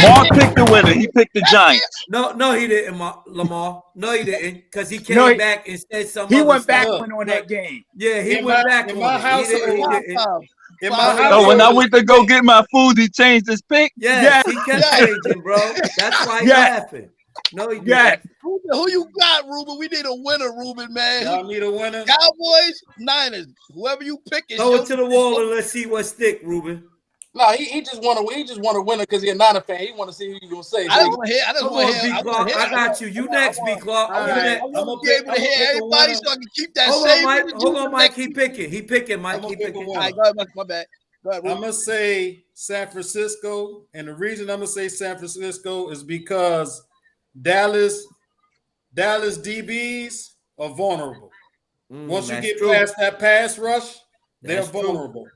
Speaker 8: Mark picked the winner. He picked the Giants.
Speaker 2: No, he didn't, Lamar. No, he didn't, because he came back and said something.
Speaker 4: He went back and went on that game.
Speaker 2: Yeah, he went back
Speaker 6: in my house.
Speaker 8: In my house. So when I went to go get my food, he changed his pick.
Speaker 2: Yes, he kept changing, bro. That's why he laughing. No, he didn't.
Speaker 1: Ruben, who you got, Ruben? We need a winner, Ruben, man.
Speaker 6: Y'all need a winner.
Speaker 1: Cowboys, Niners, whoever you pick is.
Speaker 2: Throw it to the wall and let's see what stick, Ruben.
Speaker 10: No, he just want to win it because he's a Niner fan. He want to see who you gonna say.
Speaker 1: I just want to hear. I just
Speaker 2: Come
Speaker 1: want to
Speaker 2: on,
Speaker 1: hear.
Speaker 2: B Clark. I got you. You next, B Clark.
Speaker 1: I want to be able to hear everybody so I can keep that
Speaker 2: Hold
Speaker 1: same
Speaker 2: on, Mike.
Speaker 1: energy.
Speaker 2: Hold on, Mike. He picking, Mike. He picking.
Speaker 1: All right, go ahead, my bad. Go ahead,
Speaker 6: I'm gonna say San Francisco, and the reason I'm gonna say San Francisco is because Dallas DBs are vulnerable. Once you get past that pass rush, they're vulnerable.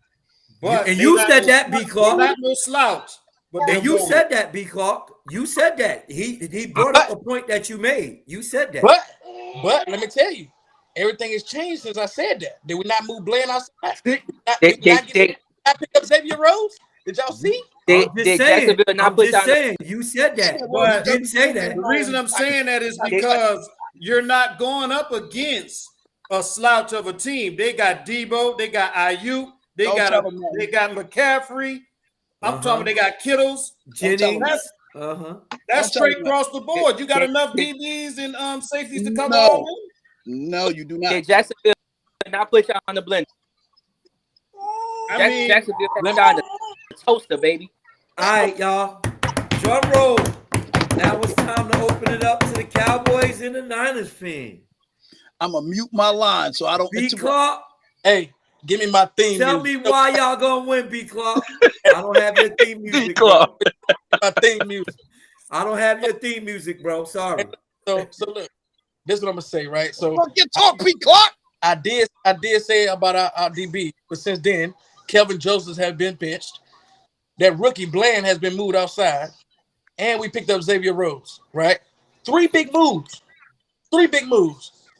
Speaker 6: But
Speaker 2: and you said that, B Clark.
Speaker 6: They're not no slouch. But
Speaker 2: and you said that, B Clark. You said that. He brought up a point that you made. You said that.
Speaker 10: But let me tell you, everything has changed since I said that. Did we not move Blaine outside? Did we not pick up Xavier Rhodes? Did y'all see?
Speaker 2: I'm just saying. You said that.
Speaker 6: But
Speaker 2: you didn't say that.
Speaker 6: The reason I'm saying that is because you're not going up against a slouch of a team. They got Debo, they got Ayuk, they got McCaffrey. I'm talking. They got Kittles,
Speaker 2: Jennings.
Speaker 6: That's straight across the board. You got enough DBs and safeties to cover all of them?
Speaker 1: No, you do not.
Speaker 7: Did Jacksonville not put y'all on the blender? Jacksonville put y'all on the toaster, baby.
Speaker 2: All right, y'all. Drum roll. Now it's time to open it up to the Cowboys and the Niners fan.
Speaker 1: I'm gonna mute my line so I don't.
Speaker 2: B Clark.
Speaker 10: Hey, give me my theme.
Speaker 2: Tell me why y'all gonna win, B Clark. I don't have your theme music.
Speaker 10: Bro. My theme music.
Speaker 2: I don't have your theme music, bro. Sorry.
Speaker 10: So look, this is what I'm gonna say, right? So
Speaker 1: talk, B Clark.
Speaker 10: I did say about our DB, but since then, Kelvin Josephs have been benched. That rookie Bland has been moved outside, and we picked up Xavier Rhodes, right? Three big moves,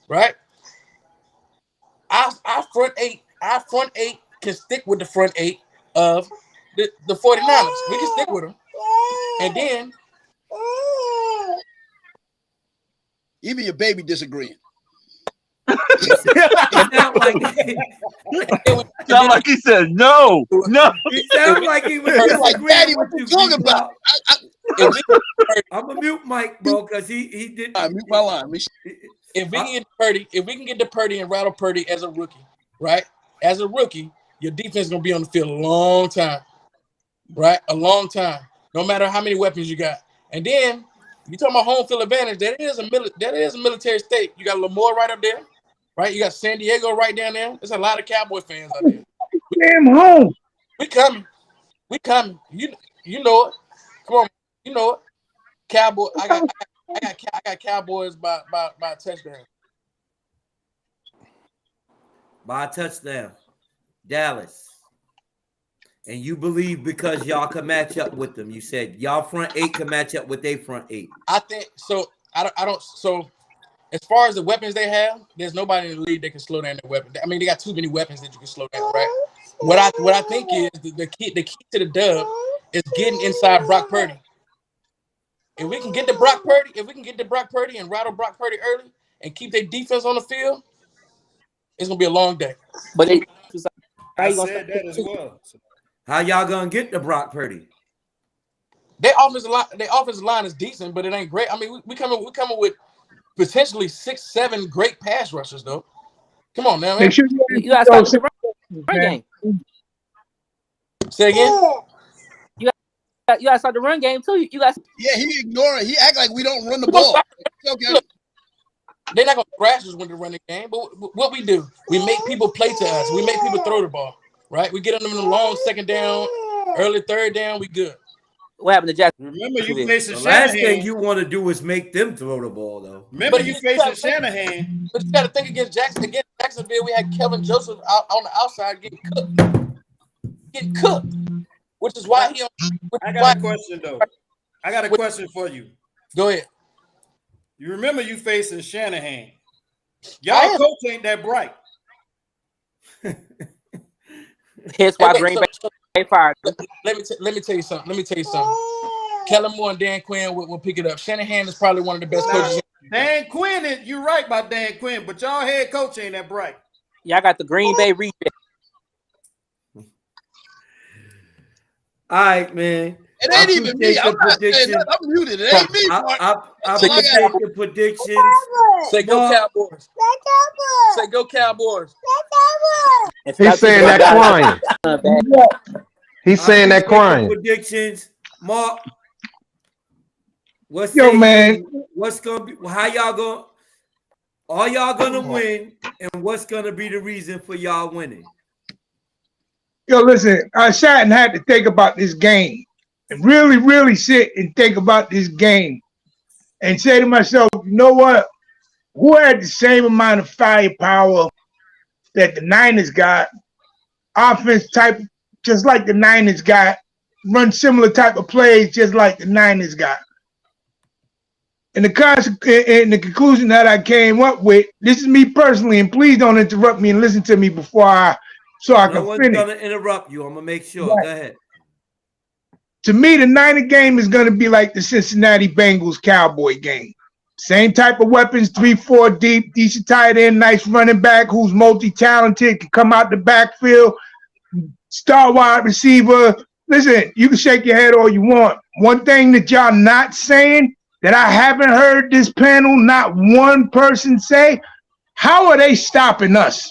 Speaker 10: right? Our front eight can stick with the front eight of the 49ers. We can stick with them, and then
Speaker 1: even your baby disagreeing.
Speaker 2: It
Speaker 8: sound like he said no.
Speaker 2: He sounded like he was
Speaker 1: like, Daddy, what you talking about?
Speaker 2: I'm gonna mute Mike, bro, because he did.
Speaker 1: I mute my line.
Speaker 10: If we can get to Purdy and rattle Purdy as a rookie, right? As a rookie, your defense is gonna be on the field a long time, right? A long time. No matter how many weapons you got, and then you talking about home field advantage. That is a military state. You got Lamar right up there, right? You got San Diego right down there. There's a lot of Cowboy fans out there.
Speaker 5: Damn home.
Speaker 10: We coming. You know it. Come on, you know it. Cowboy. I got Cowboys by a touchdown.
Speaker 2: By a touchdown, Dallas. And you believe because y'all can match up with them. You said y'all front eight can match up with their front eight.
Speaker 10: I think so. I don't. So as far as the weapons they have, there's nobody in the league that can slow down their weapon. I mean, they got too many weapons that you can slow down, right? What I think is the key to the dub is getting inside Brock Purdy. If we can get to Brock Purdy, and rattle Brock Purdy early and keep their defense on the field, it's gonna be a long day.
Speaker 7: But
Speaker 6: I said that as well.
Speaker 2: How y'all gonna get to Brock Purdy?
Speaker 10: Their offensive line is decent, but it ain't great. I mean, we coming with potentially 6-7 great pass rushers, though. Come on now, man.
Speaker 7: You gotta stop the run game.
Speaker 10: Say again.
Speaker 7: You gotta start the run game too. You guys.
Speaker 1: Yeah, he ignoring. He act like we don't run the ball. Okay.
Speaker 10: Look, they're not gonna crash us when they run the game, but what we do, we make people play to us. We make people throw the ball. Right, we get them in the long second down, early third down. We good.
Speaker 7: What happened to Jackson?
Speaker 6: Remember, you facing
Speaker 2: The
Speaker 6: Shanahan.
Speaker 2: last thing you want to do is make them throw the ball, though.
Speaker 6: Remember, you facing Shanahan.
Speaker 10: But you got to think against Jacksonville. We had Kelvin Joseph out on the outside getting cooked, which is why he.
Speaker 6: I got a question though. I got a question for you.
Speaker 10: Go ahead.
Speaker 6: You remember you facing Shanahan? Y'all coach ain't that bright.
Speaker 7: Here's why Green Bay fired.
Speaker 10: Let me tell you something. Kellen Moore and Dan Quinn will pick it up. Shanahan is probably one of the best coaches.
Speaker 6: Dan Quinn, you're right about Dan Quinn, but y'all head coach ain't that bright.
Speaker 7: Y'all got the Green Bay reset.
Speaker 2: All right, man.
Speaker 1: It ain't even me. I'm not saying nothing. I'm muted. It ain't me.
Speaker 2: I appreciate the predictions.
Speaker 10: Say go Cowboys. Say go Cowboys.
Speaker 11: He's saying that crying. He's saying that crying.
Speaker 2: Predictions, Mark.
Speaker 5: Yo, man.
Speaker 2: What's gonna be? How y'all going? Are y'all gonna win? And what's gonna be the reason for y'all winning?
Speaker 5: Yo, listen. I sat and had to think about this game, and really, really sit and think about this game, and say to myself, you know what? Who had the same amount of firepower that the Niners got? Offense type, just like the Niners got. Run similar type of plays, just like the Niners got. And the conclusion that I came up with, this is me personally, and please don't interrupt me and listen to me before I can
Speaker 2: No one's
Speaker 5: finish.
Speaker 2: gonna interrupt you. I'm gonna make sure.
Speaker 5: Right.
Speaker 2: Go ahead.
Speaker 5: To me, the Niner game is going to be like the Cincinnati Bengals Cowboy game. Same type of weapons, 3-4 deep, decent tight end, nice running back who's multi-talented, can come out the backfield, star wide receiver. Listen, you can shake your head all you want. One thing that y'all not saying that I haven't heard this panel, not one person say, how are they stopping us?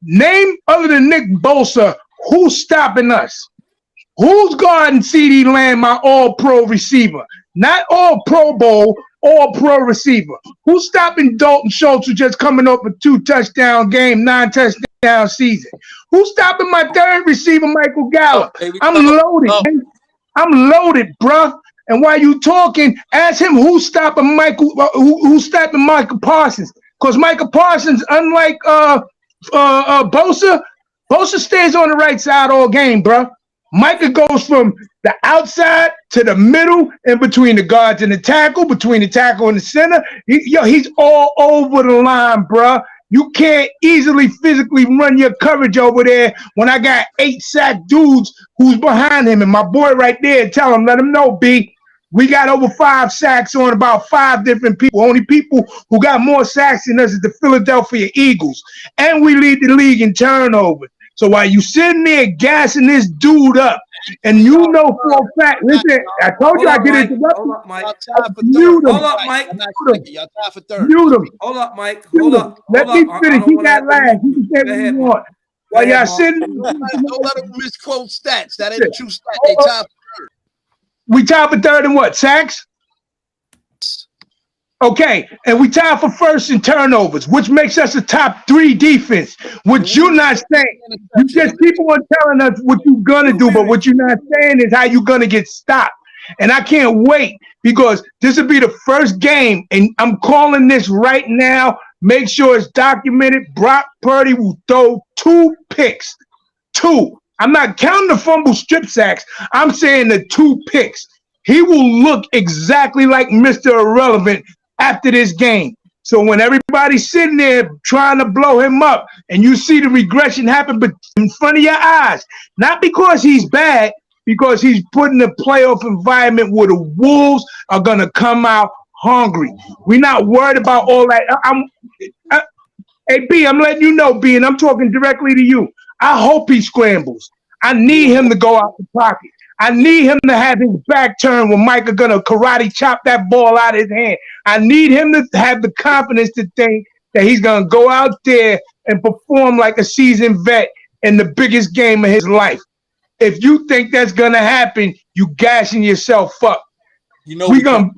Speaker 5: Name other than Nick Bosa, who's stopping us? Who's guarding CeeDee Lamb, my all-pro receiver? Not all-Pro Bowl, all-pro receiver. Who's stopping Dalton Schultz, who's just coming up a 2-touchdown game, 9-touchdown season? Who's stopping my third receiver, Michael Gallup? I'm loaded. I'm loaded, bruh. And while you talking, ask him who's stopping who's stopping Michael Parsons. Because Michael Parsons, unlike Bosa stays on the right side all game, bruh. Micah goes from the outside to the middle and between the guards and the tackle, between the tackle and the center. He's all over the line, bruh. You can't easily physically run your coverage over there when I got 8 sack dudes who's behind him. And my boy right there, let him know, B, we got over 5 sacks on about 5 different people. Only people who got more sacks than us is the Philadelphia Eagles. And we lead the league in turnovers. So while you sitting there gassing this dude up, and you know for a fact, listen, I told you I get interrupted.
Speaker 2: Hold up, Mike.
Speaker 5: Mute him.
Speaker 2: Hold up, Mike.
Speaker 1: Y'all tied for third.
Speaker 5: Mute him.
Speaker 2: Hold up, Mike. Hold up.
Speaker 5: Let me finish. He got last. You can say what you want. While y'all sitting,
Speaker 1: Don't let him misquote stats. That ain't a true stat. They tied for third.
Speaker 5: We tied for third in what? Sacks? Okay, and we tied for first in turnovers, which makes us a top 3 defense. What you're not saying, you just keep on telling us what you're gonna do, but what you're not saying is how you're gonna get stopped. And I can't wait because this will be the first game, and I'm calling this right now. Make sure it's documented. Brock Purdy will throw 2 picks. 2. I'm not counting the fumble strip sacks. I'm saying the 2 picks. He will look exactly like Mr. Irrelevant after this game. So when everybody's sitting there trying to blow him up and you see the regression happen in front of your eyes, not because he's bad, because he's put in a playoff environment where the Wolves are going to come out hungry. We're not worried about all that. Hey, B, I'm letting you know, B, and I'm talking directly to you. I hope he scrambles. I need him to go out the pocket. I need him to have his back turned when Micah gonna karate chop that ball out of his hand. I need him to have the confidence to think that he's gonna go out there and perform like a seasoned vet in the biggest game of his life. If you think that's gonna happen, you gashing yourself up.
Speaker 10: You know
Speaker 5: the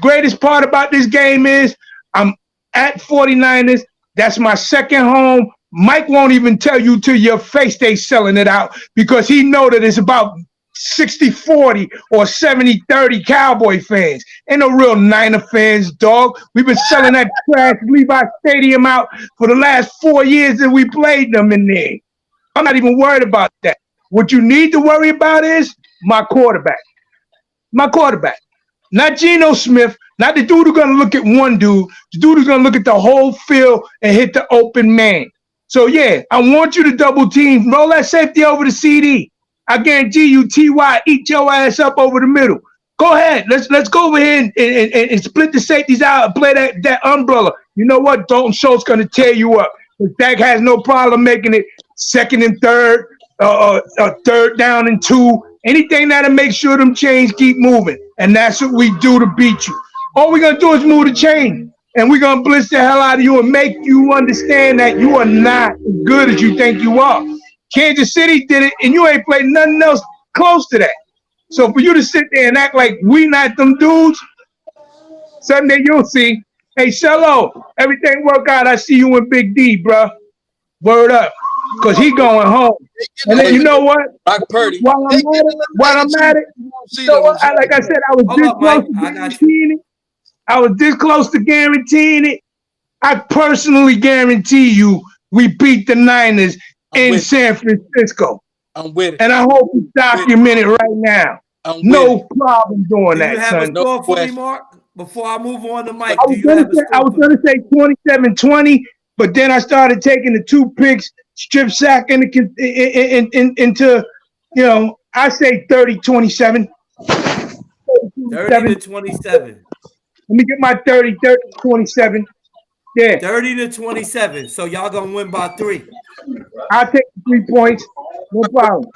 Speaker 5: greatest part about this game is I'm at 49ers. That's my second home. Mike won't even tell you to your face they selling it out because he know that it's about 60-40 or 70-30 Cowboy fans. Ain't no real Niner fans, dog. We've been selling that trash Levi Stadium out for the last 4 years that we played them in there. I'm not even worried about that. What you need to worry about is my quarterback. My quarterback. Not Geno Smith, not the dude who's going to look at one dude. The dude who's going to look at the whole field and hit the open man. So, yeah, I want you to double team. Roll that safety over to CD. I guarantee you, T.Y., eat your ass up over the middle. Go ahead. Let's go over here and split the safeties out and play that umbrella. You know what? Dalton Schultz going to tear you up. Dak has no problem making it second and third, third down and 2. Anything that'll make sure them chains keep moving. And that's what we do to beat you. All we're going to do is move the chain. And we're going to blitz the hell out of you and make you understand that you are not as good as you think you are. Kansas City did it, and you ain't played nothing else close to that. So for you to sit there and act like we not them dudes, Sunday you'll see. Hey, Cello, everything work out. I see you in Big D, bro. Word up, cause he going home. And then you know what?
Speaker 10: Brock Purdy.
Speaker 5: While I'm at it, you know what? Like I said, I was this close to guaranteeing it. I was this close to guaranteeing it. I personally guarantee you we beat the Niners in San Francisco.
Speaker 10: I'm with it.
Speaker 5: And I hope you document it right now. No problem doing that,
Speaker 2: Do you have
Speaker 5: son.
Speaker 2: a score for me, Mark? Before I move on to Mike,
Speaker 5: I was gonna say 27-20, but then I started taking the 2 picks, strip sack into I say 30-27.
Speaker 2: 30-27.
Speaker 5: Let me get my 30-27. Yeah.
Speaker 2: 30-27. So y'all gonna win by 3.
Speaker 5: I'll take the 3 points. No problem.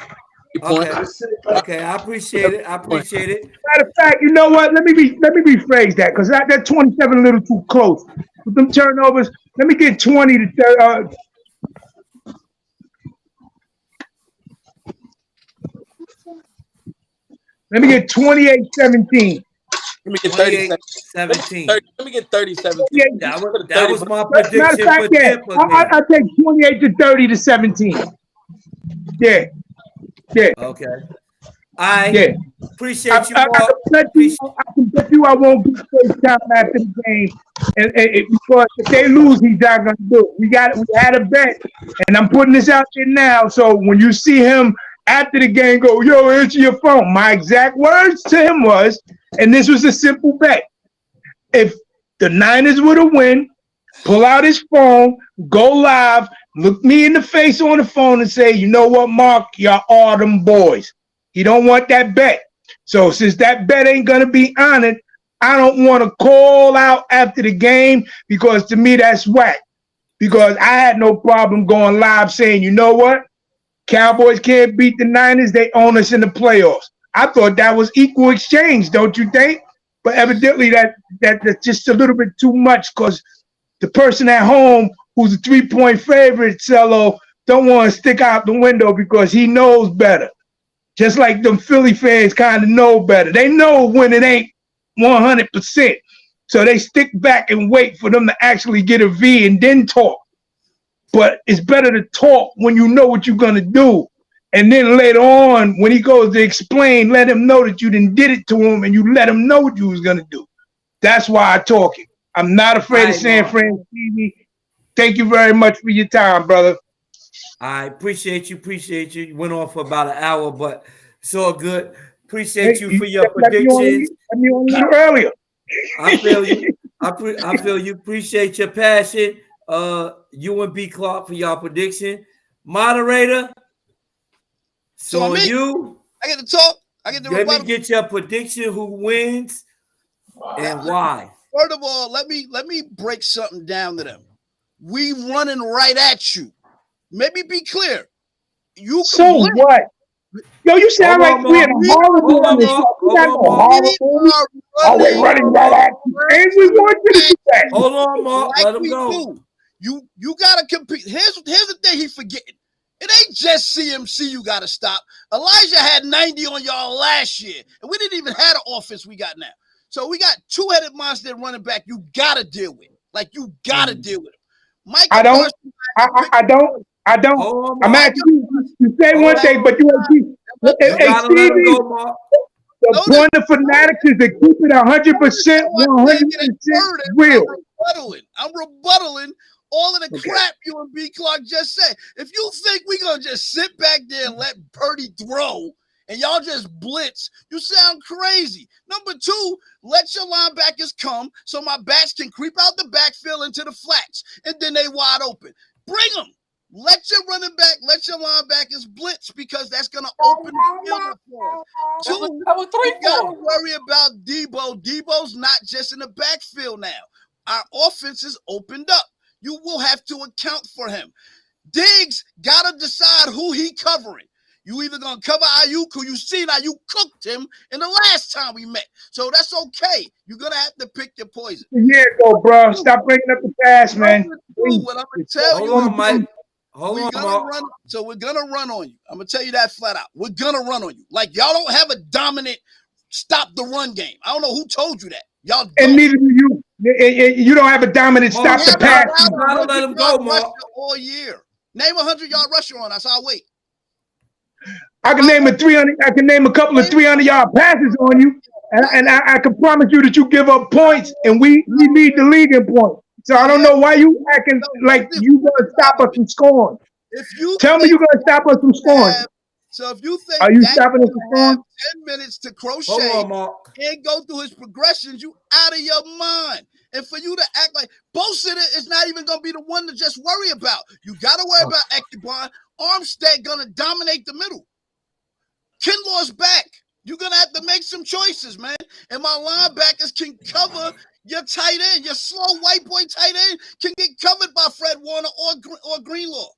Speaker 2: Okay, I appreciate it.
Speaker 5: Matter of fact, you know what? Let me rephrase that because that 27 a little too close. With them turnovers, let me get 20 to 30. Let me get 28-17.
Speaker 10: Let me get 30-17. Let me get 30-17.
Speaker 2: That was my prediction.
Speaker 5: Matter of fact, yeah, I take 28-30 to 17. Yeah.
Speaker 2: Okay. I appreciate you, Mark.
Speaker 5: I can bet you I won't get first time after the game, and because if they lose, he's not gonna do it. We had a bet, and I'm putting this out there now. So when you see him after the game, go, yo, answer your phone. My exact words to him was, and this was a simple bet: if the Niners were to win, pull out his phone, go live, look me in the face on the phone, and say, you know what, Mark, y'all are them boys. He don't want that bet. So since that bet ain't going to be honored, I don't want to call out after the game because to me that's whack. Because I had no problem going live saying, you know what? Cowboys can't beat the Niners. They own us in the playoffs. I thought that was equal exchange, don't you think? But evidently that's just a little bit too much because the person at home who's a 3-point favorite, Cello, don't want to stick out the window because he knows better. Just like them Philly fans kind of know better. They know when it ain't 100%. So they stick back and wait for them to actually get a V and then talk. But it's better to talk when you know what you're going to do. And then later on, when he goes to explain, let him know that you done did it to him and you let him know what you was going to do. That's why I talk it. I'm not afraid of San Fran TV. Thank you very much for your time, brother.
Speaker 2: I appreciate you. You went on for about an hour, but it's all good. Appreciate you for your predictions.
Speaker 5: Let me on you earlier.
Speaker 2: I feel you. I feel you. Appreciate your passion. You and B Clark for your prediction. Moderator. So you.
Speaker 1: I get to talk. I get to
Speaker 2: let me get your prediction. Who wins and why?
Speaker 1: First of all, let me break something down to them. We running right at you. Maybe be clear. You
Speaker 5: so what? Yo, you sound like we're in a horror movie. Oh, we're running right at you. And we want you to do that.
Speaker 2: Hold on, Mark. Let him go.
Speaker 1: You gotta compete. Here's the thing he forgetting. It ain't just CMC you gotta stop. Elijah had 90 on y'all last year, and we didn't even have the offense we got now. So we got two-headed monster at running back. You gotta deal with. Like you gotta deal with him. Mike, I don't.
Speaker 5: I'm asking you say one thing, but you ain't. Hey, Stevie, the point of fanatics is to keep it 100%, 100% real.
Speaker 1: I'm rebuttaling all of the crap you and B Clark just said. If you think we're gonna just sit back there and let Purdy throw and y'all just blitz, you sound crazy. Number two, let your linebackers come so my backs can creep out the backfield into the flats, and then they wide open. Bring them. Let your running back, let your linebackers blitz because that's going to open the field up for us. Two, you got to worry about Debo. Debo's not just in the backfield now. Our offense is opened up. You will have to account for him. Diggs got to decide who he covering. You either going to cover Ayuk, who you see now you cooked him in the last time we met. So that's okay. You're going to have to pick your poison.
Speaker 5: Yeah, go, bro. Stop bringing up the past, man.
Speaker 1: What I'm going to tell you.
Speaker 2: Hold on, Mike. Hold on, Mark.
Speaker 1: run. So we're gonna run on you. I'm gonna tell you that flat out. We're gonna run on you. Like y'all don't have a dominant stop the run game. I don't know who told you that. Y'all don't.
Speaker 5: And neither do you. You don't have a dominant stop the pass.
Speaker 2: You gotta let him go, Mark.
Speaker 1: All year. Name 100-yard rusher on us. I'll wait.
Speaker 5: I can name a 300. I can name a couple of 300-yard passes on you, and I can promise you that you give up points, and we lead the league in points. So I don't know why you acting like you gonna stop us from scoring.
Speaker 1: If you
Speaker 5: tell me you're gonna stop us from scoring.
Speaker 1: So if you think
Speaker 5: are you stopping us from scoring?
Speaker 1: 10 minutes to crochet and go through his progressions, you out of your mind. And for you to act like Bolsitter is not even gonna be the one to just worry about. You gotta worry about Ecubon. Armstead gonna dominate the middle. Kinlaw's back. You're gonna have to make some choices, man. And my linebackers can cover your tight end. Your slow white boy tight end can get covered by Fred Warner or Greenlaw.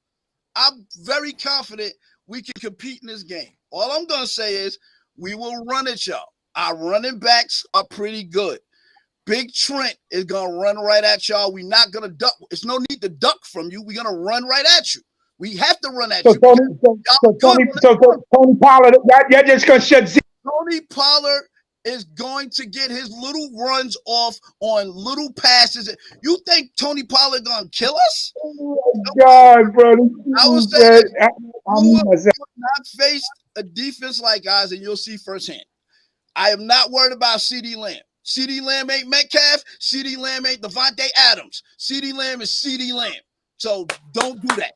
Speaker 1: I'm very confident we can compete in this game. All I'm gonna say is we will run at y'all. Our running backs are pretty good. Big Trent is gonna run right at y'all. We're not gonna duck. It's no need to duck from you. We're gonna run right at you. We have to run at you.
Speaker 5: Tony Pollard, y'all just gonna shut zero.
Speaker 1: Tony Pollard is going to get his little runs off on little passes. You think Tony Pollard gonna kill us?
Speaker 5: Oh my God, bro.
Speaker 1: I will say you have not faced a defense like ours, and you'll see firsthand. I am not worried about CeeDee Lamb. CeeDee Lamb ain't Metcalf. CeeDee Lamb ain't Devontae Adams. CeeDee Lamb is CeeDee Lamb. So don't do that.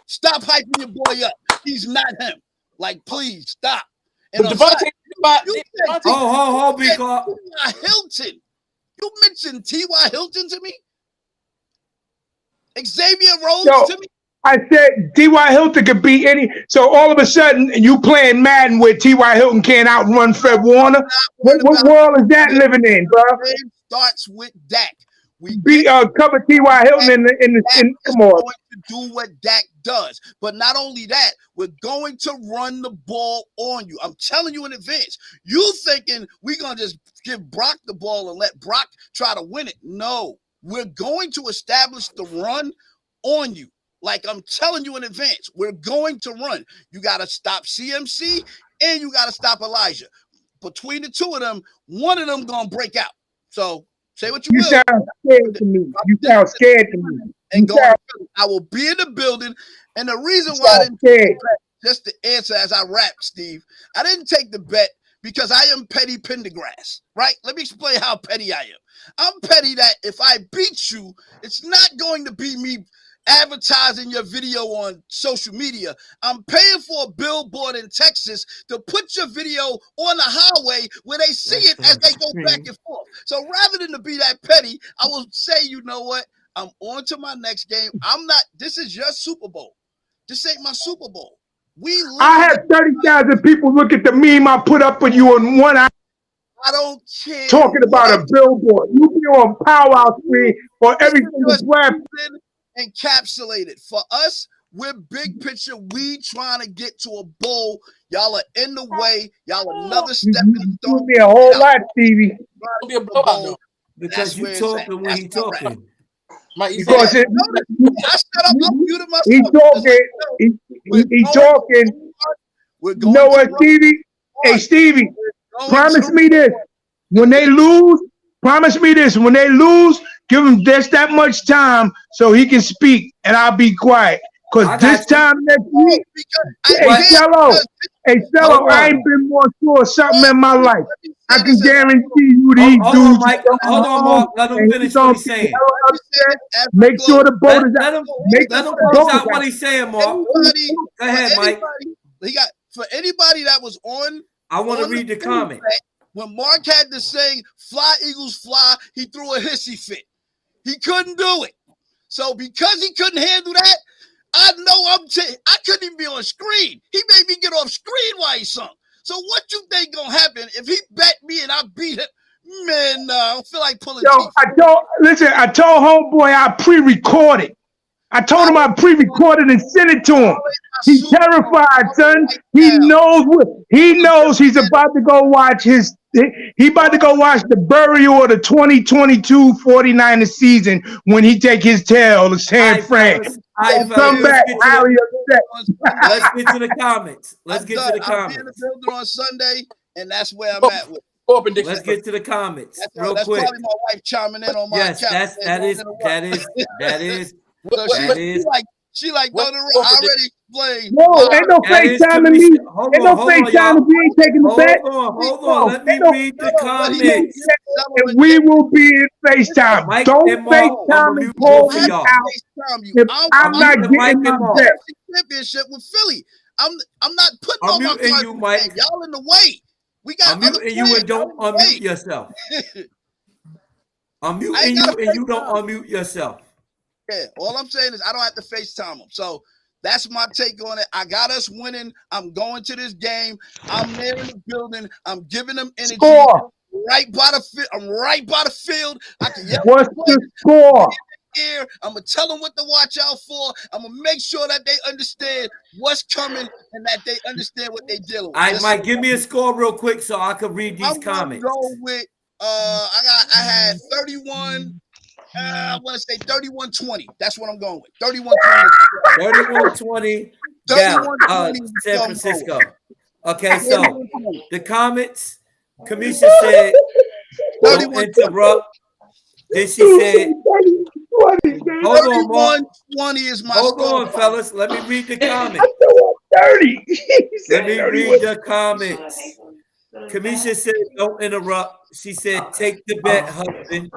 Speaker 1: Stop hyping your boy up. He's not him. Like, please stop. And Devontae, T.Y. Hilton. You mentioned T.Y. Hilton to me? Xavier Rhodes to me?
Speaker 5: I said T.Y. Hilton could beat any. So all of a sudden, you playing Madden with T.Y. Hilton can't outrun Fred Warner. What world is that living in, bro?
Speaker 1: It starts with Dak. We
Speaker 5: cover T.Y. Hilton in the come on.
Speaker 1: Going to do what Dak does, but not only that, we're going to run the ball on you. I'm telling you in advance. You thinking we're gonna just give Brock the ball and let Brock try to win it? No, we're going to establish the run on you. Like I'm telling you in advance, we're going to run. You got to stop CMC and you got to stop Elijah. Between the two of them, one of them gonna break out. So. Say what you will.
Speaker 5: You sound scared to me. You sound scared to me.
Speaker 1: And I will be in the building. And the reason why I didn't take bet, just to answer as I rap, Steve, I didn't take the bet because I am petty Pendergrass, right? Let me explain how petty I am. I'm petty that if I beat you, it's not going to be me advertising your video on social media. I'm paying for a billboard in Texas to put your video on the highway where they see it as they go back and forth. So rather than to be that petty, I will say, you know what? I'm on to my next game. This is your Super Bowl. This ain't my Super Bowl.
Speaker 5: I have 30,000 people look at the meme I put up for you on one eye.
Speaker 1: I don't care.
Speaker 5: Talking about a billboard. You be on Power Screen or everything is
Speaker 1: encapsulated. For us, we're big picture. We trying to get to a bowl. Y'all are in the way. Y'all another step.
Speaker 5: You me a whole lot, Stevie.
Speaker 10: Be a blowout,
Speaker 2: because you talking when he talking.
Speaker 5: Because
Speaker 1: I set up, I'm muted myself.
Speaker 5: He talking. He talking. You know what, Stevie? Hey, Stevie, promise me this. When they lose, promise me this. When they lose, give him just that much time so he can speak, and I'll be quiet. Because this time next week, hey, Cello, I ain't been more sure of something in my life. I can guarantee you these dudes.
Speaker 2: Hold on, Mark. Let him finish what he's saying.
Speaker 5: Make sure the boat is
Speaker 2: out. Let him close out what he's saying, Mark. Go ahead, Mike.
Speaker 1: For anybody that was on,
Speaker 2: I want to read the comment.
Speaker 1: When Mark had to sing "Fly Eagles Fly," he threw a hissy fit. He couldn't do it. So because he couldn't handle that, I know I couldn't even be on screen. He made me get off screen while he sung. So what you think gonna happen if he bet me and I beat him? Man, I don't feel like pulling teeth.
Speaker 5: I told homeboy I pre-recorded. I told him I pre-recorded and sent it to him. He's terrified, son. He knows he's about to go watch he about to go watch the burial of the 2022 49ers season when he take his tail to San Fran.
Speaker 2: right, fellas,
Speaker 5: Come back, highly upset.
Speaker 2: let's get to the comments. Let's get to the
Speaker 1: I'll be in the
Speaker 2: comments.
Speaker 1: building on Sunday, and that's where I'm at with it.
Speaker 2: Let's get to the comments real
Speaker 1: That's
Speaker 2: quick.
Speaker 1: probably my wife chiming in on my
Speaker 2: Yes,
Speaker 1: account.
Speaker 2: that is.
Speaker 1: So she like don't I already explained.
Speaker 5: No, ain't no FaceTime to me. Ain't no FaceTime if you ain't taking the bet.
Speaker 2: Hold on. Let me read the comments.
Speaker 5: And we will be in FaceTime.
Speaker 2: Mike
Speaker 5: Don't
Speaker 2: and Mark,
Speaker 5: FaceTime and call me out. If I'm not getting my bet.
Speaker 1: Championship with Philly. I'm not putting
Speaker 2: I'm
Speaker 1: all my
Speaker 2: muting
Speaker 1: cards
Speaker 2: you,
Speaker 1: in
Speaker 2: Mike.
Speaker 1: the game. Y'all in the way. We got
Speaker 2: I'm muting you and don't unmute yourself. I'm muting you and you don't unmute yourself.
Speaker 1: Yeah, all I'm saying is I don't have to FaceTime them. So that's my take on it. I got us winning. I'm going to this game. I'm there in the building. I'm giving them energy.
Speaker 5: Score.
Speaker 1: Right by the field. I'm right by the field. I can yell.
Speaker 5: What's the score?
Speaker 1: Here, I'm gonna tell them what to watch out for. I'm gonna make sure that they understand what's coming and that they understand what they're dealing with.
Speaker 2: All right, Mike, give me a score real quick so I can read these comments.
Speaker 1: I'm gonna go with I had 31. I want to say 31-20. That's what I'm going with. 31-20.
Speaker 2: 31-20. San Francisco. Okay, so the comments. Kamisha said, "Don't interrupt." Then she said, "Hold on, Mark.
Speaker 1: 20 is my
Speaker 2: Hold
Speaker 1: score.
Speaker 2: on, fellas. Let me read the comments.
Speaker 5: 30.
Speaker 2: Let me read the comments." Kamisha said, "Don't interrupt." She said, "Take the bet, husband."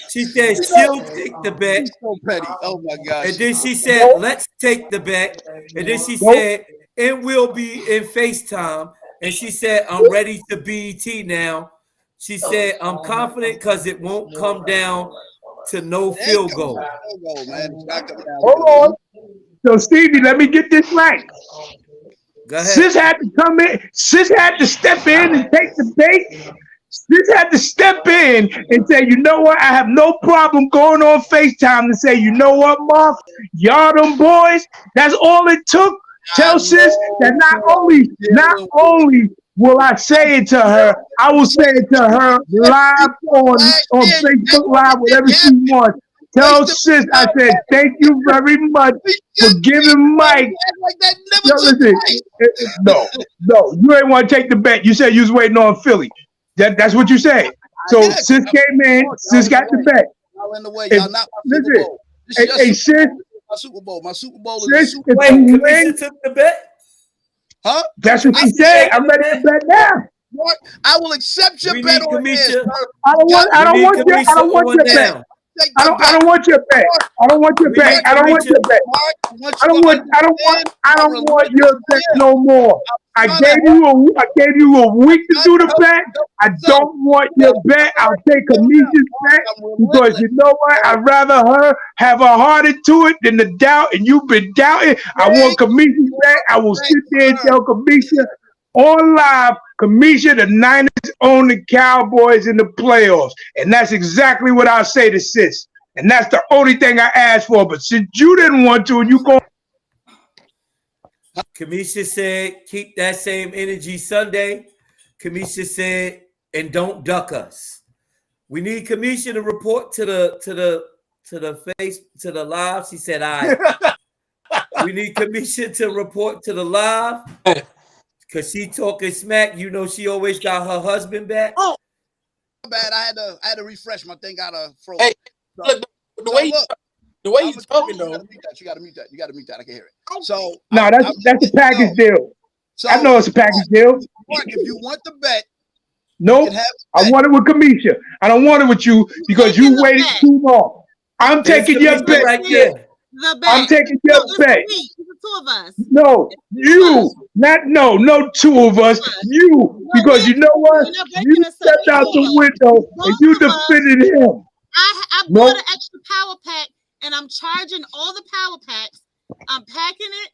Speaker 2: She said she'll take the bet.
Speaker 1: So petty. Oh my gosh.
Speaker 2: And then she said, "Let's take the bet." And then she said, "And we'll be in FaceTime." And she said, "I'm ready to BET now." She said, "I'm confident because it won't come down to no field goal."
Speaker 5: Hold on. So Stevie, let me get this right.
Speaker 2: Go ahead.
Speaker 5: Sis had to come in. Sis had to step in and take the bait. Sis had to step in and say, you know what? I have no problem going on FaceTime to say, you know what, Mark? Y'all them boys. That's all it took. Tell sis that not only will I say it to her, I will say it to her live on Facebook Live, whatever she wants. Tell sis I said thank you very much for giving Mike. Yo, listen, no, you ain't want to take the bet. You said you was waiting on Philly. That's what you said. So sis came in, sis got the bet.
Speaker 1: Y'all in the way. Y'all not my Super Bowl.
Speaker 5: Hey, sis.
Speaker 1: My Super Bowl. My Super Bowl is
Speaker 5: Sis,
Speaker 1: Super Bowl.
Speaker 5: if you
Speaker 2: Kamisha
Speaker 5: win,
Speaker 2: took the bet.
Speaker 1: Huh?
Speaker 5: That's what she said. I'm ready to bet now.
Speaker 1: I will accept your bet on this.
Speaker 5: I don't want your bet. I don't want your bet. I don't want your bet. I don't want your bet. I don't want your bet no more. I gave you a week to do the bet. I don't want your bet. I'll take Kamisha's bet because you know what? I'd rather her have a heart into it than the doubt. And you've been doubting. I want Kamisha's bet. I will sit there and tell Kamisha on live, Kamisha, the Niners own the Cowboys in the playoffs. And that's exactly what I'll say to sis. And that's the only thing I asked for. But since you didn't want to and you go.
Speaker 2: Kamisha said, "Keep that same energy Sunday." Kamisha said, "And don't duck us." We need Kamisha to report to the live. She said, "I." We need Kamisha to report to the live. Cause she talking smack, you know she always got her husband back.
Speaker 1: Oh, bad! I had to refresh. My thing got a froze.
Speaker 10: Hey, look, the way he's talking though.
Speaker 1: You gotta mute that. I can hear it. So
Speaker 5: no, that's a package deal. So, I know it's a package deal.
Speaker 1: Mark, if you want the bet,
Speaker 5: nope. I want it with Kamisha. I don't want it with you because you waited too long. I'm taking your bet.
Speaker 2: Right there.
Speaker 5: I'm taking your bet.
Speaker 12: It's the two of us.
Speaker 5: No, you. No two of us. You. Because you know what? You stepped out the window and you defended him.
Speaker 12: I bought an extra power pack and I'm charging all the power packs. I'm packing it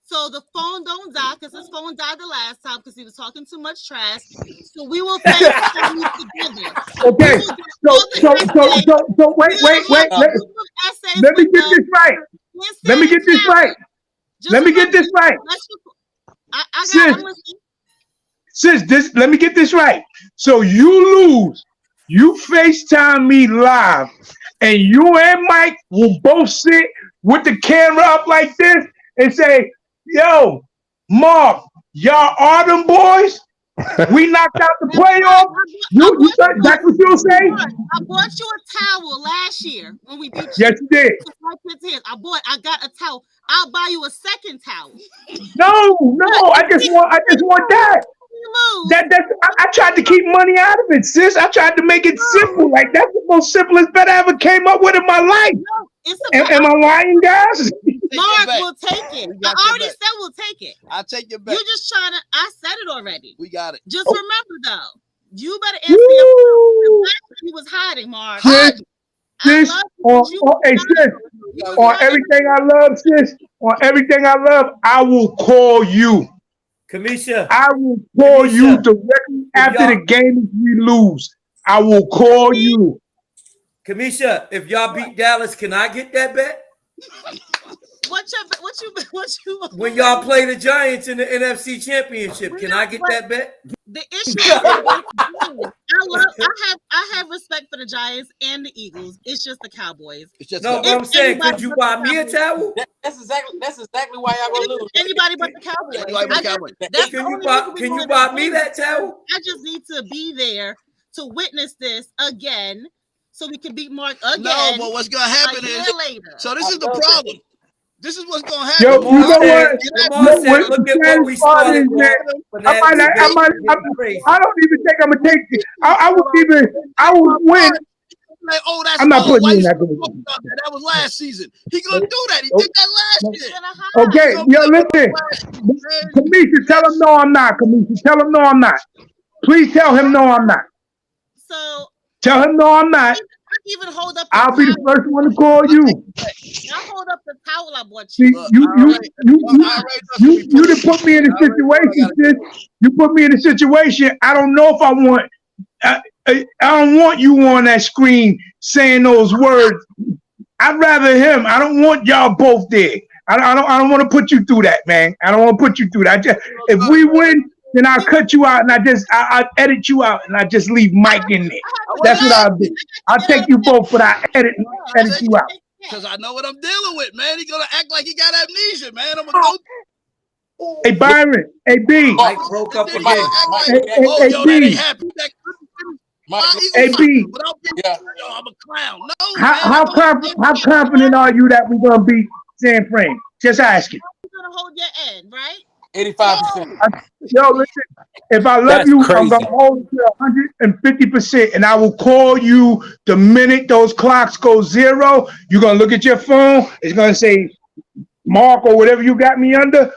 Speaker 12: so the phone don't die because his phone died the last time because he was talking too much trash. So we will finish together.
Speaker 5: Okay. So wait. Let me get this right. Let me get this right. Sis, let me get this right. So you lose. You FaceTime me live, and you and Mike will both sit with the camera up like this and say, "Yo, Mark, y'all are them boys. We knocked out the playoff." That's what you'll say?
Speaker 12: I bought you a towel last year when we beat you.
Speaker 5: Yes, you did.
Speaker 12: I got a towel. I'll buy you a second towel.
Speaker 5: No, I just want that. I tried to keep money out of it, sis. I tried to make it simple. Like, that's the most simplest bet I ever came up with in my life. Am I lying, guys?
Speaker 12: Mark will take it. I already said we'll take it.
Speaker 1: I'll take your bet.
Speaker 12: You're just trying to. I said it already.
Speaker 1: We got it.
Speaker 12: Just remember, though, you better answer your question. He was hiding, Mark.
Speaker 5: Sis, on everything I love, sis, on everything I love, I will call you.
Speaker 2: Kamisha,
Speaker 5: I will call you directly after the game if we lose. I will call you.
Speaker 2: Kamisha, if y'all beat Dallas, can I get that bet?
Speaker 12: What you
Speaker 2: when y'all play the Giants in the NFC Championship, can I get that bet?
Speaker 12: The issue is I have respect for the Giants and the Eagles. It's just the Cowboys.
Speaker 2: It's just no, but I'm saying, could you buy me a towel?
Speaker 10: That's exactly why y'all gonna lose.
Speaker 12: Anybody but the Cowboys.
Speaker 2: Can you buy me that towel?
Speaker 12: I just need to be there to witness this again, so we can beat Mark again.
Speaker 1: No, but what's gonna happen is
Speaker 12: later.
Speaker 1: So this is the problem. This is what's gonna happen.
Speaker 5: Yo, you know what?
Speaker 2: Look at what we started with.
Speaker 5: I don't even think I'm gonna take it. I would win.
Speaker 1: Like, oh, that's
Speaker 5: I'm not putting you in that.
Speaker 1: That was last season. He gonna do that. He did that last year.
Speaker 5: Okay, yo, listen. Kamisha, tell him no, I'm not. Kamisha, tell him no, I'm not. Please tell him no, I'm not.
Speaker 12: So
Speaker 5: tell him no, I'm not.
Speaker 12: Even hold up.
Speaker 5: I'll be the first one to call you.
Speaker 12: I hold up the towel I bought you.
Speaker 5: You didn't put me in a situation, sis. You put me in a situation. I don't know if I want. I don't want you on that screen saying those words. I'd rather him. I don't want y'all both there. I don't want to put you through that, man. I don't want to put you through that. If we win, then I'll cut you out and I edit you out and I just leave Mike in there. That's what I'll do. I'll take you both, but I edit you out.
Speaker 1: Because I know what I'm dealing with, man. He's gonna act like he got amnesia, man. I'm gonna go.
Speaker 5: Hey Byron, hey B.
Speaker 2: Mike broke up again.
Speaker 5: Hey B. Hey B.
Speaker 1: I'm a clown. No.
Speaker 5: How confident are you that we're gonna beat San Fran? Just asking.
Speaker 12: You're gonna hold your end, right?
Speaker 10: 85%.
Speaker 5: Yo, listen. If I love you, I'm gonna hold you to 150%, and I will call you the minute those clocks go zero. You're gonna look at your phone. It's gonna say Mark or whatever you got me under.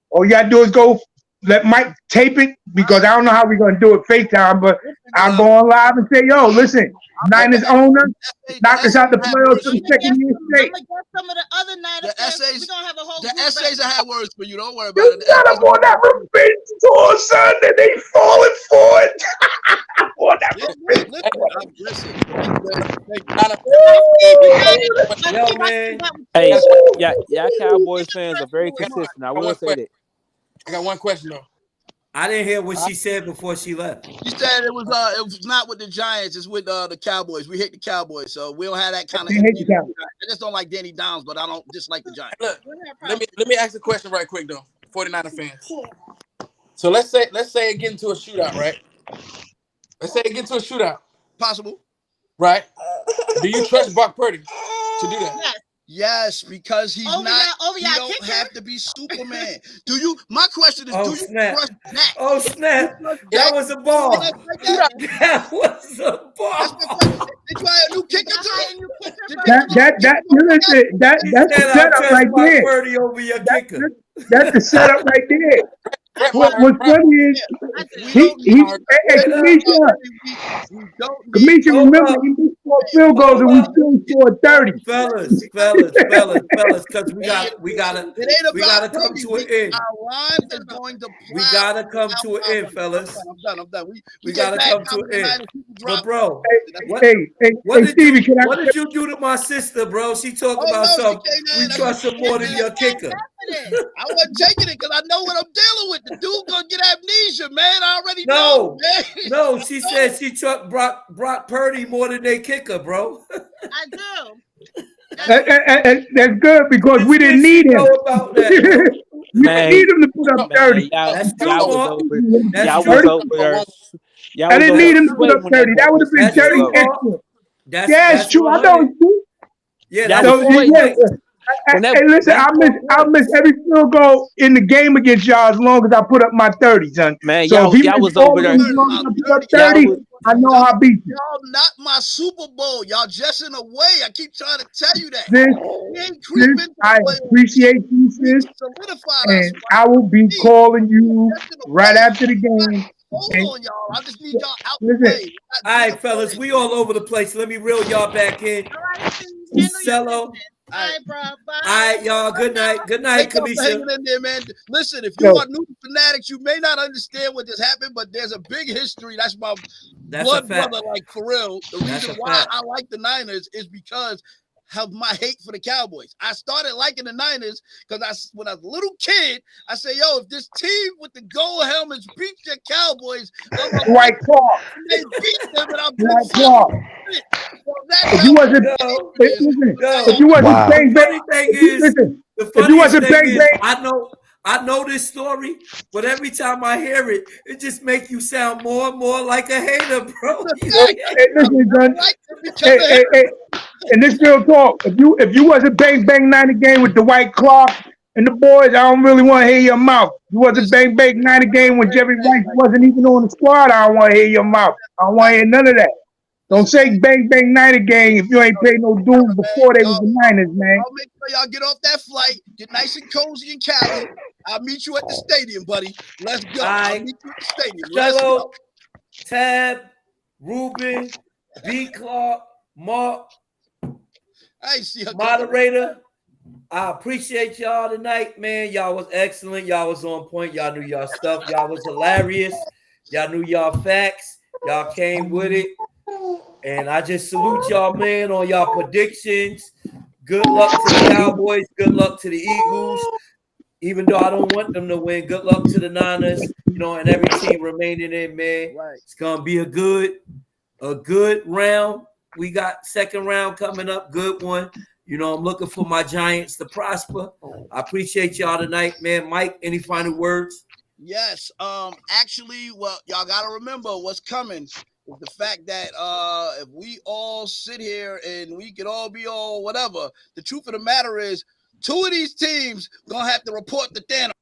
Speaker 5: All you gotta do is go let Mike tape it because I don't know how we're gonna do it FaceTime, but I'll go on live and say, "Yo, listen, Niners owner knocked us out the playoffs for the second year straight."
Speaker 12: Some of the other Niners fans, we're gonna have a whole
Speaker 1: the essays I have words for you. Don't worry about
Speaker 5: it. Got them on that revenge tour, son, and they falling for it. On that
Speaker 2: Yo, man.
Speaker 7: Hey, yeah, Cowboys fans are very consistent. I will say that.
Speaker 10: I got one question though.
Speaker 2: I didn't hear what she said before she left.
Speaker 1: She said it was not with the Giants, it's with the Cowboys. We hate the Cowboys, so we don't have that kind of. I just don't like Danny Downs, but I don't dislike the Giants.
Speaker 10: Look, let me ask a question right quick though, 49er fans. So let's say it get into a shootout, right? Let's say it get into a shootout.
Speaker 1: Possible.
Speaker 10: Right? Do you trust Brock Purdy to do that?
Speaker 1: Yes, because he don't have to be Superman. Do you? My question is, do you trust Dak?
Speaker 2: Oh snap! That was a ball. That was a ball.
Speaker 1: They try a new kicker too.
Speaker 5: That's the setup right there.
Speaker 2: Purdy over your kicker.
Speaker 5: That's the setup right there. What's funny is Kamisha, remember he missed 4 field goals and we still scored 30.
Speaker 2: Fellas, because we gotta come to an end.
Speaker 1: Our line is going to
Speaker 2: we gotta come to an end, fellas.
Speaker 1: I'm done.
Speaker 2: We gotta come to an end. But bro, what did you do to my sister, bro? She talked about something. We trust her more than your kicker.
Speaker 1: I wasn't taking it because I know what I'm dealing with. The dude gonna get amnesia, man. I already know.
Speaker 2: No, she said she trust Brock Purdy more than they kicker, bro.
Speaker 12: I do.
Speaker 5: That's good because we didn't need
Speaker 2: know
Speaker 5: him.
Speaker 2: about that, bro.
Speaker 5: We didn't need him to put up 30.
Speaker 2: That's true,
Speaker 7: y'all was
Speaker 2: Mark.
Speaker 7: over.
Speaker 2: That's
Speaker 7: Y'all
Speaker 2: true.
Speaker 7: was over there. Y'all
Speaker 5: I
Speaker 7: was
Speaker 5: didn't
Speaker 7: over
Speaker 5: need
Speaker 7: there
Speaker 5: him to put up
Speaker 7: sweating when that
Speaker 5: 30.
Speaker 7: boy
Speaker 5: That would have been
Speaker 2: That's
Speaker 5: 30
Speaker 2: true, Mark.
Speaker 5: extra.
Speaker 2: That's
Speaker 5: Yeah, it's true. I know
Speaker 2: 100.
Speaker 5: it's true.
Speaker 2: Yeah,
Speaker 7: Y'all
Speaker 2: that's
Speaker 7: was
Speaker 5: So
Speaker 2: four
Speaker 7: sweating.
Speaker 5: yeah,
Speaker 2: points.
Speaker 5: hey, listen,
Speaker 2: That's
Speaker 5: I'll miss every field goal in the game against y'all as long as I put up my 30, son.
Speaker 7: Man,
Speaker 5: So if he
Speaker 7: y'all
Speaker 5: missed
Speaker 7: was
Speaker 5: all
Speaker 7: over
Speaker 5: of
Speaker 7: there.
Speaker 5: them as long as I put up
Speaker 7: Y'all
Speaker 5: 30,
Speaker 7: was
Speaker 5: I know I beat you.
Speaker 1: Y'all not my Super Bowl. Y'all just in a way. I keep trying to tell you that.
Speaker 5: Sis,
Speaker 1: We ain't creeping to
Speaker 5: I
Speaker 1: the playoffs.
Speaker 5: appreciate you,
Speaker 1: We
Speaker 5: sis,
Speaker 1: solidified our
Speaker 5: and
Speaker 1: spot.
Speaker 5: I will be calling you
Speaker 1: Just in a
Speaker 5: right
Speaker 1: way.
Speaker 5: after the game.
Speaker 1: Hold
Speaker 5: And
Speaker 1: on, y'all. I just need y'all out the
Speaker 5: listen,
Speaker 1: way.
Speaker 2: All right, fellas, we all over the place. Let me reel y'all back in.
Speaker 12: All right, Steve, handle your
Speaker 2: Cello.
Speaker 12: business. All right, bro. Bye.
Speaker 2: All right, y'all. Good night. Good night,
Speaker 1: Thank y'all for hanging
Speaker 2: Kamisha.
Speaker 1: in there, man. Listen, if you
Speaker 5: yo,
Speaker 1: are new to Fanatics, you may not understand what just happened, but there's a big history. That's my
Speaker 2: That's a
Speaker 1: blood
Speaker 2: fact.
Speaker 1: brother, like for real. The
Speaker 2: That's
Speaker 1: reason
Speaker 2: a
Speaker 1: why
Speaker 2: fact.
Speaker 1: I like the Niners is because of my hate for the Cowboys. I started liking the Niners because when I was a little kid, I said, yo, if this team with the gold helmets beat the Cowboys, I'm a
Speaker 5: Dwight Clark,
Speaker 1: they beat them, and I've been
Speaker 5: Dwight
Speaker 1: following
Speaker 5: Clark.
Speaker 1: it. So that's
Speaker 5: If
Speaker 1: how
Speaker 5: you wasn't,
Speaker 2: Yo,
Speaker 5: listen,
Speaker 2: yo.
Speaker 5: if you wasn't
Speaker 11: Wow.
Speaker 5: bang
Speaker 2: The
Speaker 5: bang,
Speaker 2: funny thing
Speaker 5: if you,
Speaker 2: is,
Speaker 5: listen,
Speaker 2: the
Speaker 5: if you
Speaker 2: funniest
Speaker 5: wasn't
Speaker 2: thing
Speaker 5: bang
Speaker 2: is,
Speaker 5: bang,
Speaker 2: I know this story, but every time I hear it, it just makes you sound more and more like a hater, bro.
Speaker 5: hey, listen, son,
Speaker 1: I like it because
Speaker 5: hey,
Speaker 1: of him.
Speaker 5: hey, and this real talk. If you wasn't bang bang 90 game with Dwight Clark and the boys, I don't really want to hear your mouth. You wasn't
Speaker 1: Listen,
Speaker 5: bang bang 90 game when Jerry
Speaker 1: bang,
Speaker 5: Rice
Speaker 1: like,
Speaker 5: wasn't even on the squad. I don't want to hear your mouth. I don't want to hear none of that. Don't
Speaker 1: listen,
Speaker 5: say bang bang 90 game if you ain't paid no dues before they was the Niners, man.
Speaker 1: I'll make sure y'all get off that flight, get nice and cozy in Cali. I'll meet you at the stadium, buddy. Let's go.
Speaker 2: All
Speaker 1: I'll
Speaker 2: right.
Speaker 1: meet you at the stadium. Let's go.
Speaker 2: Cello, Tab, Ruben, B. Clark, Mark,
Speaker 1: I ain't see her
Speaker 2: moderator. I appreciate y'all tonight, man. Y'all was excellent. Y'all was on point. Y'all knew y'all stuff. Y'all was hilarious. Y'all knew y'all facts. Y'all came with it. And I just salute y'all, man, on y'all predictions. Good luck to the Cowboys. Good luck to the Eagles. Even though I don't want them to win, good luck to the Niners, and every team remaining in, man.
Speaker 1: Right.
Speaker 2: It's gonna be a good round. We got second round coming up, good one. I'm looking for my Giants to prosper. I appreciate y'all tonight, man. Mike, any final words?
Speaker 1: Yes. Actually, well, y'all gotta remember what's coming is the fact that if we all sit here and we could all be all whatever, the truth of the matter is 2 of these teams gonna have to report the Thanos.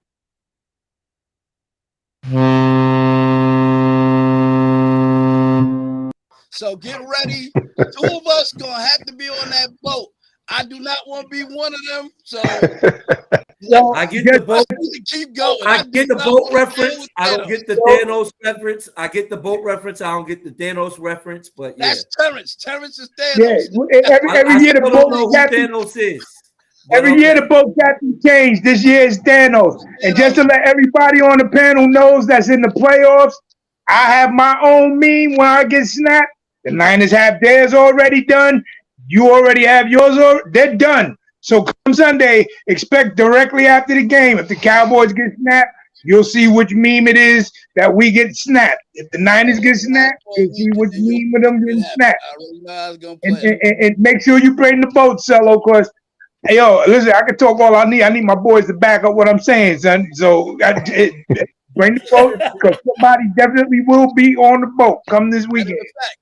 Speaker 1: So get ready. 2 of us gonna have to be on that boat. I do not want to be one of them. So
Speaker 2: I get the boat.
Speaker 1: Keep going.
Speaker 2: I get the boat reference. I don't get the Thanos reference. I get the boat reference. I don't get the Thanos reference. But yeah,
Speaker 1: that's Terrence. Terrence is
Speaker 5: Yeah,
Speaker 1: Thanos.
Speaker 5: every year the
Speaker 2: still don't
Speaker 5: boat
Speaker 2: know who
Speaker 5: captain.
Speaker 2: Thanos is. But
Speaker 5: Every year the boat captain changed. This year is Thanos. And just to let everybody on the panel knows that's in the playoffs, I have my own meme when I get snapped. The Niners have theirs already done. You already have yours. They're done. So come Sunday, expect directly after the game. If the Cowboys get snapped, you'll see which meme it is that we get snapped. If the Niners get snapped, you'll see which meme of them getting snapped.
Speaker 1: I already know I was gonna play.
Speaker 5: And make sure you bring the boat, Cello, because hey, yo, listen, I can talk all I need. I need my boys to back up what I'm saying, son. So bring the boat because somebody definitely will be on the boat come this weekend.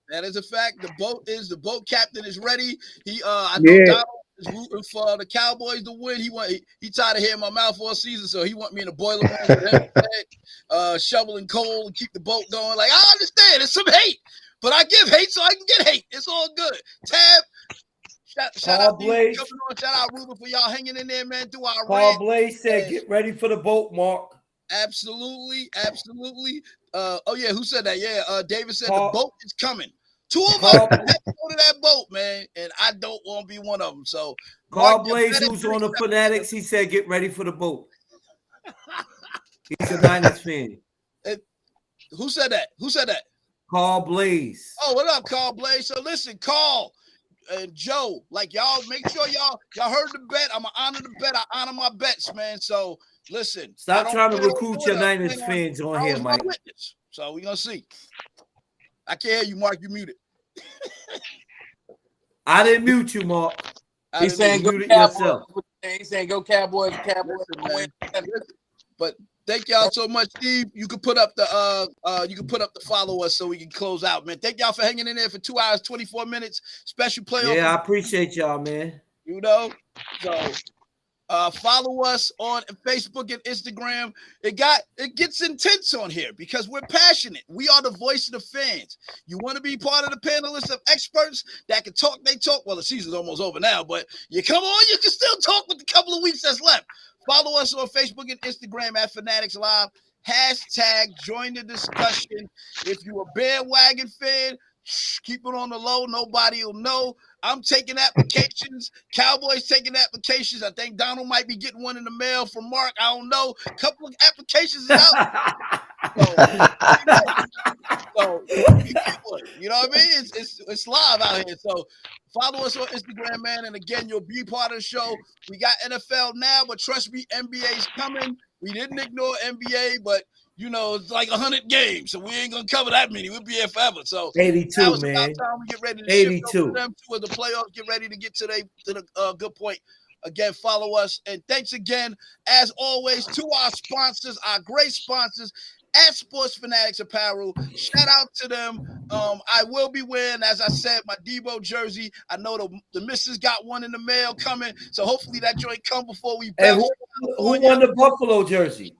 Speaker 1: That is a fact. The boat captain is ready. I know Donald is rooting for the Cowboys to win. He tired of hearing my mouth all season, so he want me in the boiler room with him, shoveling coal and keep the boat going. Like, I understand, it's some hate, but I give hate so I can get hate. It's all good. Tab. Shout out Blaze. Coming on. Shout out Ruben for y'all hanging in there, man. Through our
Speaker 2: Paul Blaze said, "Get ready for the boat, Mark."
Speaker 1: Absolutely. Oh yeah, who said that? Yeah, David said the boat is coming. 2 of us have to go to that boat, man, and I don't want to be one of them. So,
Speaker 2: Carl Blaze, who's on the Fanatics, he said, "Get ready for the boat." He's a Niners fan.
Speaker 1: Who said that?
Speaker 2: Carl Blaze.
Speaker 1: Oh, what up, Carl Blaze? So listen, Carl and Joe, like y'all, make sure y'all heard the bet. I'm gonna honor the bet. I honor my bets, man. So listen,
Speaker 2: stop trying to recruit your Niners fans on here, Mike.
Speaker 1: So we're gonna see. I can't hear you, Mark. You muted.
Speaker 2: I didn't mute you, Mark. He's saying
Speaker 10: go
Speaker 2: mute it
Speaker 10: Cowboys.
Speaker 2: yourself.
Speaker 10: He's saying go Cowboys. Cowboys.
Speaker 1: Listen, man. But thank y'all so much, Steve. You can put up the follow us so we can close out, man. Thank y'all for hanging in there for 2 hours, 24 minutes. Special playoff.
Speaker 2: Yeah, I appreciate y'all, man.
Speaker 1: You know, so follow us on Facebook and Instagram. It gets intense on here because we're passionate. We are the voice of the fans. You want to be part of the panelists of experts that can talk, they talk. Well, the season's almost over now, but you come on, you can still talk with the couple of weeks that's left. Follow us on Facebook and Instagram at Fanatics Live. Hashtag join the discussion. If you're a bandwagon fan, keep it on the low. Nobody will know. I'm taking applications. Cowboys taking applications. I think Donald might be getting one in the mail from Mark. I don't know. A couple of applications is out. So you know what I mean? It's live out here. So follow us on Instagram, man. And again, you'll be part of the show. We got NFL now, but trust me, NBA's coming. We didn't ignore NBA, but you know, it's like 100 games, so we ain't gonna cover that many. We'll be here forever. So
Speaker 2: 82, man.
Speaker 1: About time we get ready to
Speaker 2: 82.
Speaker 1: shift over to them to the playoffs. Get ready to get to the good point. Again, follow us, and thanks again, as always, to our sponsors, our great sponsors at Sports Fanatics Apparel. Shout out to them. I will be wearing, as I said, my Debo jersey. I know the missus got one in the mail coming, so hopefully that joint come before we.
Speaker 2: Hey, who won the Buffalo jersey?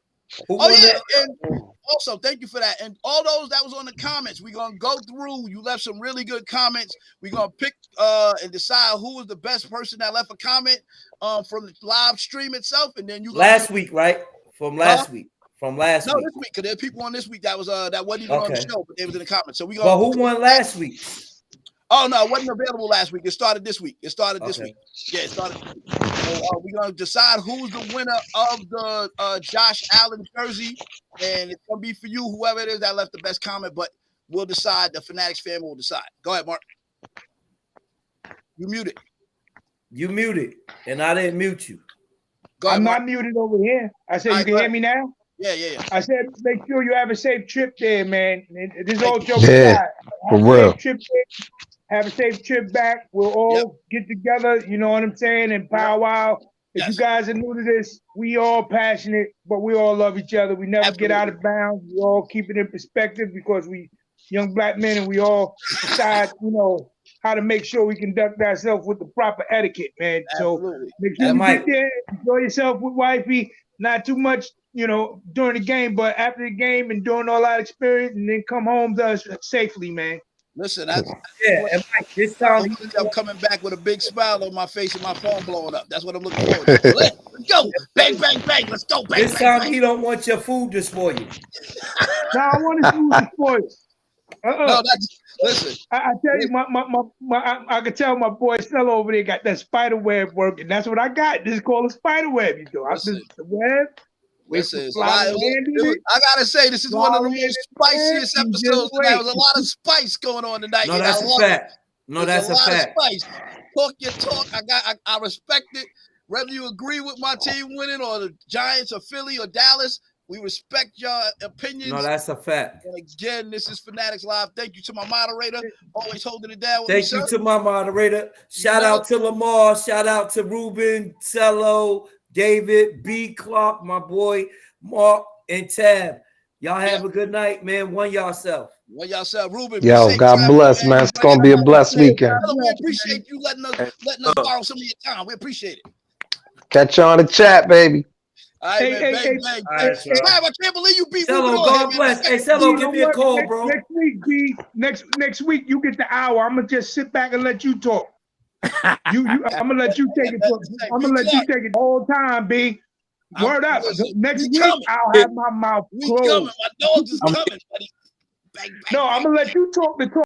Speaker 1: And also thank you for that. And all those that was on the comments, we're gonna go through. You left some really good comments. We're gonna pick and decide who was the best person that left a comment from the live stream itself. And then you
Speaker 2: last week, right? From last week. From last week.
Speaker 1: No, this week, because there are people on this week that wasn't even on the show, but they was in the comments. So we gonna.
Speaker 2: Well, who won last week?
Speaker 1: Oh no, it wasn't available last week. It started this week. This week. Yeah, it started. So, we're gonna decide who's the winner of the Josh Allen jersey, and it's gonna be for you, whoever it is that left the best comment. But we'll decide. The Fanatics fan will decide. Go ahead, Mark. You muted.
Speaker 2: You muted, and I didn't mute you.
Speaker 1: Go ahead,
Speaker 5: I'm
Speaker 1: Mark.
Speaker 5: not muted over here. I said you can hear me now.
Speaker 1: Yeah.
Speaker 5: I said make sure you have a safe trip there, man. And this all joke
Speaker 11: Yeah, for real.
Speaker 5: Have a safe trip back. We'll all get together, you know what I'm saying, and powwow. If you guys are new to this, we all passionate, but we all love each other. We never get out of bounds. We all keep it in perspective because we young black men and we all decide, you know, how to make sure we conduct ourselves with the proper etiquette, man. So make sure you get there, enjoy yourself with wifey, not too much, you know, during the game, but after the game and doing all that experience and then come home to us safely, man.
Speaker 1: Listen, that's
Speaker 2: and Mike, this time
Speaker 1: I'm coming back with a big smile on my face and my phone blowing up. That's what I'm looking forward to. Let's go. Bang, bang, bang. Let's go. Bang,
Speaker 2: this time he don't want your food to spoil you.
Speaker 5: No, I want his food to spoil.
Speaker 1: No, listen.
Speaker 5: I tell you, I can tell my boy Stella over there got that spider web working. That's what I got. This is called a spider web. You know, the web.
Speaker 1: Listen, I gotta say, this is one of the most spiciest episodes tonight. There was a lot of spice going on tonight.
Speaker 2: No, that's a fact. No, that's a fact.
Speaker 1: Spice. Talk your talk. I respect it. Whether you agree with my team winning or the Giants or Philly or Dallas, we respect your opinions.
Speaker 2: No, that's a fact.
Speaker 1: And again, this is Fanatics Live. Thank you to my moderator, always holding it down with
Speaker 2: Thank you to my moderator. Shout out to Lamar. Shout out to Ruben, Cello, David, B. Clark, my boy, Mark, and Tab. Y'all have a good night, man. One yourself.
Speaker 1: Ruben.
Speaker 11: Yo, God bless, man. It's gonna be a blessed weekend.
Speaker 1: We appreciate you letting us borrow some of your time. We appreciate it.
Speaker 11: Catch you on the chat, baby.
Speaker 1: All right, man. Bang. I can't believe you beat Ruben.
Speaker 2: God bless. Hey, Cello, give me a call, bro.
Speaker 5: Next week, B. Next week, you get the hour. I'm gonna just sit back and let you talk. I'm gonna let you take it. I'm gonna let you take it all time, B. Word up. Next week, I'll have my mouth closed.
Speaker 1: My dogs is coming, buddy. Bang,
Speaker 5: no, I'm gonna let you talk the talk.